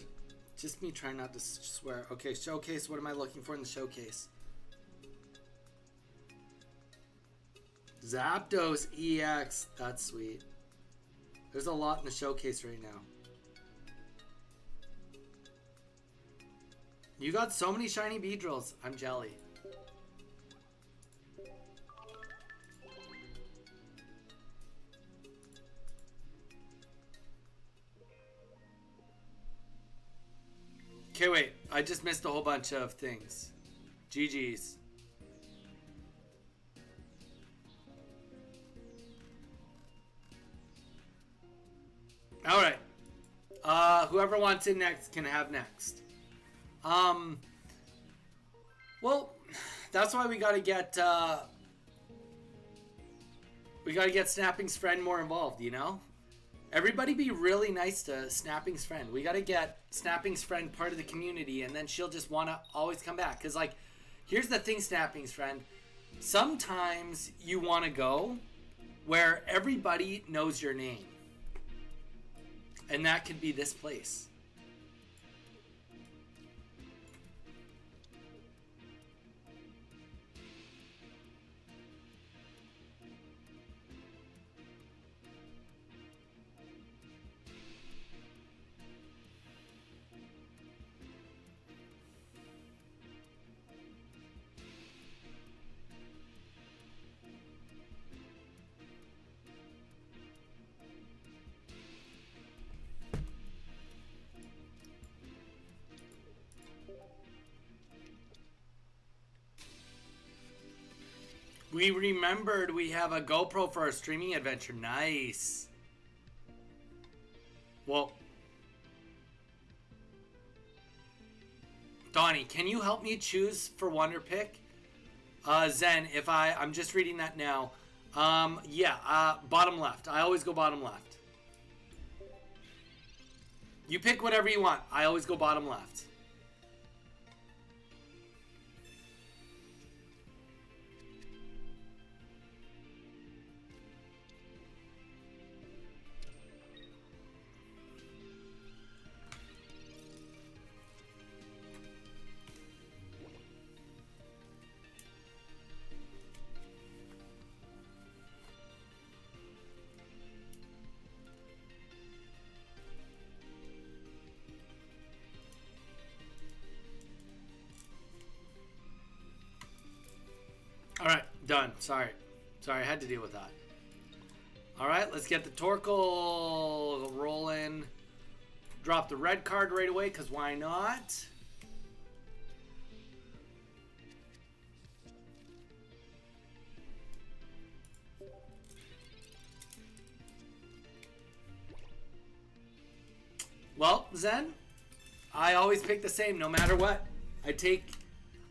Just me trying not to swear. Okay, showcase. What am I looking for in the showcase? Zapdos EX. That's sweet. There's a lot in the showcase right now. You got so many shiny Beedrills. I'm jelly. Okay, wait. I just missed a whole bunch of things. GG's. Alright. Whoever wants in next can have next. Well, that's why we gotta get Snapping's friend more involved, you know? Everybody be really nice to Snapping's friend. We gotta get Snapping's friend part of the community, and then she'll just wanna always come back. Cause like, here's the thing, Snapping's friend. Sometimes you wanna go where everybody knows your name. And that could be this place. We remembered we have a GoPro for our streaming adventure. Nice. Well, Donnie, can you help me choose for Wonder Pick? Zen, if I'm just reading that now. Bottom left. I always go bottom left. You pick whatever you want. I always go bottom left. Alright, done. Sorry, I had to deal with that. Alright, let's get the Torkoal rolling. Drop the red card right away, because why not? Well, Zen, I always pick the same no matter what.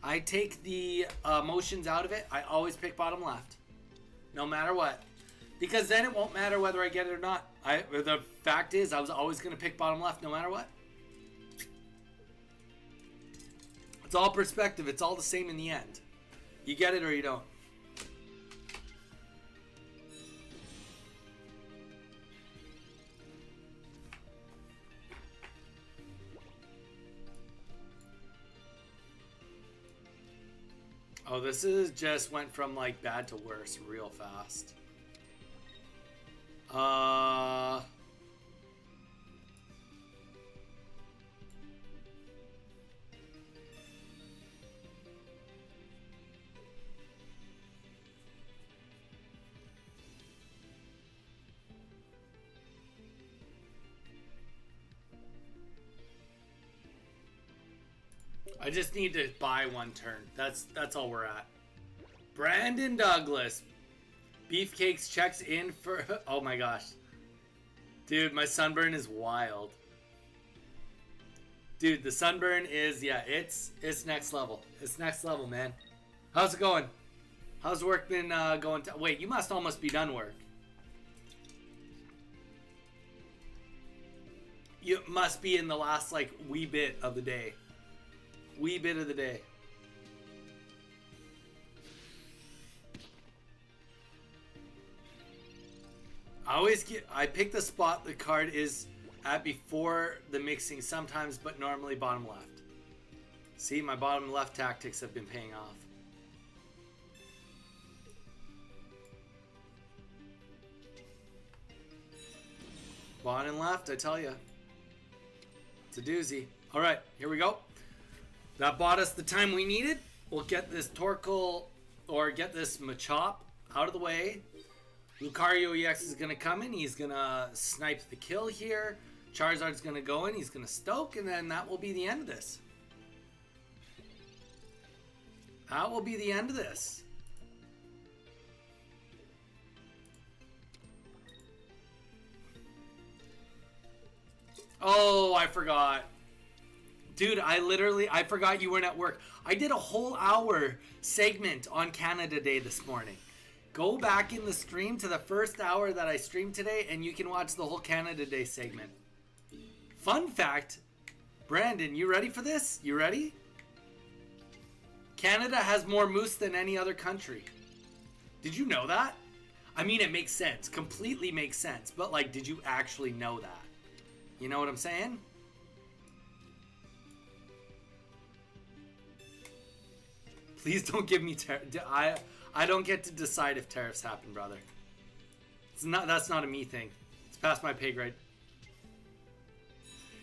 I take the emotions out of it. I always pick bottom left. No matter what. Because then it won't matter whether I get it or not. The fact is, I was always going to pick bottom left no matter what. It's all perspective. It's all the same in the end. You get it or you don't. Oh, this is just went from like bad to worse real fast. I just need to buy one turn. That's all we're at. Brandon Douglas. Beefcakes checks in for... Oh my gosh. Dude, my sunburn is wild. Dude, the sunburn is... Yeah, it's next level. It's next level, man. How's it going? How's work been going? Wait, you must almost be done work. You must be in the last, like, wee bit of the day. wee bit of the day. I pick the spot the card is at before the mixing sometimes, but normally bottom left. See, my bottom left tactics have been paying off. Bottom left, I tell you. It's a doozy. All right, here we go. That bought us the time we needed. We'll get this Torkoal, or get this Machop out of the way. Lucario EX is going to come in. He's going to snipe the kill here. Charizard's going to go in. He's going to stoke, and then that will be the end of this. That will be the end of this. Oh, I forgot. Dude, I forgot you weren't at work. I did a whole hour segment on Canada Day this morning. Go back in the stream to the first hour that I streamed today, and you can watch the whole Canada Day segment. Fun fact, Brandon, you ready for this? You ready? Canada has more moose than any other country. Did you know that? I mean, it makes sense. Completely makes sense. But, like, did you actually know that? You know what I'm saying? Please don't give me I don't get to decide if tariffs happen, brother. That's not a me thing. It's past my pay grade.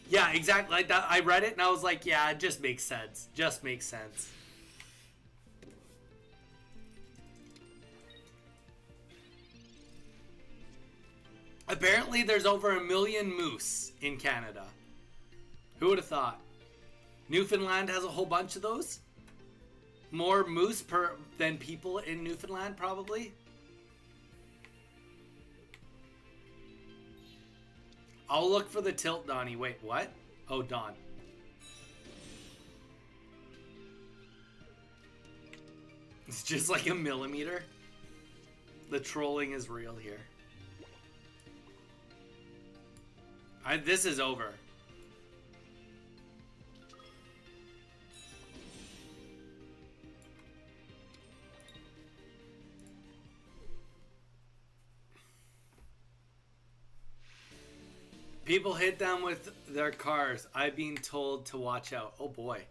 Yeah, exactly. Like that. I read it and I was like, yeah, it just makes sense. Just makes sense. Apparently, there's over 1 million moose in Canada. Who would have thought? Newfoundland has a whole bunch of those. More moose than people in Newfoundland, probably. I'll look for the tilt, Donnie. Wait, what? Oh, Don. It's just like a millimeter. The trolling is real here. This is over. People hit them with their cars. I've been told to watch out. Oh boy.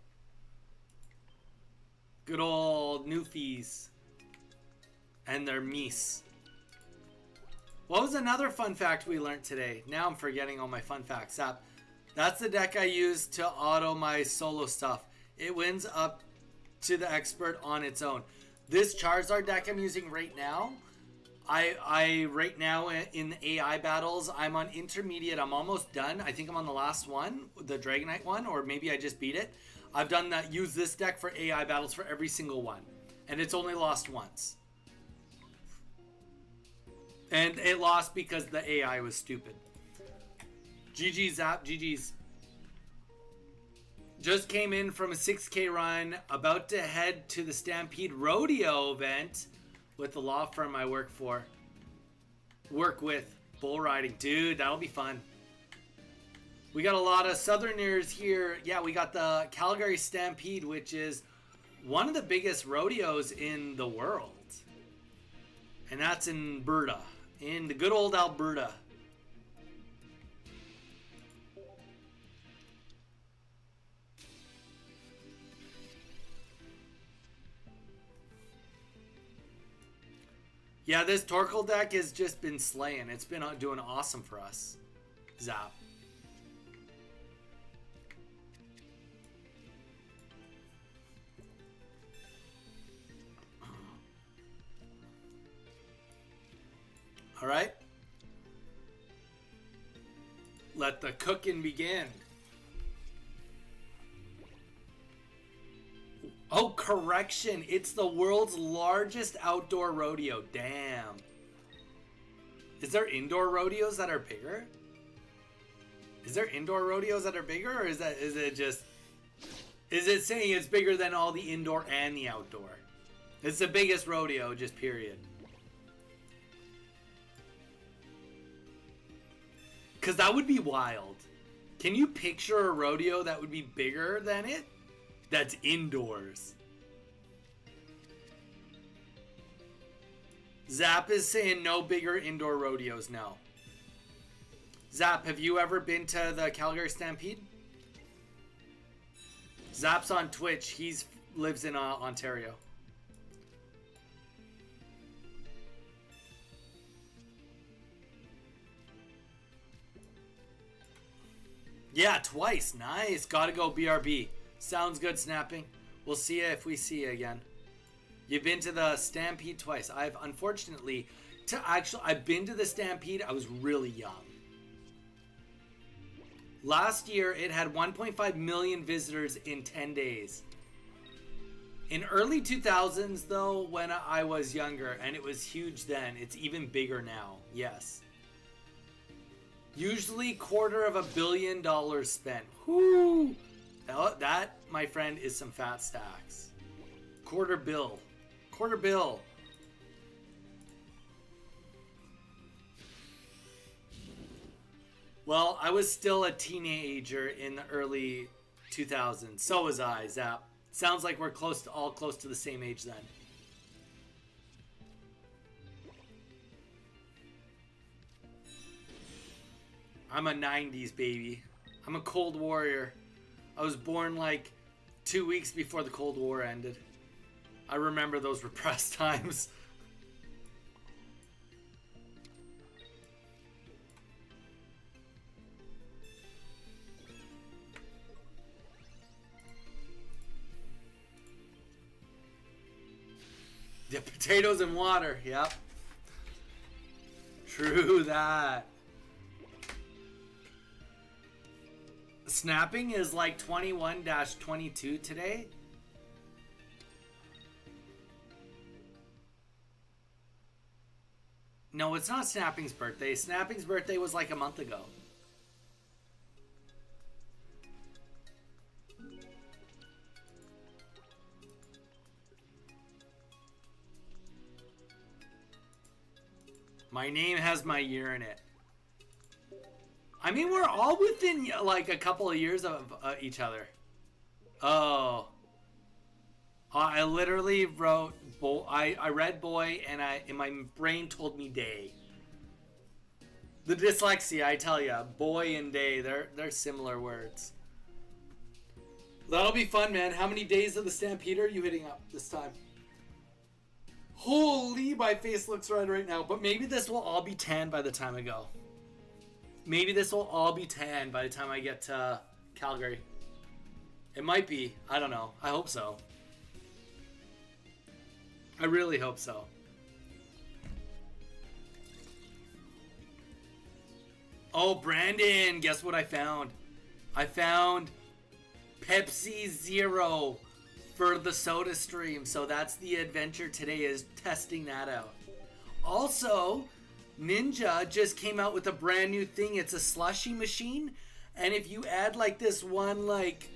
Good old Newfies. And their meese. What was another fun fact we learned today? Now I'm forgetting all my fun facts. That's the deck I use to auto my solo stuff. It wins up to the expert on its own. This Charizard deck I'm using right now, I right now in the AI battles, I'm on intermediate. I'm almost done. I think I'm on the last one, the Dragonite one, or maybe I just beat it. I've done that. Use this deck for AI battles for every single one, and it's only lost once. And it lost because the AI was stupid. GG Zap, GG's. Just came in from a 6K run, about to head to the Stampede Rodeo event with the law firm I work with, bull riding. Dude, that'll be fun. We got a lot of Southerners here. Yeah, we got the Calgary Stampede, which is one of the biggest rodeos in the world. And that's in Alberta. In the good old Alberta. Yeah, this Torkoal deck has just been slaying. It's been doing awesome for us. Zap. All right. Let the cooking begin. Oh, correction. It's the world's largest outdoor rodeo. Damn. Is there indoor rodeos that are bigger? Is there indoor rodeos that are bigger, or is it saying it's bigger than all the indoor and the outdoor? It's the biggest rodeo, just period. Because that would be wild. Can you picture a rodeo that would be bigger than it? That's indoors. Zap is saying no bigger indoor rodeos now. Zap, have you ever been to the Calgary Stampede? Zap's on Twitch. He lives in Ontario. Yeah, twice. Nice. Gotta go BRB. Sounds good, Snapping. We'll see you if we see you again. You've been to the Stampede twice. I've unfortunately, I've been to the Stampede. I was really young. Last year, it had 1.5 million visitors in 10 days. In early 2000s, though, when I was younger, and it was huge then, it's even bigger now. Yes. Usually $250 million spent. Whoo! That, my friend, is some fat stacks. $250 million. $250 million. Well, I was still a teenager in the early 2000s. So was I, Zap. Sounds like we're all close to the same age then. I'm a 90s baby. I'm a Cold Warrior. I was born like 2 weeks before the Cold War ended. I remember those repressed times. Yeah, potatoes and water. Yep. True that. Snapping is like 21-22 today. No, it's not Snapping's birthday. Snapping's birthday was like a month ago. My name has my year in it. I mean, we're all within like a couple of years of each other. Oh. I literally wrote boy. I read boy, and my brain told me day. The dyslexia, I tell ya, boy and day, they're similar words. That'll be fun, man. How many days of the Stampede are you hitting up this time? Holy, my face looks red right now. But maybe this will all be tan by the time I go. Maybe this will all be tan by the time I get to Calgary. It might be. I don't know. I hope so. I really hope so. Oh, Brandon, guess what I found? I found Pepsi Zero for the soda stream. So that's the adventure today, is testing that out. Also, Ninja just came out with a brand new thing. It's a slushy machine. And if you add like this one like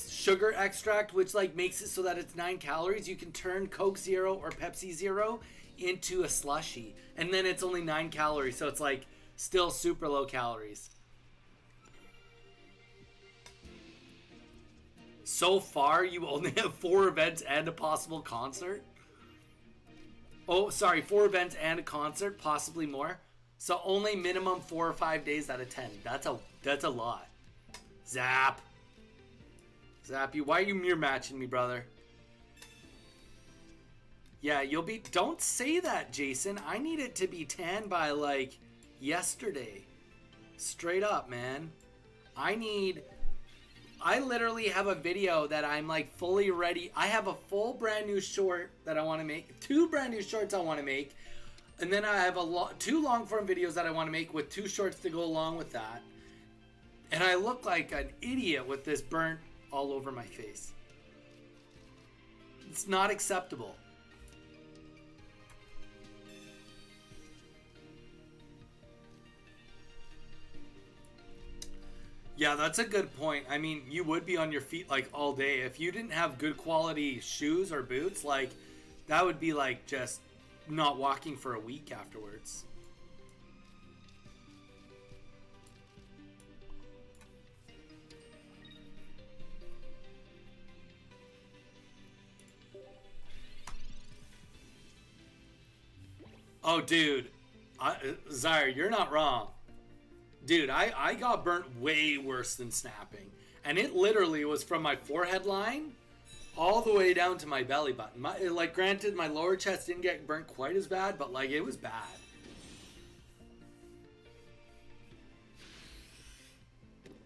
sugar extract, which like makes it so that it's 9 calories, you can turn Coke Zero or Pepsi Zero into a slushy. And then it's only 9 calories. So it's like still super low calories. So far, you only have 4 events and a possible concert. Oh, sorry, 4 events and a concert, possibly more. So only minimum 4 or 5 days out of 10. That's a lot. Zap. Zappy, why are you mirror matching me, brother? Yeah, you'll be. Don't say that, Jason. I need it to be tan by like yesterday. Straight up, man. I literally have a video that I'm like fully ready. I have a full brand new short that I want to make. 2 brand new shorts I want to make. And then I have 2 long form videos that I want to make with 2 shorts to go along with that. And I look like an idiot with this burnt all over my face. It's not acceptable. Yeah, that's a good point. I mean, you would be on your feet like all day. If you didn't have good quality shoes or boots, like that would be like just not walking for a week afterwards. Oh, dude. Zyre, you're not wrong. Dude, I got burnt way worse than snapping. And it literally was from my forehead line all the way down to my belly button. Like, granted, my lower chest didn't get burnt quite as bad, but, like, it was bad.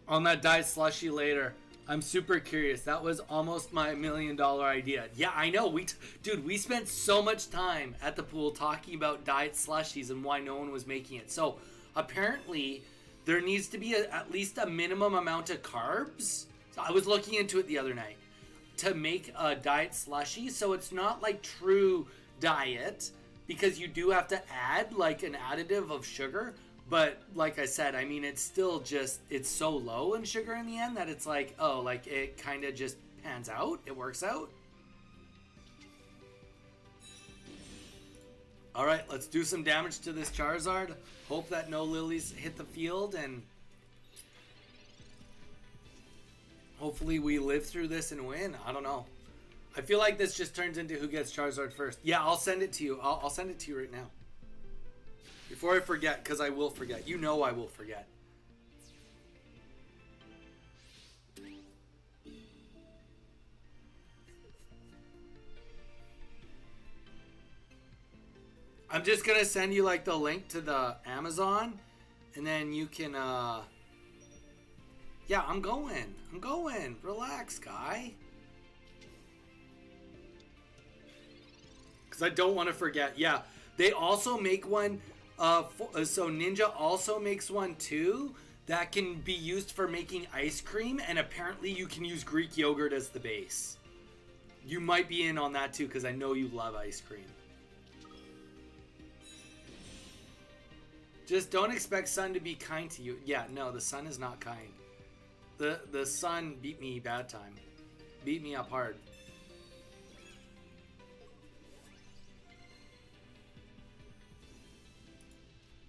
On that diet slushy later. I'm super curious. That was almost my $1 million idea. Yeah, I know. Dude, we spent so much time at the pool talking about diet slushies and why no one was making it. So, apparently, there needs to be at least a minimum amount of carbs. So I was looking into it the other night to make a diet slushie. So, it's not like true diet because you do have to add like an additive of sugar. But like I said, I mean, it's still just, it's so low in sugar in the end that it's like, oh, like it kind of just pans out. It works out. All right, let's do some damage to this Charizard. Hope that no lilies hit the field and hopefully we live through this and win. I don't know. I feel like this just turns into who gets Charizard first. Yeah, I'll send it to you. I'll send it to you right now. Before I forget, because I will forget. You know I will forget. I'm just going to send you like the link to the Amazon. And then you can, yeah, I'm going. Relax, guy. Because I don't want to forget. Yeah, they also make one... so Ninja also makes one too that can be used for making ice cream, and apparently you can use Greek yogurt as the base. You might be in on that too because I know you love ice cream. Just don't expect Sun to be kind to you. Yeah, no, the Sun is not kind. The Sun beat me bad time. Beat me up hard.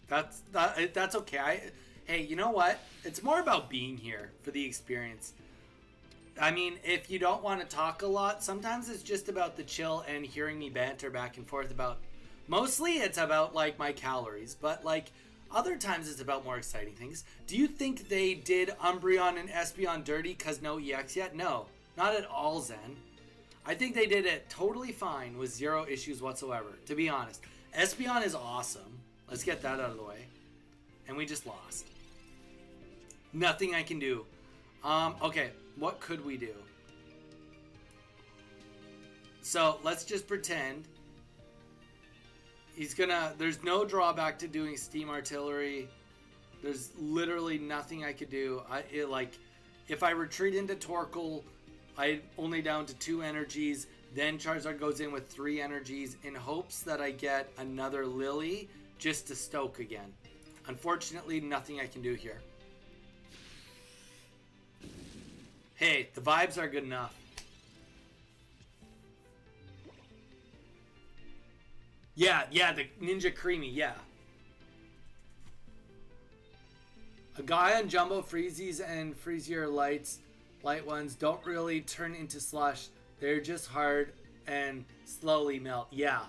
That's okay. Hey, you know what? It's more about being here for the experience. I mean, if you don't want to talk a lot, sometimes it's just about the chill and hearing me banter back and forth about... Mostly it's about, like, my calories, but, like, other times it's about more exciting things. Do you think they did Umbreon and Espeon dirty because no EX yet? No, not at all, Zen. I think they did it totally fine with zero issues whatsoever, to be honest. Espeon is awesome. Let's get that out of the way. And we just lost. Nothing I can do. Okay, what could we do? So, let's just pretend. He's gonna... There's no drawback to doing Steam Artillery. There's literally nothing I could do. If I retreat into Torkoal, I'm only down to 2 energies. Then Charizard goes in with 3 energies in hopes that I get another Lily just to stoke again. Unfortunately, nothing I can do here. Hey, the vibes are good enough. Yeah, the Ninja Creamy, yeah. A guy on Jumbo Freezies and Freezier light ones don't really turn into slush. They're just hard and slowly melt. Yeah.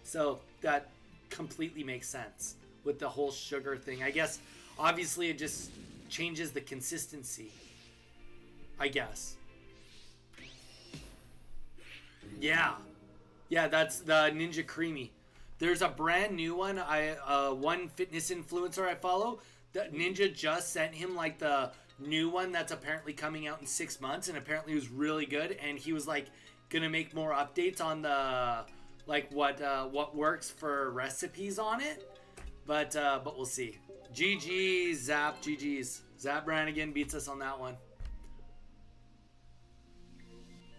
So that completely makes sense with the whole sugar thing. I guess, obviously, it just changes the consistency. I guess. Yeah, that's the Ninja Creamy. There's a brand new one. One fitness influencer I follow, that Ninja just sent him like the new one that's apparently coming out in 6 months, and apparently it was really good. And he was like gonna make more updates on the like what works for recipes on it. But we'll see. GG's Zap, GG's. Zap Brannigan beats us on that one.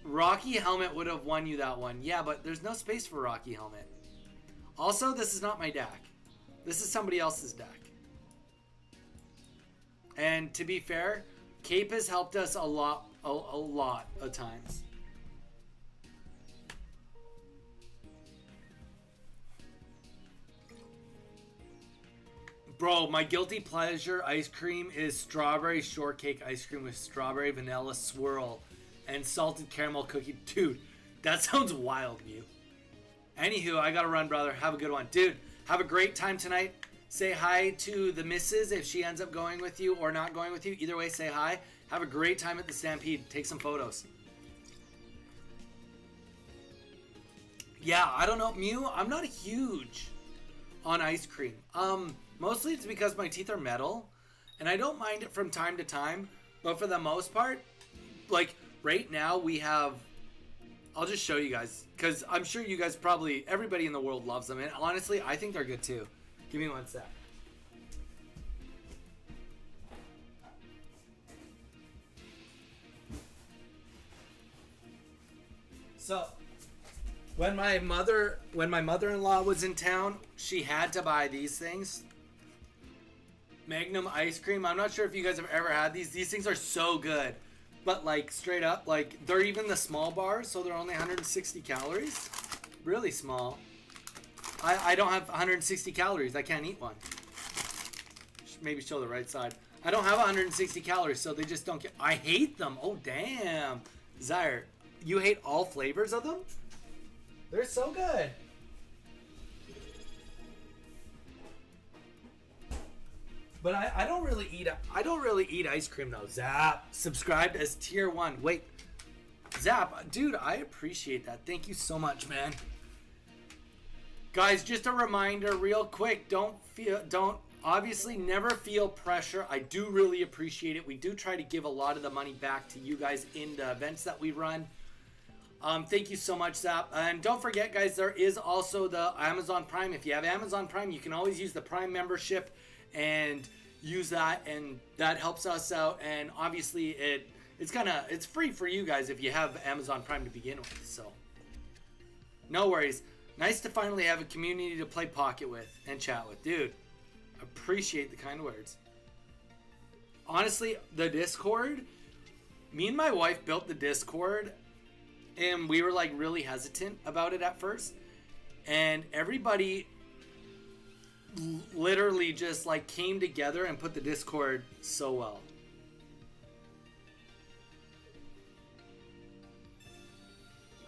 Rocky Helmet would have won you that one. Yeah, but there's no space for Rocky Helmet. Also, this is not my deck. This is somebody else's deck. And to be fair, Cape has helped us a lot of times. Bro, my guilty pleasure ice cream is strawberry shortcake ice cream with strawberry vanilla swirl and salted caramel cookie. Dude, that sounds wild, Mew. Anywho, I gotta run, brother. Have a good one. Dude, Have a great time tonight. Say hi to the missus if she ends up going with you or not going with you. Either way, say hi. Have a great time at the Stampede. Take some photos. Yeah, I don't know, Mew. I'm not huge on ice cream. Mostly it's because my teeth are metal, and I don't mind it from time to time. But for the most part, like right now we have. I'll just show you guys because I'm sure you guys probably everybody in the world loves them, and honestly, I think they're good too. Give me one sec. So, when my mother-in-law was in town, she had to buy these things. Magnum ice cream. I'm not sure if you guys have ever had these. These things are so good. But like straight up, like they're even the small bars, so they're only 160 calories. Really small. I don't have 160 calories. I can't eat one. Maybe show the right side. I don't have 160 calories, so they just don't get. I hate them. Oh damn, Zaire, you hate all flavors of them? They're so good. But I don't really eat ice cream though. Zap subscribed as tier 1. Wait, Zap, dude, I appreciate that. Thank you so much, man. Guys, just a reminder real quick, don't obviously never feel pressure. I do really appreciate it. We do try to give a lot of the money back to you guys in the events that we run. Thank you so much, Zap. And don't forget, guys, there is also the Amazon Prime. If you have Amazon Prime, you can always use the Prime membership and use that, and that helps us out. And obviously it's free for you guys if you have Amazon Prime to begin with. So no worries. Nice to finally have a community to play Pocket with and chat with. Dude, appreciate the kind words. Honestly, the Discord, me and my wife built the Discord, and we were like really hesitant about it at first. And everybody literally just like came together and put the Discord so well.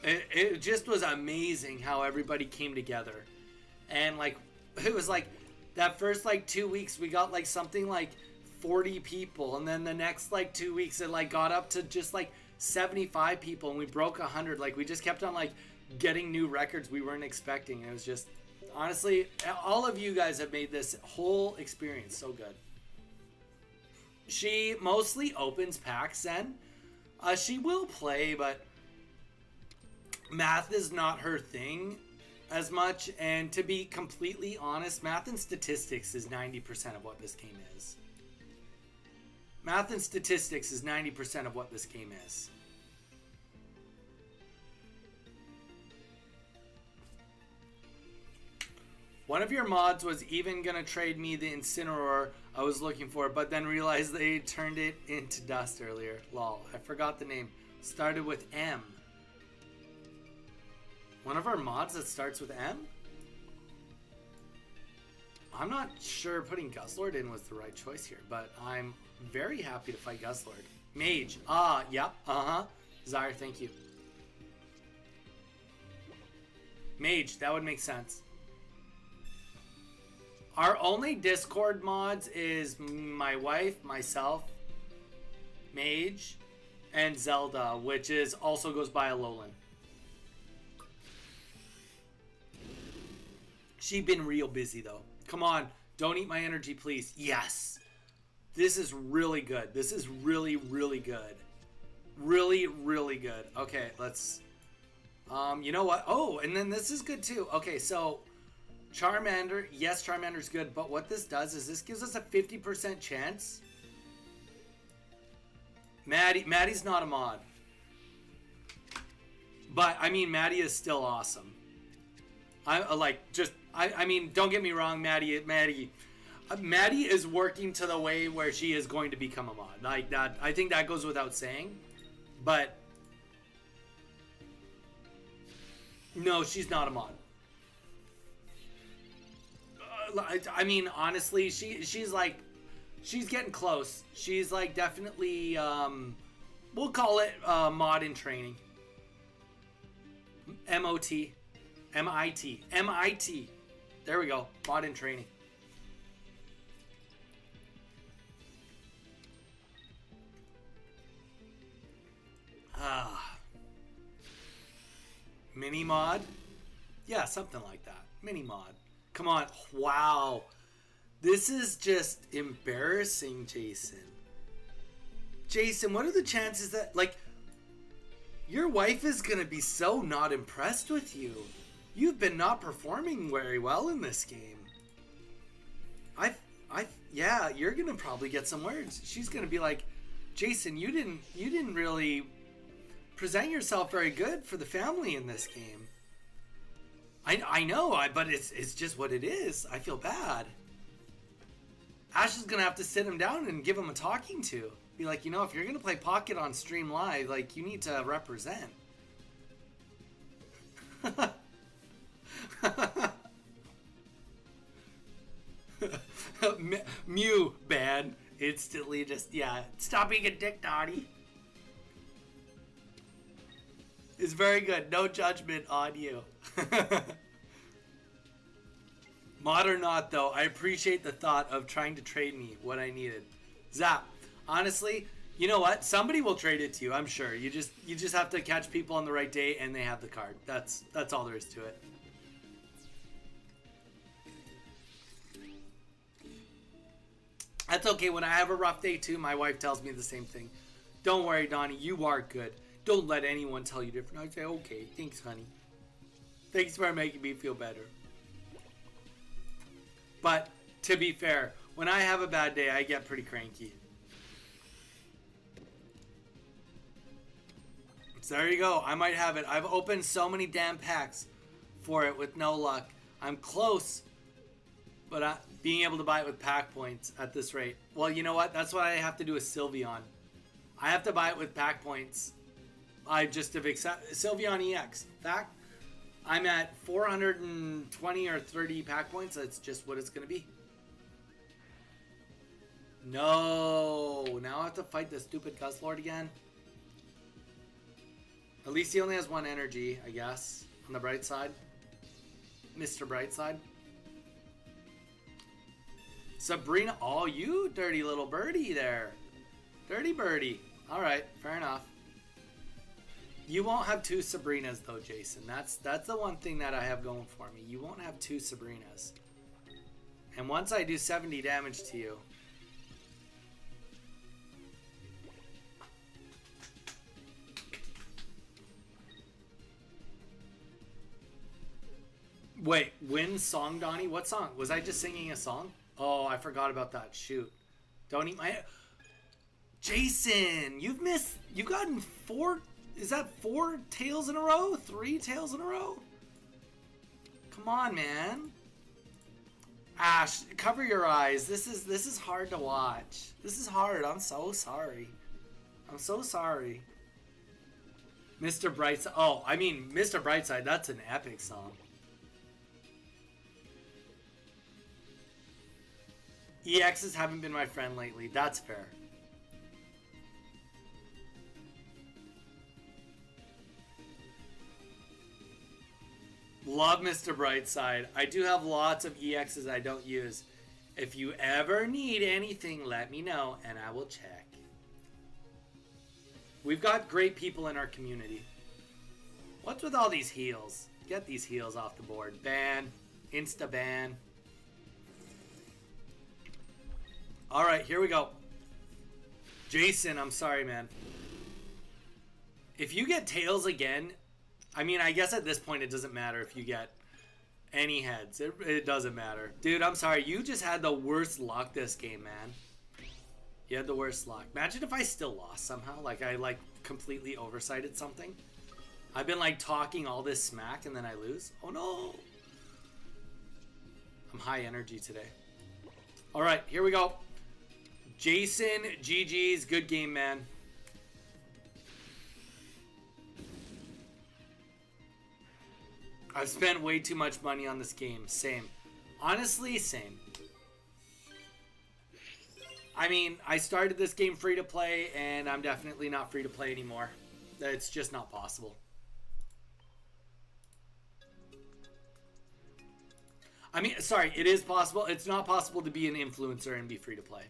It just was amazing how everybody came together. And like it was like that first like 2 weeks we got like something like 40 people, and then the next like 2 weeks it like got up to just like 75 people, and we broke 100. Like we just kept on like getting new records we weren't expecting. It was just honestly, all of you guys have made this whole experience so good. She mostly opens packs then. She will play, but math is not her thing as much. And to be completely honest, math and statistics is 90% of what this game is. Math and statistics is 90% of what this game is. One of your mods was even gonna trade me the Incineroar I was looking for, but then realized they turned it into dust earlier. Lol, I forgot the name. Started with M. One of our mods that starts with M? I'm not sure putting Guzzlord in was the right choice here, but I'm very happy to fight Guzzlord. Mage. Ah, yep. Uh-huh. Zyre, thank you. Mage, that would make sense. Our only Discord mods is my wife, myself, Mage, and Zelda, which is also goes by Alolan. She been real busy though. Come on, don't eat my energy, please. Yes. This is really good. This is really, really good. Really, really good. Okay, let's... you know what? Oh, and then this is good too. Okay, so... Charmander. Yes, Charmander's good. But what this does is this gives us a 50% chance. Maddie's not a mod. But, I mean, Maddie is still awesome. I mean, don't get me wrong, Maddie is working to the way where she is going to become a mod. Like that, I think that goes without saying. But no, she's not a mod. I mean, honestly, she's getting close. She's like definitely, we'll call it mod in training. MOT. MIT. There we go. Bot in training. Mini mod? Yeah, something like that. Mini mod. Come on. Wow. This is just embarrassing, Jason. Jason, what are the chances that, like, your wife is going to be so not impressed with you? You've been not performing very well in this game. Yeah, you're going to probably get some words. She's going to be like, Jason, you didn't really present yourself very good for the family in this game. I know, but it's just what it is. I feel bad. Ash is gonna have to sit him down and give him a talking to. Be like, you know, if you're gonna play Pocket on stream live, like, you need to represent. Mew ban instantly. Just, yeah, stop being a dick, Donnie. It's very good. No judgment on you. Mod or not, though, I appreciate the thought of trying to trade me what I needed. Zap, honestly, you know what? Somebody will trade it to you, I'm sure. You just have to catch people on the right day and they have the card. That's all there is to it. That's okay. When I have a rough day too, my wife tells me the same thing. Don't worry, Donnie, you are good. Don't let anyone tell you different. I say, okay, thanks, honey. Thanks for making me feel better. But to be fair, when I have a bad day, I get pretty cranky. So there you go. I might have it. I've opened so many damn packs for it with no luck. I'm close, but being able to buy it with pack points at this rate. Well, you know what? That's what I have to do with Sylveon. I have to buy it with pack points. I just have accepted Sylveon EX. Fact, I'm at 420 or 30 pack points. That's just what it's going to be. No. Now I have to fight the stupid Guzzlord again. At least he only has one energy, I guess. On the bright side. Mr. Brightside. Sabrina. Oh, you dirty little birdie there. Dirty birdie. Alright, fair enough. You won't have two Sabrinas though, Jason. That's the one thing that I have going for me. You won't have two Sabrinas. And once I do 70 damage to you... Wait, win song, Donnie? What song? Was I just singing a song? Oh, I forgot about that. Shoot. Don't eat my... Jason, you've gotten 4... Is that 4 tails in a row? 3 tails in a row? Come on, man. Ash, cover your eyes. This is hard to watch. This is hard. I'm so sorry. I'm so sorry. Mr. Brightside. Oh, I mean, Mr. Brightside, that's an epic song. EXs haven't been my friend lately. That's fair. Love Mr. Brightside. I do have lots of EXs I don't use. If you ever need anything, let me know and I will check. We've got great people in our community. What's with all these heals? Get these heals off the board. Ban. Insta ban. Alright, here we go. Jason, I'm sorry, man. If you get tails again... I mean, I guess at this point it doesn't matter if you get any heads. It doesn't matter. Dude, I'm sorry. You just had the worst luck this game, man. You had the worst luck. Imagine if I still lost somehow. Like, I, completely oversighted something. I've been, talking all this smack and then I lose. Oh, no. I'm high energy today. All right, here we go. Jason, GG's. Good game, man. I've spent way too much money on this game. Same. Honestly, same. I mean, I started this game free to play, and I'm definitely not free to play anymore. It's just not possible. I mean, sorry, it is possible. It's not possible to be an influencer and be free to play.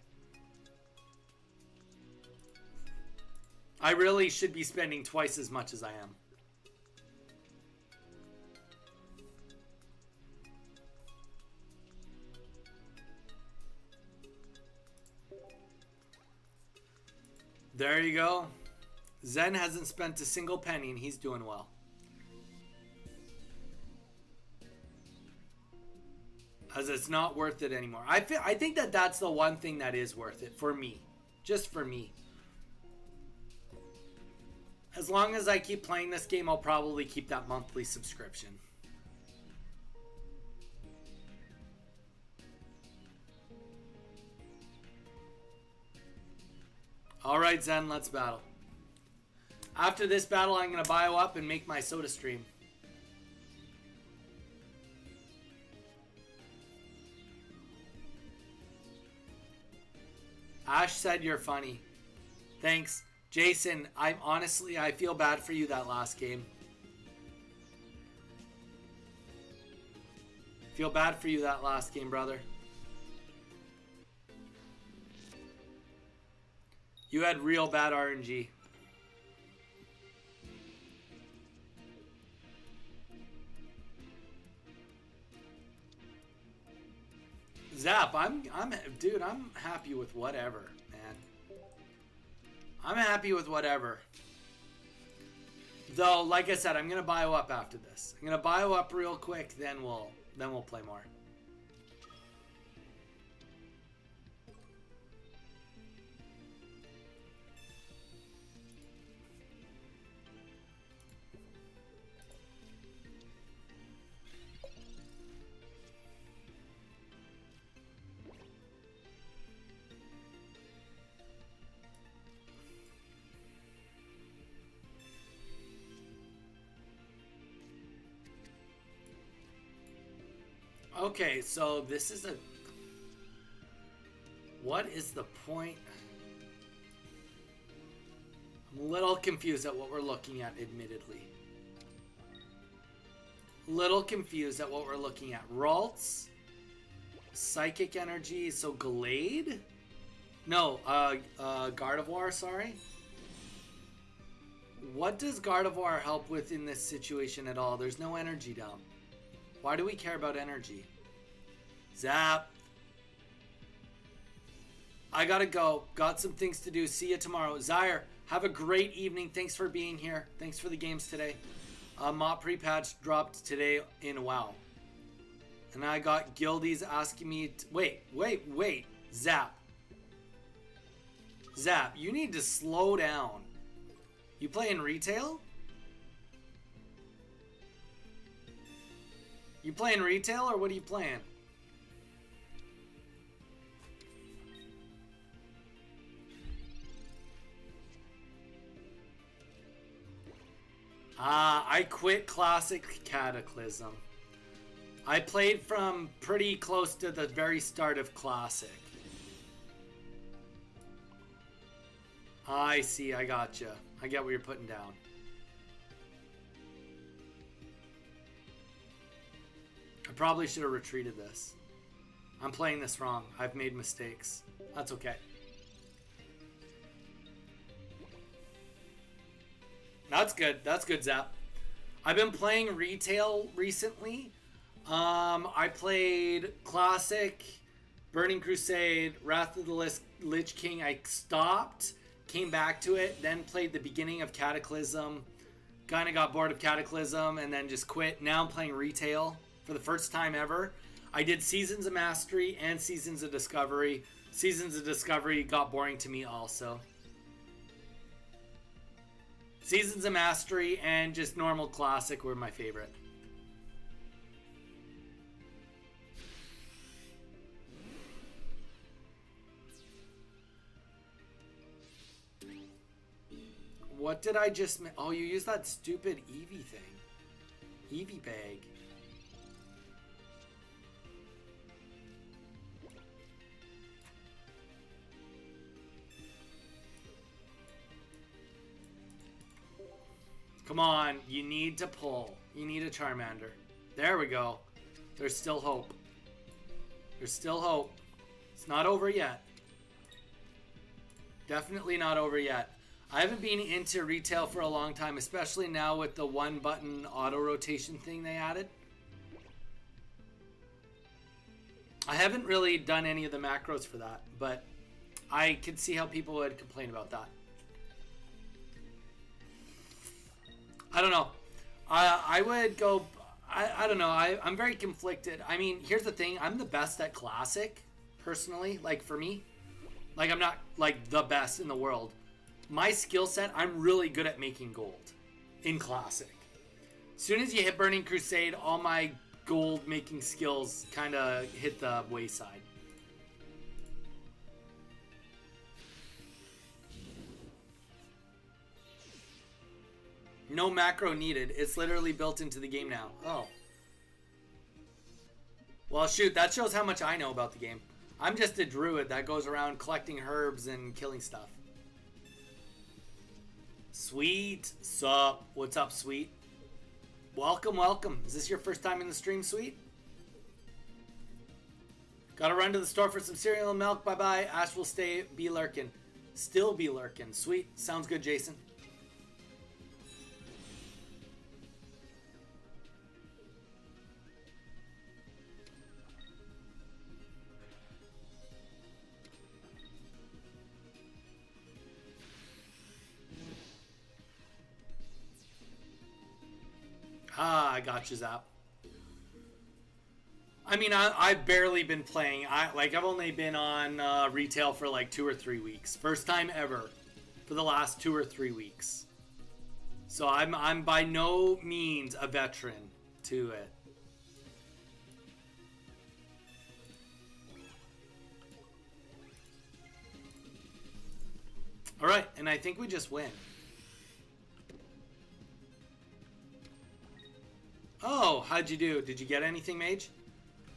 I really should be spending twice as much as I am. There you go. Zen hasn't spent a single penny and he's doing well. Because it's not worth it anymore. I think that that's the one thing that is worth it for me. Just for me. As long as I keep playing this game, I'll probably keep that monthly subscription. Alright, Zen, let's battle. After this battle, I'm going to bio up and make my soda stream. Ash said you're funny. Thanks. Jason, I feel bad for you that last game. Feel bad for you that last game, brother. You had real bad RNG. Zap, dude, I'm happy with whatever, man. I'm happy with whatever. Though, like I said, I'm gonna bio up after this. I'm gonna bio up real quick, then we'll play more. Okay, so this is a... What is the point? I'm a little confused at what we're looking at, admittedly. Little confused at what we're looking at. Ralts? Psychic energy, so Glade? No, Gardevoir, sorry. What does Gardevoir help with in this situation at all? There's no energy dump. Why do we care about energy? Zap. I gotta go. Got some things to do. See you tomorrow. Zyre, have a great evening. Thanks for being here. Thanks for the games today. Mop pre-patch dropped today in WoW. And I got guildies asking me... Wait. Zap. Zap, you need to slow down. You play in retail? You playing retail or what are you playing? I quit Classic Cataclysm. I played from pretty close to the very start of Classic. I see, I gotcha. I get what you're putting down. I probably should have retreated this. I'm playing this wrong. I've made mistakes. That's okay. That's good. That's good, Zap. I've been playing retail recently. I played Classic, Burning Crusade, Wrath of the Lich King. I stopped, came back to it, then played the beginning of Cataclysm. Kind of got bored of Cataclysm and then just quit. Now I'm playing retail for the first time ever. I did Seasons of Mastery and Seasons of Discovery. Seasons of Discovery got boring to me also. Seasons of Mastery and just normal Classic were my favorite. What did I just... Oh, you used that stupid Eevee thing. Eevee bag. Come on, you need to pull. You need a Charmander. There we go. There's still hope. There's still hope. It's not over yet. Definitely not over yet. I haven't been into retail for a long time, especially now with the one button auto rotation thing they added. I haven't really done any of the macros for that, but I could see how people would complain about that. I don't know. I would go... I don't know. I'm very conflicted. I mean, here's the thing. I'm the best at Classic, personally. Like, for me. Like, I'm not, like, the best in the world. My skill set, I'm really good at making gold in Classic. As soon as you hit Burning Crusade, all my gold making skills kind of hit the wayside. No macro needed. It's literally built into the game now. Oh. Well, shoot. That shows how much I know about the game. I'm just a druid that goes around collecting herbs and killing stuff. Sweet. Sup? What's up, Sweet? Welcome, welcome. Is this your first time in the stream, Sweet? Gotta run to the store for some cereal and milk. Bye-bye. Ash will be lurking. Still be lurking. Sweet. Sounds good, Jason. Ah, I got you, Zap. I mean, I've barely been playing. I've only been on retail for like 2 or 3 weeks. First time ever for the last 2 or 3 weeks. So I'm by no means a veteran to it. All right, and I think we just win. Oh, how'd you do? Did you get anything, Mage?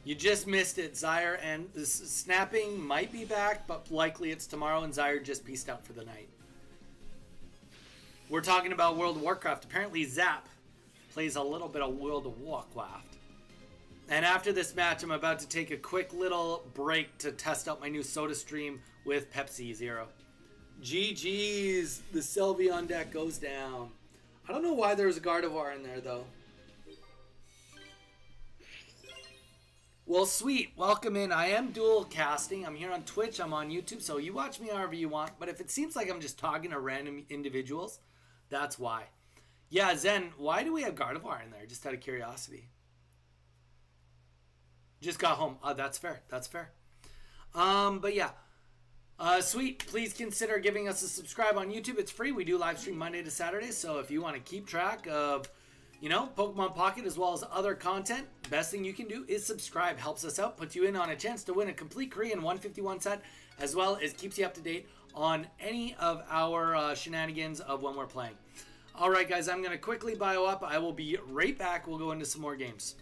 You just missed it, Zyre, and the snapping might be back, but likely it's tomorrow, and Zyre just peaced out for the night. We're talking about World of Warcraft. Apparently, Zap plays a little bit of World of Warcraft. And after this match, I'm about to take a quick little break to test out my new Soda Stream with Pepsi Zero. GG's, the Sylveon deck goes down. I don't know why there was a Gardevoir in there, though. Well, sweet. Welcome in. I am dual casting. I'm here on Twitch. I'm on YouTube. So you watch me however you want. But if it seems like I'm just talking to random individuals, that's why. Yeah, Zen, why do we have Gardevoir in there? Just out of curiosity. Just got home. That's fair. That's fair. But yeah. Sweet. Please consider giving us a subscribe on YouTube. It's free. We do live stream Monday to Saturday. So if you want to keep track of... you know, Pokemon Pocket as well as other content, best thing you can do is subscribe. Helps us out, puts you in on a chance to win a complete Korean 151 set, as well as keeps you up to date on any of our shenanigans of when we're playing. All right, guys, I'm going to quickly bio up. I will be right back. We'll go into some more games.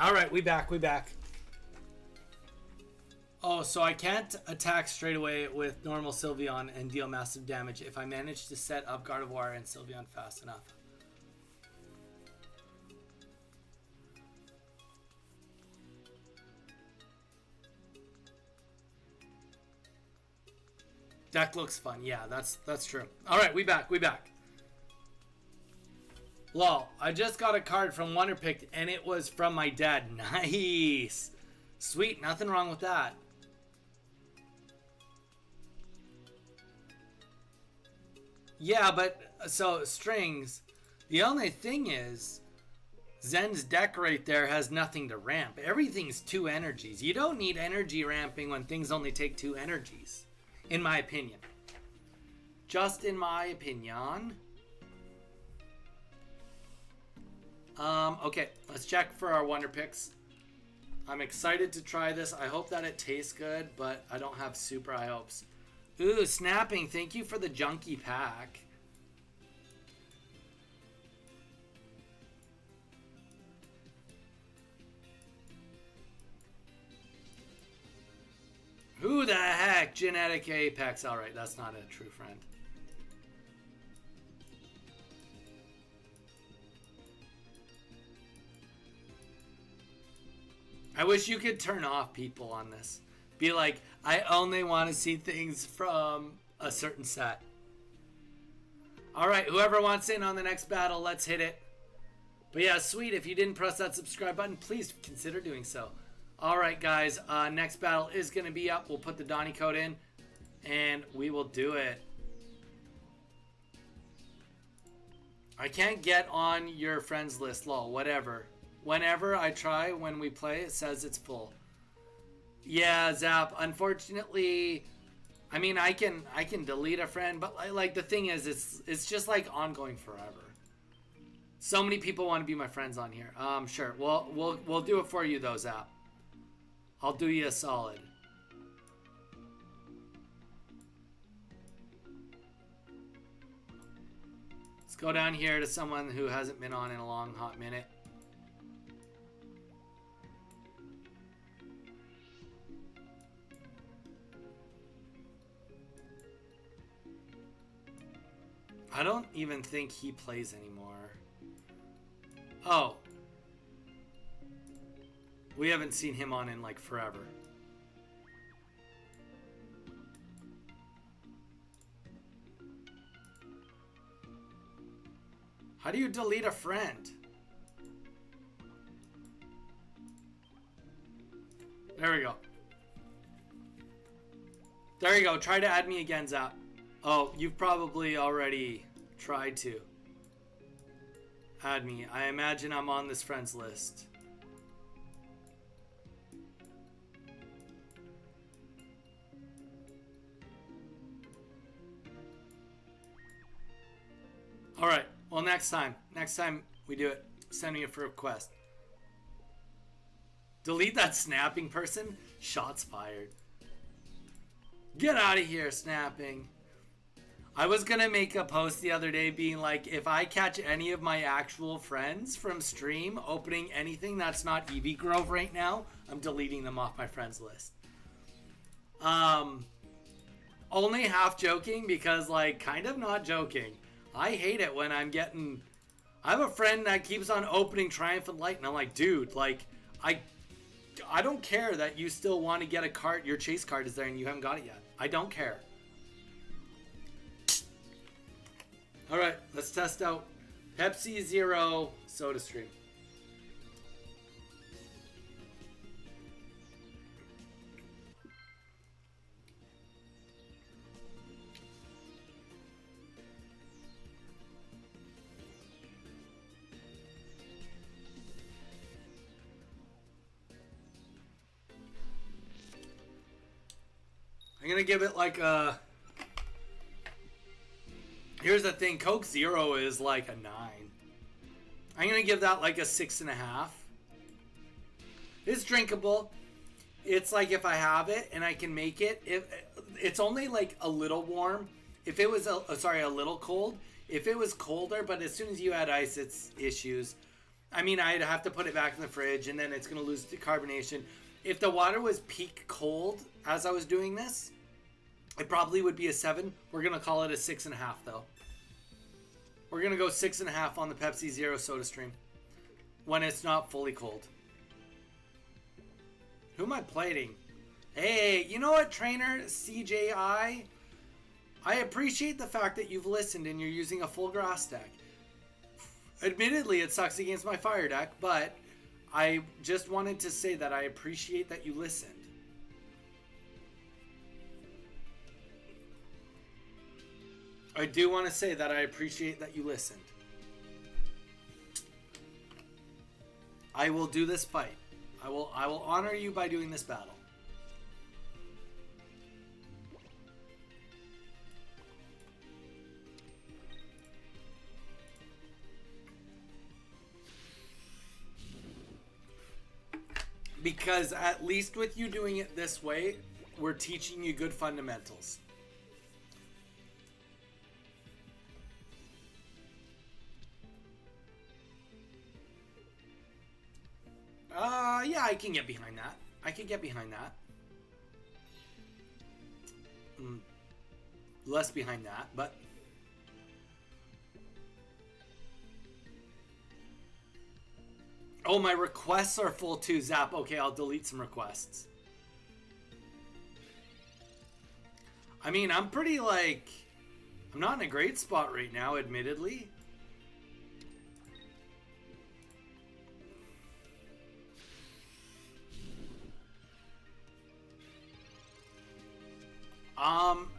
All right, we back. Oh, so I can't attack straight away with normal Sylveon and deal massive damage if I manage to set up Gardevoir and Sylveon fast enough. Deck looks fun. Yeah, that's true. All right, we back. Lol, I just got a card from Wonderpicked and it was from my dad. Nice. Sweet, nothing wrong with that. Yeah, but so strings, the only thing is Zen's deck right there has nothing to ramp. Everything's 2 energies. You don't need energy ramping when things only take 2 energies, in my opinion. Just in my opinion. Okay, let's check for our Wonder Picks. I'm excited to try this. I hope that it tastes good, but I don't have super high hopes. Ooh, Snapping, thank you for the junkie pack. Who the heck? Genetic Apex. Alright, that's not a true friend. I wish you could turn off people on this. Be like, I only want to see things from a certain set. Alright, whoever wants in on the next battle, let's hit it. But yeah, sweet. If you didn't press that subscribe button, please consider doing so. Alright, guys. Next battle is going to be up. We'll put the Donnie code in, and we will do it. I can't get on your friends list, lol. Whatever. Whenever I try, when we play, it says it's full. Yeah, Zap. Unfortunately, I mean, I can delete a friend, but like the thing is, it's just like ongoing forever. So many people want to be my friends on here. Sure. We'll do it for you though, Zap. I'll do you a solid. Let's go down here to someone who hasn't been on in a long hot minute. I don't even think he plays anymore. Oh. We haven't seen him on in like forever. How do you delete a friend? There we go. There you go. Try to add me again, Zap. Oh, you've probably already tried to add me. I imagine I'm on this friends list. Alright, well next time we do it, send me a request. Delete that snapping person? Shots fired. Get out of here, Snapping. I was gonna make a post the other day being like, if I catch any of my actual friends from stream opening anything that's not Eevee Gove right now, I'm deleting them off my friends list. Only half joking because like kind of not joking. I hate it when I'm getting... I have a friend that keeps on opening Triumphant Light and I'm like, dude, like, I don't care that you still want to get a card, your chase card is there and you haven't got it yet. I don't care. Alright, let's test out Pepsi Zero SodaStream. I'm gonna give it like a... Here's the thing, Coke Zero is like a 9. I'm gonna give that like a 6.5. It's drinkable. It's like if I have it and I can make it, it's only like a little warm. If it was, a little cold. If it was colder, but as soon as you add ice, it's issues. I mean, I'd have to put it back in the fridge, and then it's going to lose the carbonation. If the water was peak cold as I was doing this, it probably would be a 7. We're going to call it a 6.5, though. We're going to go 6.5 on the Pepsi Zero Soda Stream when it's not fully cold. Who am I plating? Hey, you know what, trainer CJI? I appreciate the fact that you've listened and you're using a full grass deck. Admittedly, it sucks against my fire deck, but I just wanted to say that I appreciate that you listened. I do want to say that I appreciate that you listened. I will do this fight. I will honor you by doing this battle. Because at least with you doing it this way, we're teaching you good fundamentals. Yeah, I can get behind that. I can get behind that. Less behind that, but... Oh, my requests are full too, Zap. Okay, I'll delete some requests. I mean, I'm pretty, like... I'm not in a great spot right now, admittedly.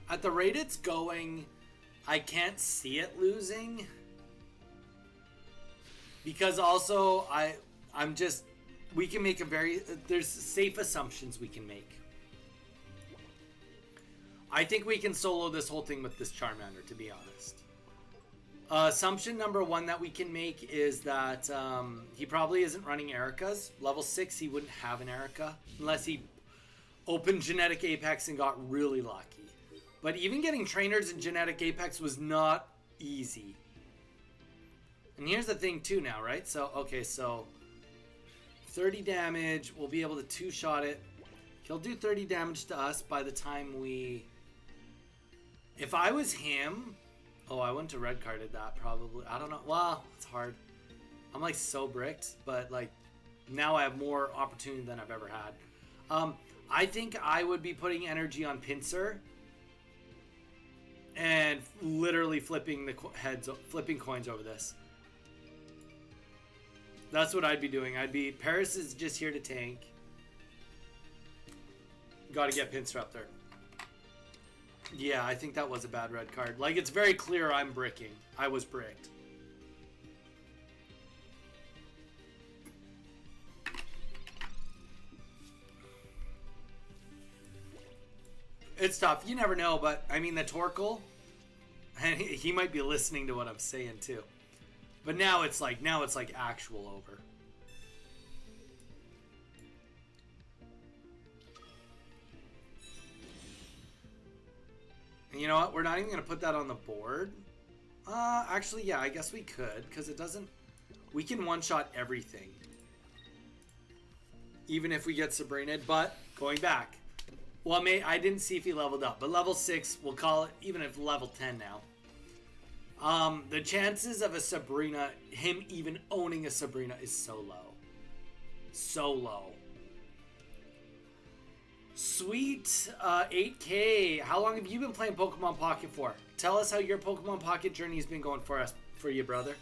At the rate it's going, I can't see it losing. Because also, I'm just... We can make a very... There's safe assumptions we can make. I think we can solo this whole thing with this Charmander, to be honest. Assumption number 1 that we can make is that he probably isn't running Erika's. Level 6, he wouldn't have an Erika. Unless he opened Genetic Apex and got really lucky. But even getting trainers in Genetic Apex was not easy. And here's the thing too now, right? So, okay, so 30 damage. We'll be able to 2-shot it. He'll do 30 damage to us by the time we... If I was him... Oh, I wouldn't have red carded that probably. I don't know. Well, it's hard. I'm like so bricked, but like now I have more opportunity than I've ever had. I think I would be putting energy on Pinsir and literally flipping the flipping coins over this. That's what I'd be doing. Paris is just here to tank. Got to get Pinsir up there. Yeah, I think that was a bad red card. Like, it's very clear I'm bricking. I was bricked. It's tough. You never know, but I mean, the Torkoal, and he might be listening to what I'm saying too. But now it's like actual over. And you know what? We're not even going to put that on the board. Actually, yeah, I guess we could, because it doesn't... We can one-shot everything. Even if we get Sabrina, but going back. Well, I didn't see if he leveled up, but level 6, we'll call it, even if level 10 now. The chances of a Sabrina, him even owning a Sabrina, is so low. So low. Sweet 8K. How long have you been playing Pokemon Pocket for? Tell us how your Pokemon Pocket journey has been going for you, brother.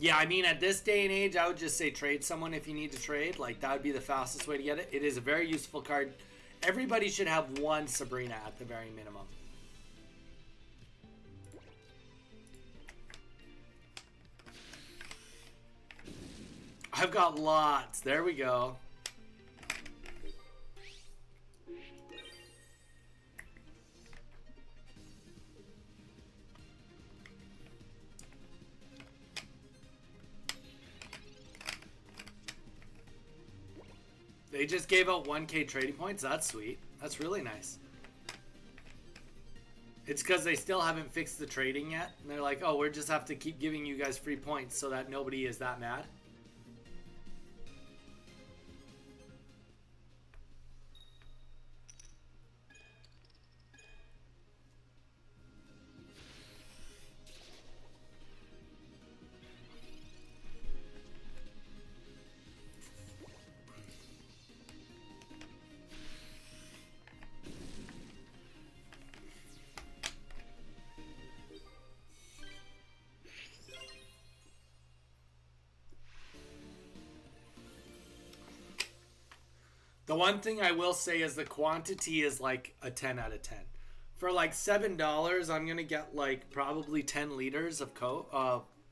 Yeah, I mean, at this day and age, I would just say trade someone if you need to trade. Like, that would be the fastest way to get it. It is a very useful card. Everybody should have one Sabrina at the very minimum. I've got lots. There we go. They just gave out 1K trading points. That's sweet. That's really nice. It's because they still haven't fixed the trading yet. And they're like, oh, we just have to keep giving you guys free points so that nobody is that mad. The one thing I will say is the quantity is like a 10 out of 10. For like $7, I'm going to get like probably 10 liters of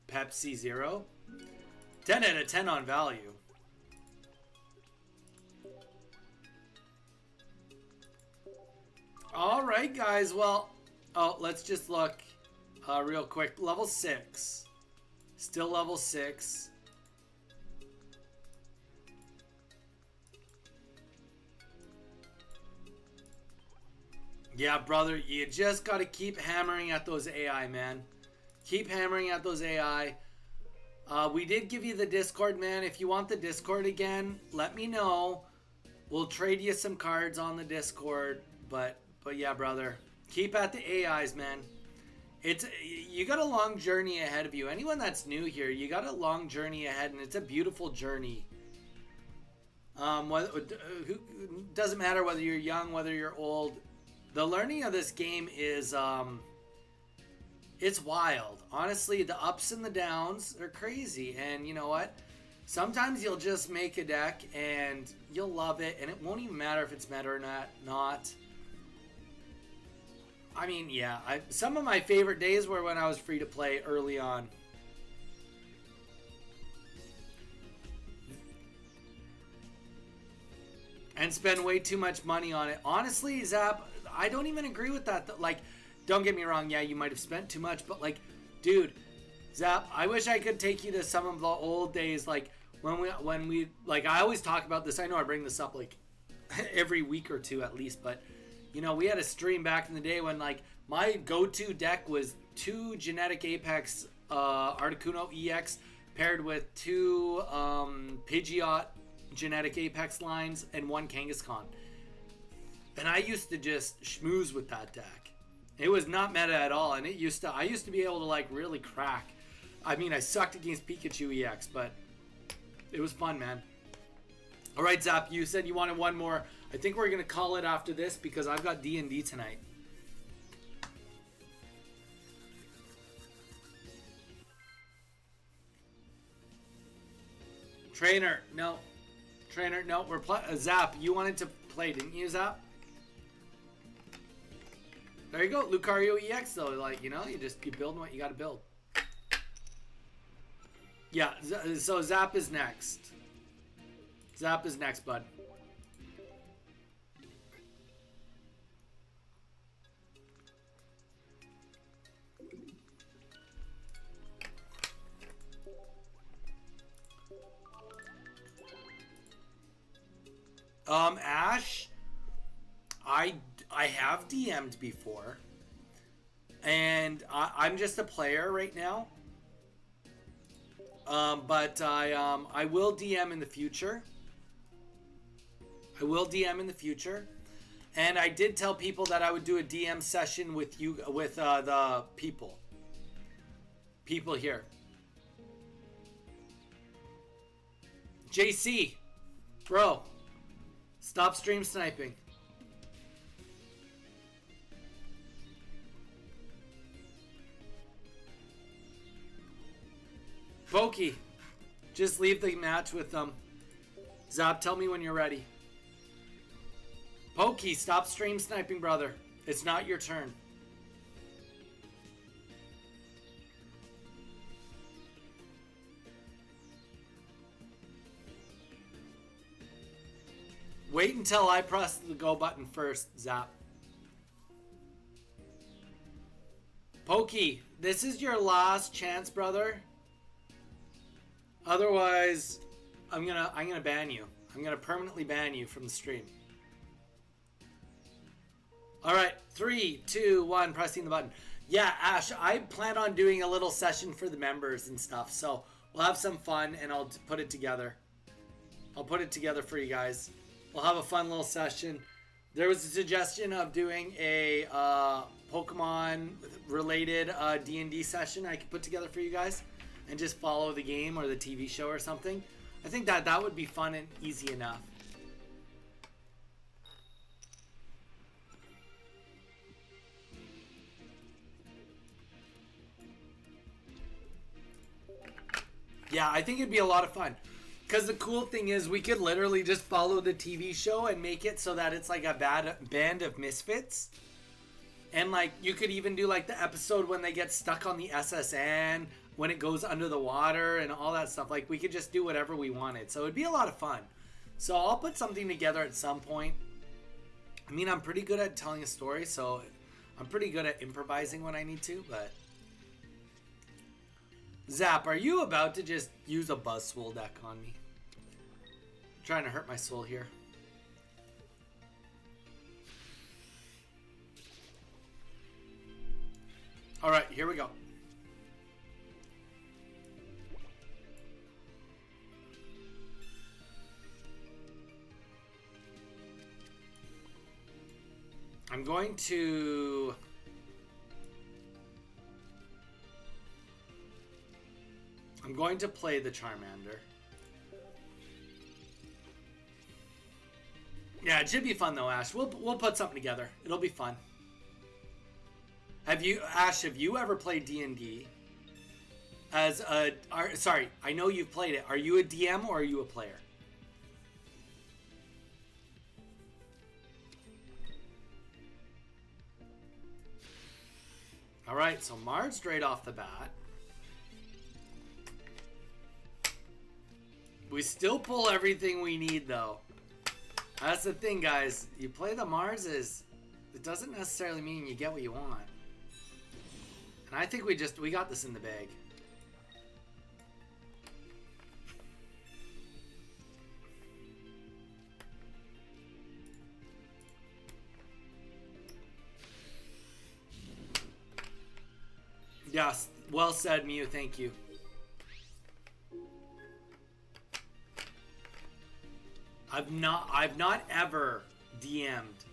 Pepsi Zero. 10 out of 10 on value. All right, guys. Well, let's just look real quick. Level 6. Still level 6. Yeah, brother, you just got to keep hammering at those AI, man. Keep hammering at those AI. We did give you the Discord, man. If you want the Discord again, let me know. We'll trade you some cards on the Discord. But yeah, brother, keep at the AIs, man. You got a long journey ahead of you. Anyone that's new here, you got a long journey ahead, and it's a beautiful journey. Doesn't matter whether you're young, whether you're old. The learning of this game is, it's wild. Honestly, the ups and the downs are crazy. And you know what? Sometimes you'll just make a deck and you'll love it. And it won't even matter if it's meta or not. I mean, yeah. Some of my favorite days were when I was free to play early on. And spend way too much money on it. Honestly, Zap, I don't even agree with that. Like, don't get me wrong. Yeah, you might have spent too much. But, like, dude, Zap, I wish I could take you to some of the old days. Like, when we like, I always talk about this. I know I bring this up, like, every week or two at least. But, you know, we had a stream back in the day when, like, my go-to deck was 2 Genetic Apex Articuno EX paired with 2 Pidgeot Genetic Apex lines and 1 Kangaskhan. And I used to just schmooze with that deck. It was not meta at all, and I used to be able to like really crack. I mean, I sucked against Pikachu EX, but it was fun, man. All right, Zap, you said you wanted one more. I think we're gonna call it after this because I've got D&D tonight. Trainer, no. Trainer, no. We're Zap, you wanted to play, didn't you, Zap? There you go, Lucario EX though. Like, you know, you just keep building what you got to build. Yeah, so Zap is next. Zap is next, bud. Ash, I have DM'd before, and I'm just a player right now. But I will DM in the future. I will DM in the future, and I did tell people that I would do a DM session with you, with the people here. JC, bro, stop stream sniping. Pokey, just leave the match with them. Zap, tell me when you're ready. Pokey, stop stream sniping, brother. It's not your turn. Wait until I press the go button first, Zap. Pokey, this is your last chance, brother. Otherwise, I'm gonna ban you. I'm going to permanently ban you from the stream. All right, 3, 2, 1, pressing the button. Yeah, Ash, I plan on doing a little session for the members and stuff, so we'll have some fun, and I'll put it together. I'll put it together for you guys. We'll have a fun little session. There was a suggestion of doing a Pokemon-related D&D session I could put together for you guys and just follow the game or the TV show or something. I think that would be fun and easy enough. Yeah, I think it'd be a lot of fun. Because the cool thing is we could literally just follow the TV show and make it so that it's like a band of misfits. And like you could even do like the episode when they get stuck on the SSN, when it goes under the water and all that stuff. Like we could just do whatever we wanted. So it'd be a lot of fun. So I'll put something together at some point. I mean, I'm pretty good at telling a story, so I'm pretty good at improvising when I need to, but... Zap, are you about to just use a Buzzswole deck on me? I'm trying to hurt my soul here. Alright, here we go. I'm going to... play the Charmander. Yeah, it should be fun though, Ash. We'll put something together. It'll be fun. Have you ever played D&D? As a... sorry, I know you've played it. Are you a DM or are you a player? Alright, so Mars straight off the bat. We still pull everything we need, though. That's the thing, guys. You play the Marses, it doesn't necessarily mean you get what you want. And I think we got this in the bag. Yes, well said, Mew. Thank you. I've not ever DM'd.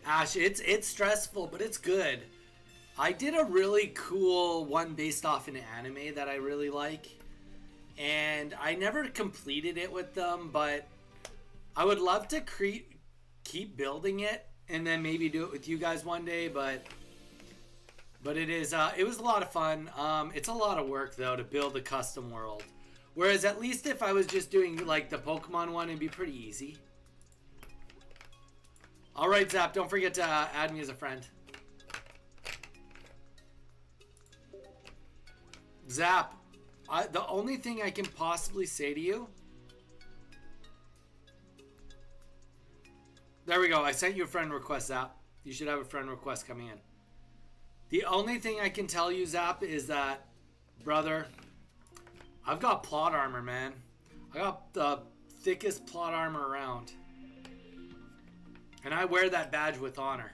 Ash, it's stressful, but it's good. I did a really cool one based off an anime that I really like. And I never completed it with them, but I would love to keep building it and then maybe do it with you guys one day, but it was a lot of fun. It's a lot of work though to build a custom world. Whereas at least if I was just doing like the Pokemon one, it'd be pretty easy. Alright, Zap, don't forget to add me as a friend. Zap, the only thing I can possibly say to you... There we go, I sent you a friend request, Zap. You should have a friend request coming in. The only thing I can tell you, Zap, is that, brother... I've got plot armor, man. I got the thickest plot armor around. And I wear that badge with honor.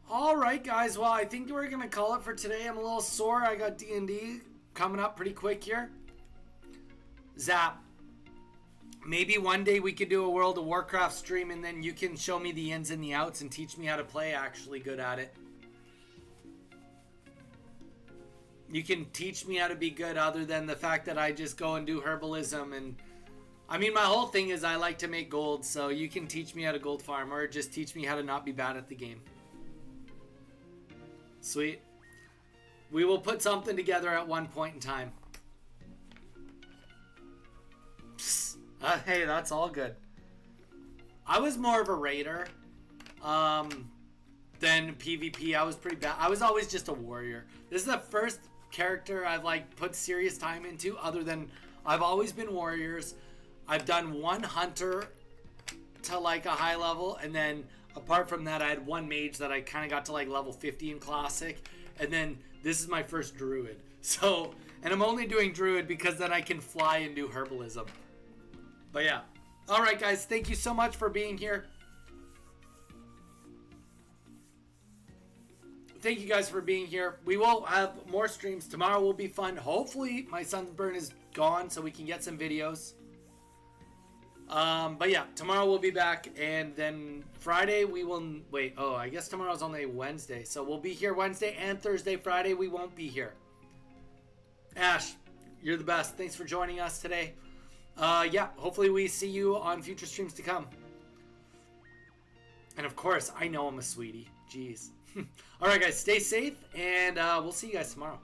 Alright guys, well I think we're going to call it for today. I'm a little sore. I got D&D coming up pretty quick here. Zap, maybe one day we could do a World of Warcraft stream and then you can show me the ins and the outs and teach me how to play actually good at it. You can teach me how to be good other than the fact that I just go and do herbalism. And I mean, my whole thing is I like to make gold, so you can teach me how to gold farm or just teach me how to not be bad at the game. Sweet. We will put something together at one point in time. Hey, that's all good. I was more of a raider than PvP. I was pretty bad. I was always just a warrior. This is the first character I've like put serious time into, other than I've always been warriors. I've done one hunter to like a high level, and then apart from that I had one mage that I kind of got to like level 50 in classic, and then this is my first druid. So, and I'm only doing druid because then I can fly and do herbalism. But yeah. All right, guys, thank you so much for being here. Thank you guys for being here. We will have more streams. Tomorrow will be fun. Hopefully my sunburn is gone so we can get some videos. But yeah, tomorrow we'll be back, and then Friday we will wait. Oh, I guess tomorrow's only Wednesday, so we'll be here Wednesday and Thursday. Friday we won't be here. Ash, you're the best. Thanks for joining us today. Yeah, hopefully we see you on future streams to come. And of course, I know I'm a sweetie. Jeez. All right, guys, stay safe, and we'll see you guys tomorrow.